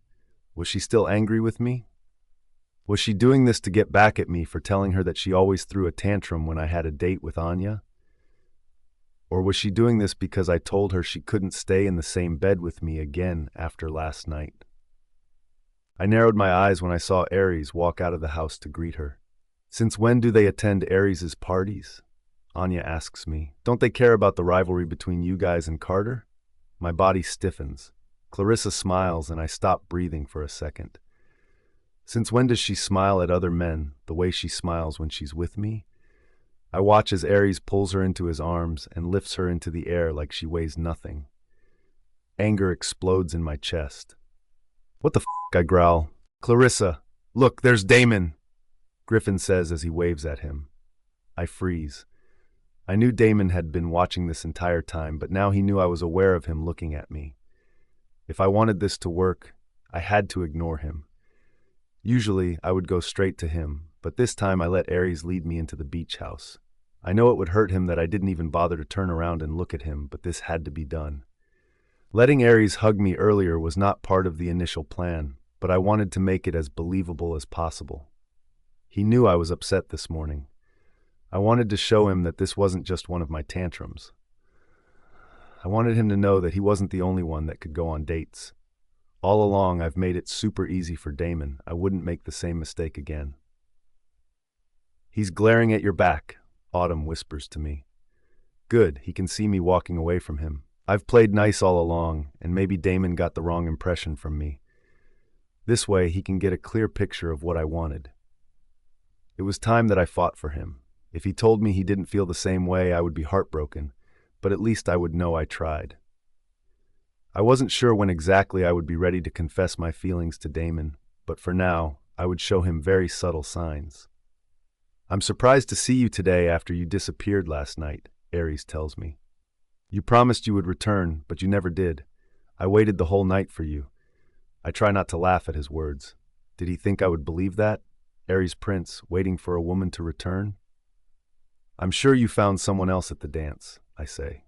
Was she still angry with me? Was she doing this to get back at me for telling her that she always threw a tantrum when I had a date with Anya? Or was she doing this because I told her she couldn't stay in the same bed with me again after last night? I narrowed my eyes when I saw Aries walk out of the house to greet her. Since when do they attend Aries' parties? Anya asks me. Don't they care about the rivalry between you guys and Carter? My body stiffens. Clarissa smiles and I stop breathing for a second. Since when does she smile at other men the way she smiles when she's with me? I watch as Aries pulls her into his arms and lifts her into the air like she weighs nothing. Anger explodes in my chest. What the f***, I growl. Clarissa, look, there's Damon, Griffin says as he waves at him. I freeze. I knew Damon had been watching this entire time, but now he knew I was aware of him looking at me. If I wanted this to work, I had to ignore him. Usually, I would go straight to him, but this time I let Aries lead me into the beach house. I know it would hurt him that I didn't even bother to turn around and look at him, but this had to be done. Letting Aries hug me earlier was not part of the initial plan, but I wanted to make it as believable as possible. He knew I was upset this morning. I wanted to show him that this wasn't just one of my tantrums. I wanted him to know that he wasn't the only one that could go on dates. All along, I've made it super easy for Damon. I wouldn't make the same mistake again. He's glaring at your back, Autumn whispers to me. Good, he can see me walking away from him. I've played nice all along, and maybe Damon got the wrong impression from me. This way, he can get a clear picture of what I wanted. It was time that I fought for him. If he told me he didn't feel the same way, I would be heartbroken, but at least I would know I tried. I wasn't sure when exactly I would be ready to confess my feelings to Damon, but for now, I would show him very subtle signs. I'm surprised to see you today after you disappeared last night, Aries tells me. You promised you would return, but you never did. I waited the whole night for you. I try not to laugh at his words. Did he think I would believe that? Aries Prince, waiting for a woman to return? I'm sure you found someone else at the dance, I say.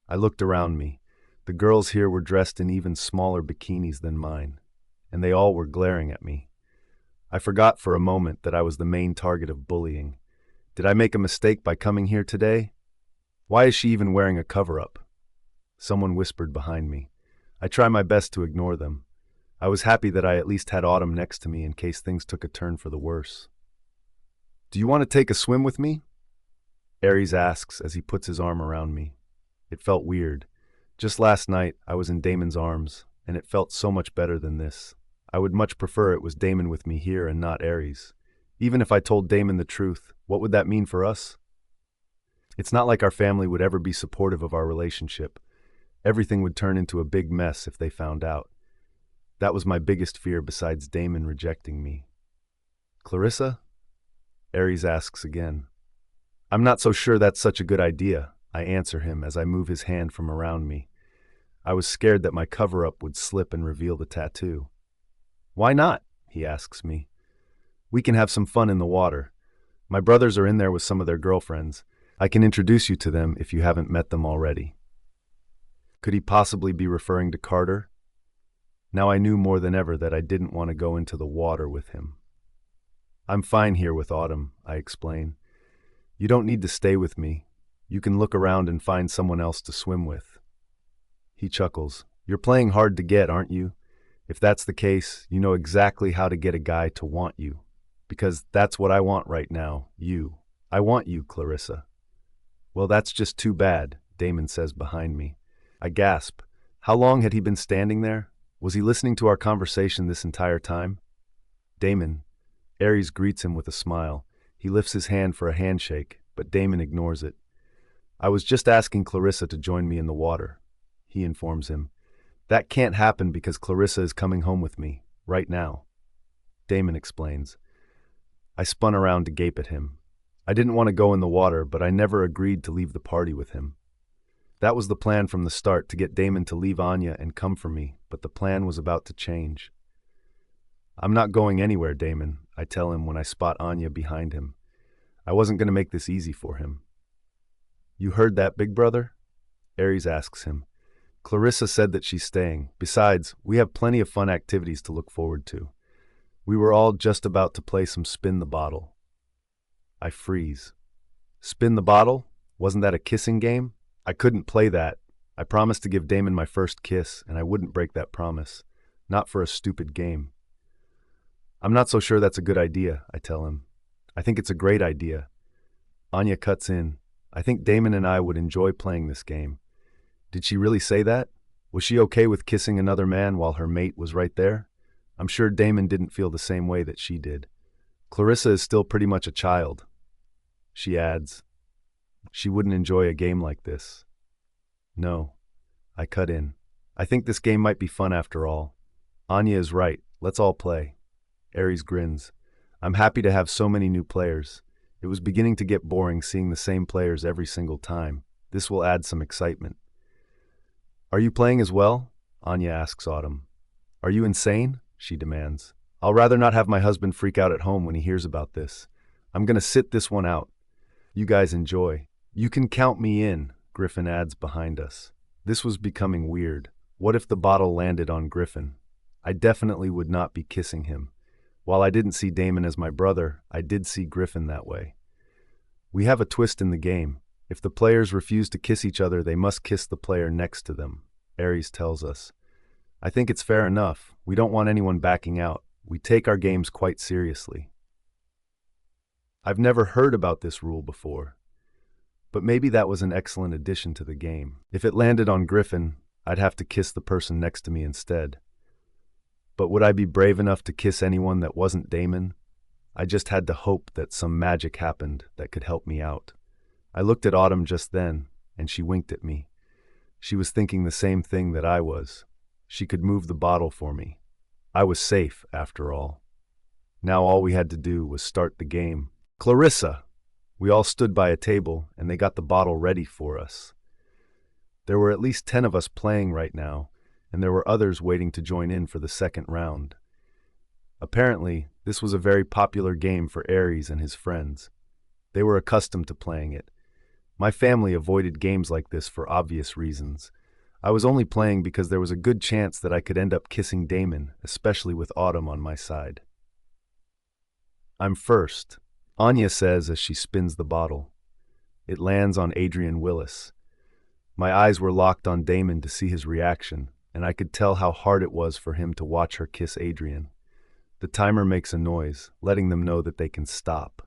I looked around me. The girls here were dressed in even smaller bikinis than mine, and they all were glaring at me. I forgot for a moment that I was the main target of bullying. Did I make a mistake by coming here today? Why is she even wearing a cover-up? Someone whispered behind me. I try my best to ignore them. I was happy that I at least had Autumn next to me in case things took a turn for the worse. Do you want to take a swim with me? Aries asks as he puts his arm around me. It felt weird. Just last night, I was in Damon's arms, and it felt so much better than this. I would much prefer it was Damon with me here and not Aries. Even if I told Damon the truth, what would that mean for us? It's not like our family would ever be supportive of our relationship. Everything would turn into a big mess if they found out. That was my biggest fear besides Damon rejecting me. Clarissa? Aries asks again. I'm not so sure that's such a good idea, I answer him as I move his hand from around me. I was scared that my cover-up would slip and reveal the tattoo. Why not? He asks me. We can have some fun in the water. My brothers are in there with some of their girlfriends. I can introduce you to them if you haven't met them already. Could he possibly be referring to Carter? Now I knew more than ever that I didn't want to go into the water with him. I'm fine here with Autumn, I explain. You don't need to stay with me. You can look around and find someone else to swim with. He chuckles. You're playing hard to get, aren't you? If that's the case, you know exactly how to get a guy to want you. Because that's what I want right now, you. I want you, Clarissa. Well, that's just too bad, Damon says behind me. I gasp. How long had he been standing there? Was he listening to our conversation this entire time? Damon. Aries greets him with a smile. He lifts his hand for a handshake, but Damon ignores it. I was just asking Clarissa to join me in the water, he informs him. That can't happen because Clarissa is coming home with me, right now. Damon explains. I spun around to gape at him. I didn't want to go in the water, but I never agreed to leave the party with him. That was the plan from the start, to get Damon to leave Anya and come for me, but the plan was about to change. I'm not going anywhere, Damon, I tell him when I spot Anya behind him. I wasn't going to make this easy for him. You heard that, big brother? Aries asks him. Clarissa said that she's staying. Besides, we have plenty of fun activities to look forward to. We were all just about to play some spin the bottle. I freeze. Spin the bottle? Wasn't that a kissing game? I couldn't play that. I promised to give Damon my first kiss, and I wouldn't break that promise. Not for a stupid game. I'm not so sure that's a good idea, I tell him. I think it's a great idea. Anya cuts in. I think Damon and I would enjoy playing this game. Did she really say that? Was she okay with kissing another man while her mate was right there? I'm sure Damon didn't feel the same way that she did. Clarissa is still pretty much a child. She adds, she wouldn't enjoy a game like this. No, I cut in. I think this game might be fun after all. Anya is right. Let's all play. Aries grins. I'm happy to have so many new players. It was beginning to get boring seeing the same players every single time. This will add some excitement. Are you playing as well? Anya asks Autumn. Are you insane? She demands. I'll rather not have my husband freak out at home when he hears about this. I'm gonna sit this one out. You guys enjoy. You can count me in, Griffin adds behind us. This was becoming weird. What if the bottle landed on Griffin? I definitely would not be kissing him. While I didn't see Damon as my brother, I did see Griffin that way. We have a twist in the game. If the players refuse to kiss each other, they must kiss the player next to them, Aries tells us. I think it's fair enough. We don't want anyone backing out. We take our games quite seriously. I've never heard about this rule before, but maybe that was an excellent addition to the game. If it landed on Griffin, I'd have to kiss the person next to me instead. But would I be brave enough to kiss anyone that wasn't Damon? I just had to hope that some magic happened that could help me out. I looked at Autumn just then, and she winked at me. She was thinking the same thing that I was. She could move the bottle for me. I was safe, after all. Now all we had to do was start the game. Clarissa! We all stood by a table, and they got the bottle ready for us. There were at least 10 of us playing right now, and there were others waiting to join in for the second round. Apparently, this was a very popular game for Aries and his friends. They were accustomed to playing it. My family avoided games like this for obvious reasons. I was only playing because there was a good chance that I could end up kissing Damon, especially with Autumn on my side. I'm first, Anya says as she spins the bottle. It lands on Adrian Willis. My eyes were locked on Damon to see his reaction, and I could tell how hard it was for him to watch her kiss Adrian. The timer makes a noise, letting them know that they can stop.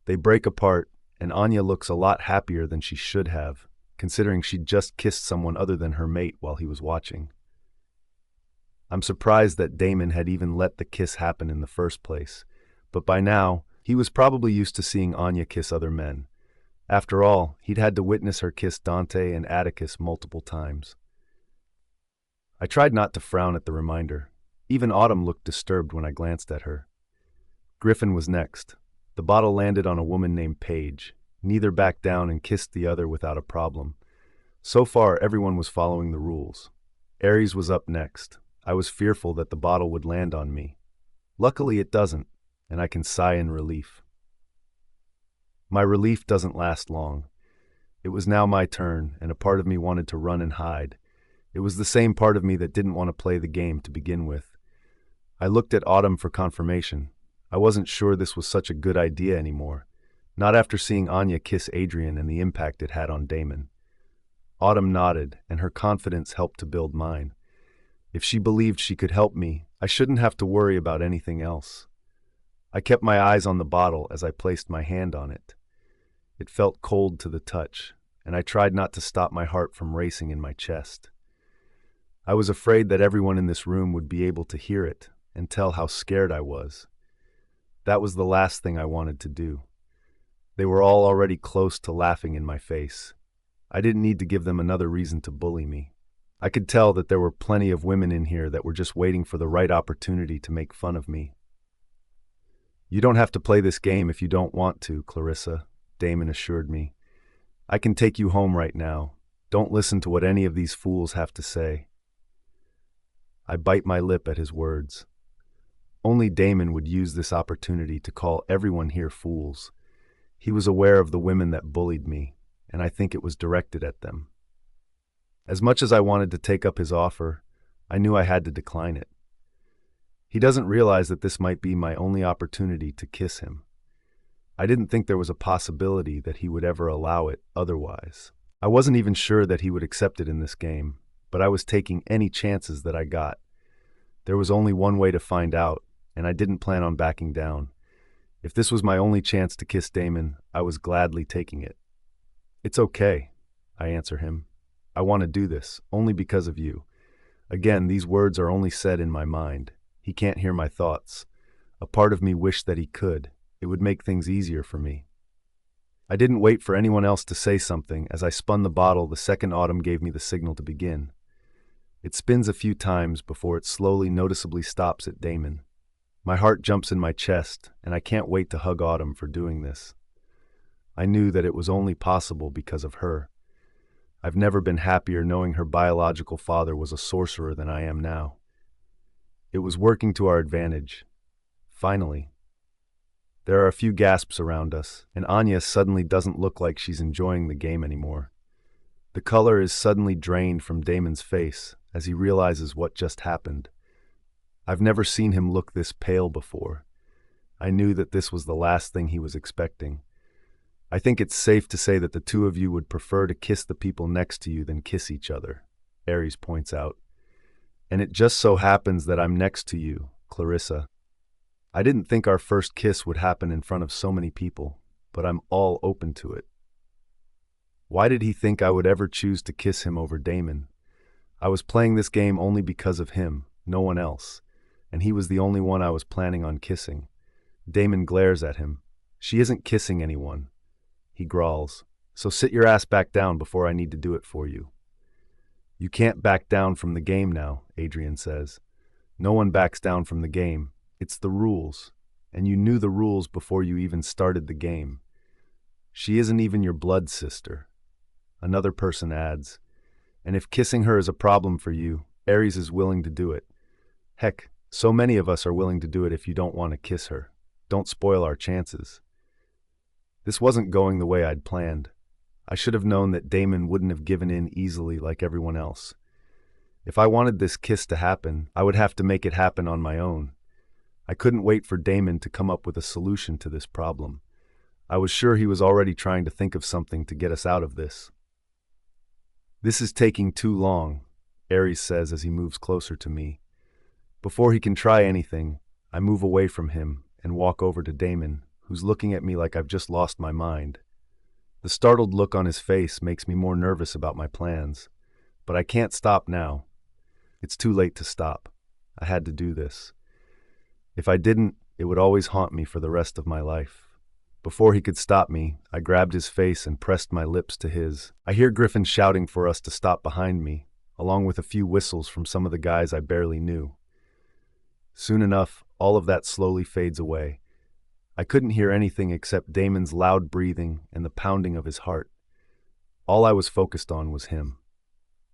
They break apart, and Anya looks a lot happier than she should have, considering she'd just kissed someone other than her mate while he was watching. I'm surprised that Damon had even let the kiss happen in the first place, but by now, he was probably used to seeing Anya kiss other men. After all, he'd had to witness her kiss Dante and Atticus multiple times. I tried not to frown at the reminder. Even Autumn looked disturbed when I glanced at her. Griffin was next. The bottle landed on a woman named Paige. Neither backed down and kissed the other without a problem. So far, everyone was following the rules. Aries was up next. I was fearful that the bottle would land on me. Luckily, it doesn't, and I can sigh in relief. My relief doesn't last long. It was now my turn, and a part of me wanted to run and hide. It was the same part of me that didn't want to play the game to begin with. I looked at Autumn for confirmation. I wasn't sure this was such a good idea anymore. Not after seeing Anya kiss Adrian and the impact it had on Damon. Autumn nodded, and her confidence helped to build mine. If she believed she could help me, I shouldn't have to worry about anything else. I kept my eyes on the bottle as I placed my hand on it. It felt cold to the touch, and I tried not to stop my heart from racing in my chest. I was afraid that everyone in this room would be able to hear it and tell how scared I was. That was the last thing I wanted to do. They were all already close to laughing in my face. I didn't need to give them another reason to bully me. I could tell that there were plenty of women in here that were just waiting for the right opportunity to make fun of me. You don't have to play this game if you don't want to, Clarissa, Damon assured me. I can take you home right now. Don't listen to what any of these fools have to say. I bite my lip at his words. Only Damon would use this opportunity to call everyone here fools. He was aware of the women that bullied me, and I think it was directed at them. As much as I wanted to take up his offer, I knew I had to decline it. He doesn't realize that this might be my only opportunity to kiss him. I didn't think there was a possibility that he would ever allow it otherwise. I wasn't even sure that he would accept it in this game, but I was taking any chances that I got. There was only one way to find out, and I didn't plan on backing down. If this was my only chance to kiss Damon, I was gladly taking it. "It's okay," I answer him. "I want to do this, only because of you." Again, these words are only said in my mind. He can't hear my thoughts. A part of me wished that he could. It would make things easier for me. I didn't wait for anyone else to say something. As I spun the bottle, the second Autumn gave me the signal to begin. It spins a few times before it slowly, noticeably stops at Damon. My heart jumps in my chest, and I can't wait to hug Autumn for doing this. I knew that it was only possible because of her. I've never been happier knowing her biological father was a sorcerer than I am now. It was working to our advantage. Finally. There are a few gasps around us, and Anya suddenly doesn't look like she's enjoying the game anymore. The color is suddenly drained from Damon's face as he realizes what just happened. I've never seen him look this pale before. I knew that this was the last thing he was expecting. "I think it's safe to say that the two of you would prefer to kiss the people next to you than kiss each other," Ares points out. "And it just so happens that I'm next to you, Clarissa. I didn't think our first kiss would happen in front of so many people, but I'm all open to it." Why did he think I would ever choose to kiss him over Damon? I was playing this game only because of him, no one else, and he was the only one I was planning on kissing. Damon glares at him. "She isn't kissing anyone," he growls. "So sit your ass back down before I need to do it for you." "You can't back down from the game now," Adrian says. "No one backs down from the game. It's the rules, and you knew the rules before you even started the game. She isn't even your blood sister." Another person adds, "And if kissing her is a problem for you, Ares is willing to do it. Heck, so many of us are willing to do it if you don't want to kiss her. Don't spoil our chances." This wasn't going the way I'd planned. I should have known that Damon wouldn't have given in easily like everyone else. If I wanted this kiss to happen, I would have to make it happen on my own. I couldn't wait for Damon to come up with a solution to this problem. I was sure he was already trying to think of something to get us out of this. "This is taking too long," Ares says as he moves closer to me. Before he can try anything, I move away from him and walk over to Damon, who's looking at me like I've just lost my mind. The startled look on his face makes me more nervous about my plans, but I can't stop now. It's too late to stop. I had to do this. If I didn't, it would always haunt me for the rest of my life. Before he could stop me, I grabbed his face and pressed my lips to his. I hear Griffin shouting for us to stop behind me, along with a few whistles from some of the guys I barely knew. Soon enough, all of that slowly fades away. I couldn't hear anything except Damon's loud breathing and the pounding of his heart. All I was focused on was him.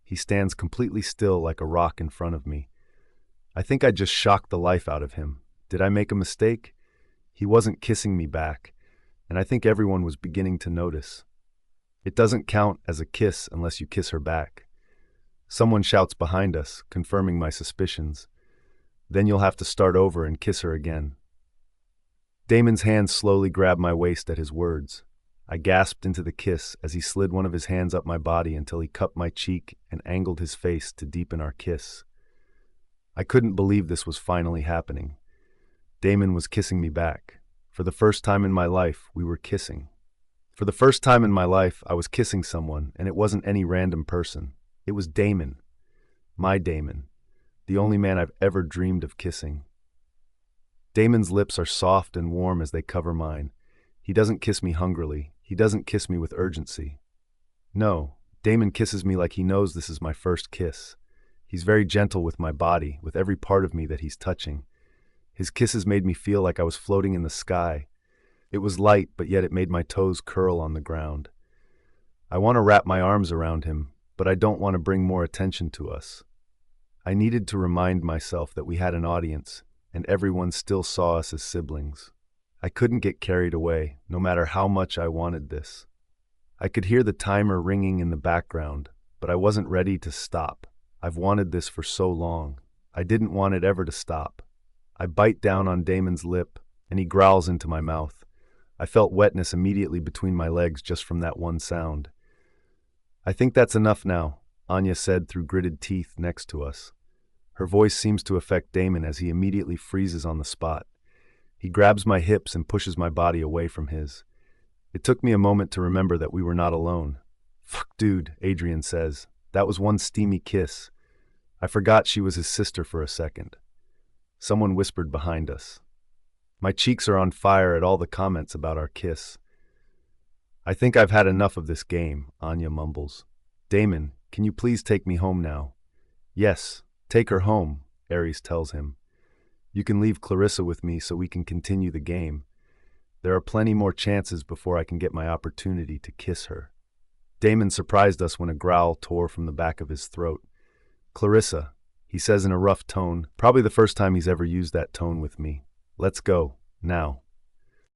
He stands completely still like a rock in front of me. I think I just shocked the life out of him. Did I make a mistake? He wasn't kissing me back, and I think everyone was beginning to notice. It doesn't count as a kiss unless you kiss her back. Someone shouts behind us, confirming my suspicions. Then you'll have to start over and kiss her again. Damon's hand slowly grabbed my waist at his words. I gasped into the kiss as he slid one of his hands up my body until he cupped my cheek and angled his face to deepen our kiss. I couldn't believe this was finally happening. Damon was kissing me back. For the first time in my life, we were kissing. For the first time in my life, I was kissing someone, and it wasn't any random person. It was Damon. My Damon. The only man I've ever dreamed of kissing. Damon's lips are soft and warm as they cover mine. He doesn't kiss me hungrily. He doesn't kiss me with urgency. No, Damon kisses me like he knows this is my first kiss. He's very gentle with my body, with every part of me that he's touching. His kisses made me feel like I was floating in the sky. It was light, but yet it made my toes curl on the ground. I want to wrap my arms around him, but I don't want to bring more attention to us. I needed to remind myself that we had an audience, and everyone still saw us as siblings. I couldn't get carried away, no matter how much I wanted this. I could hear the timer ringing in the background, but I wasn't ready to stop. I've wanted this for so long. I didn't want it ever to stop. I bite down on Damon's lip, and he growls into my mouth. I felt wetness immediately between my legs just from that one sound. "I think that's enough now," Anya said through gritted teeth next to us. Her voice seems to affect Damon as he immediately freezes on the spot. He grabs my hips and pushes my body away from his. It took me a moment to remember that we were not alone. "Fuck, dude," Adrian says. "That was one steamy kiss." I forgot she was his sister for a second. Someone whispered behind us. My cheeks are on fire at all the comments about our kiss. "I think I've had enough of this game," Anya mumbles. "Damon, can you please take me home now?" "Yes, take her home," Ares tells him. "You can leave Clarissa with me so we can continue the game. There are plenty more chances before I can get my opportunity to kiss her." Damon surprised us when a growl tore from the back of his throat. "Clarissa," he says in a rough tone, probably the first time he's ever used that tone with me. "Let's go, now."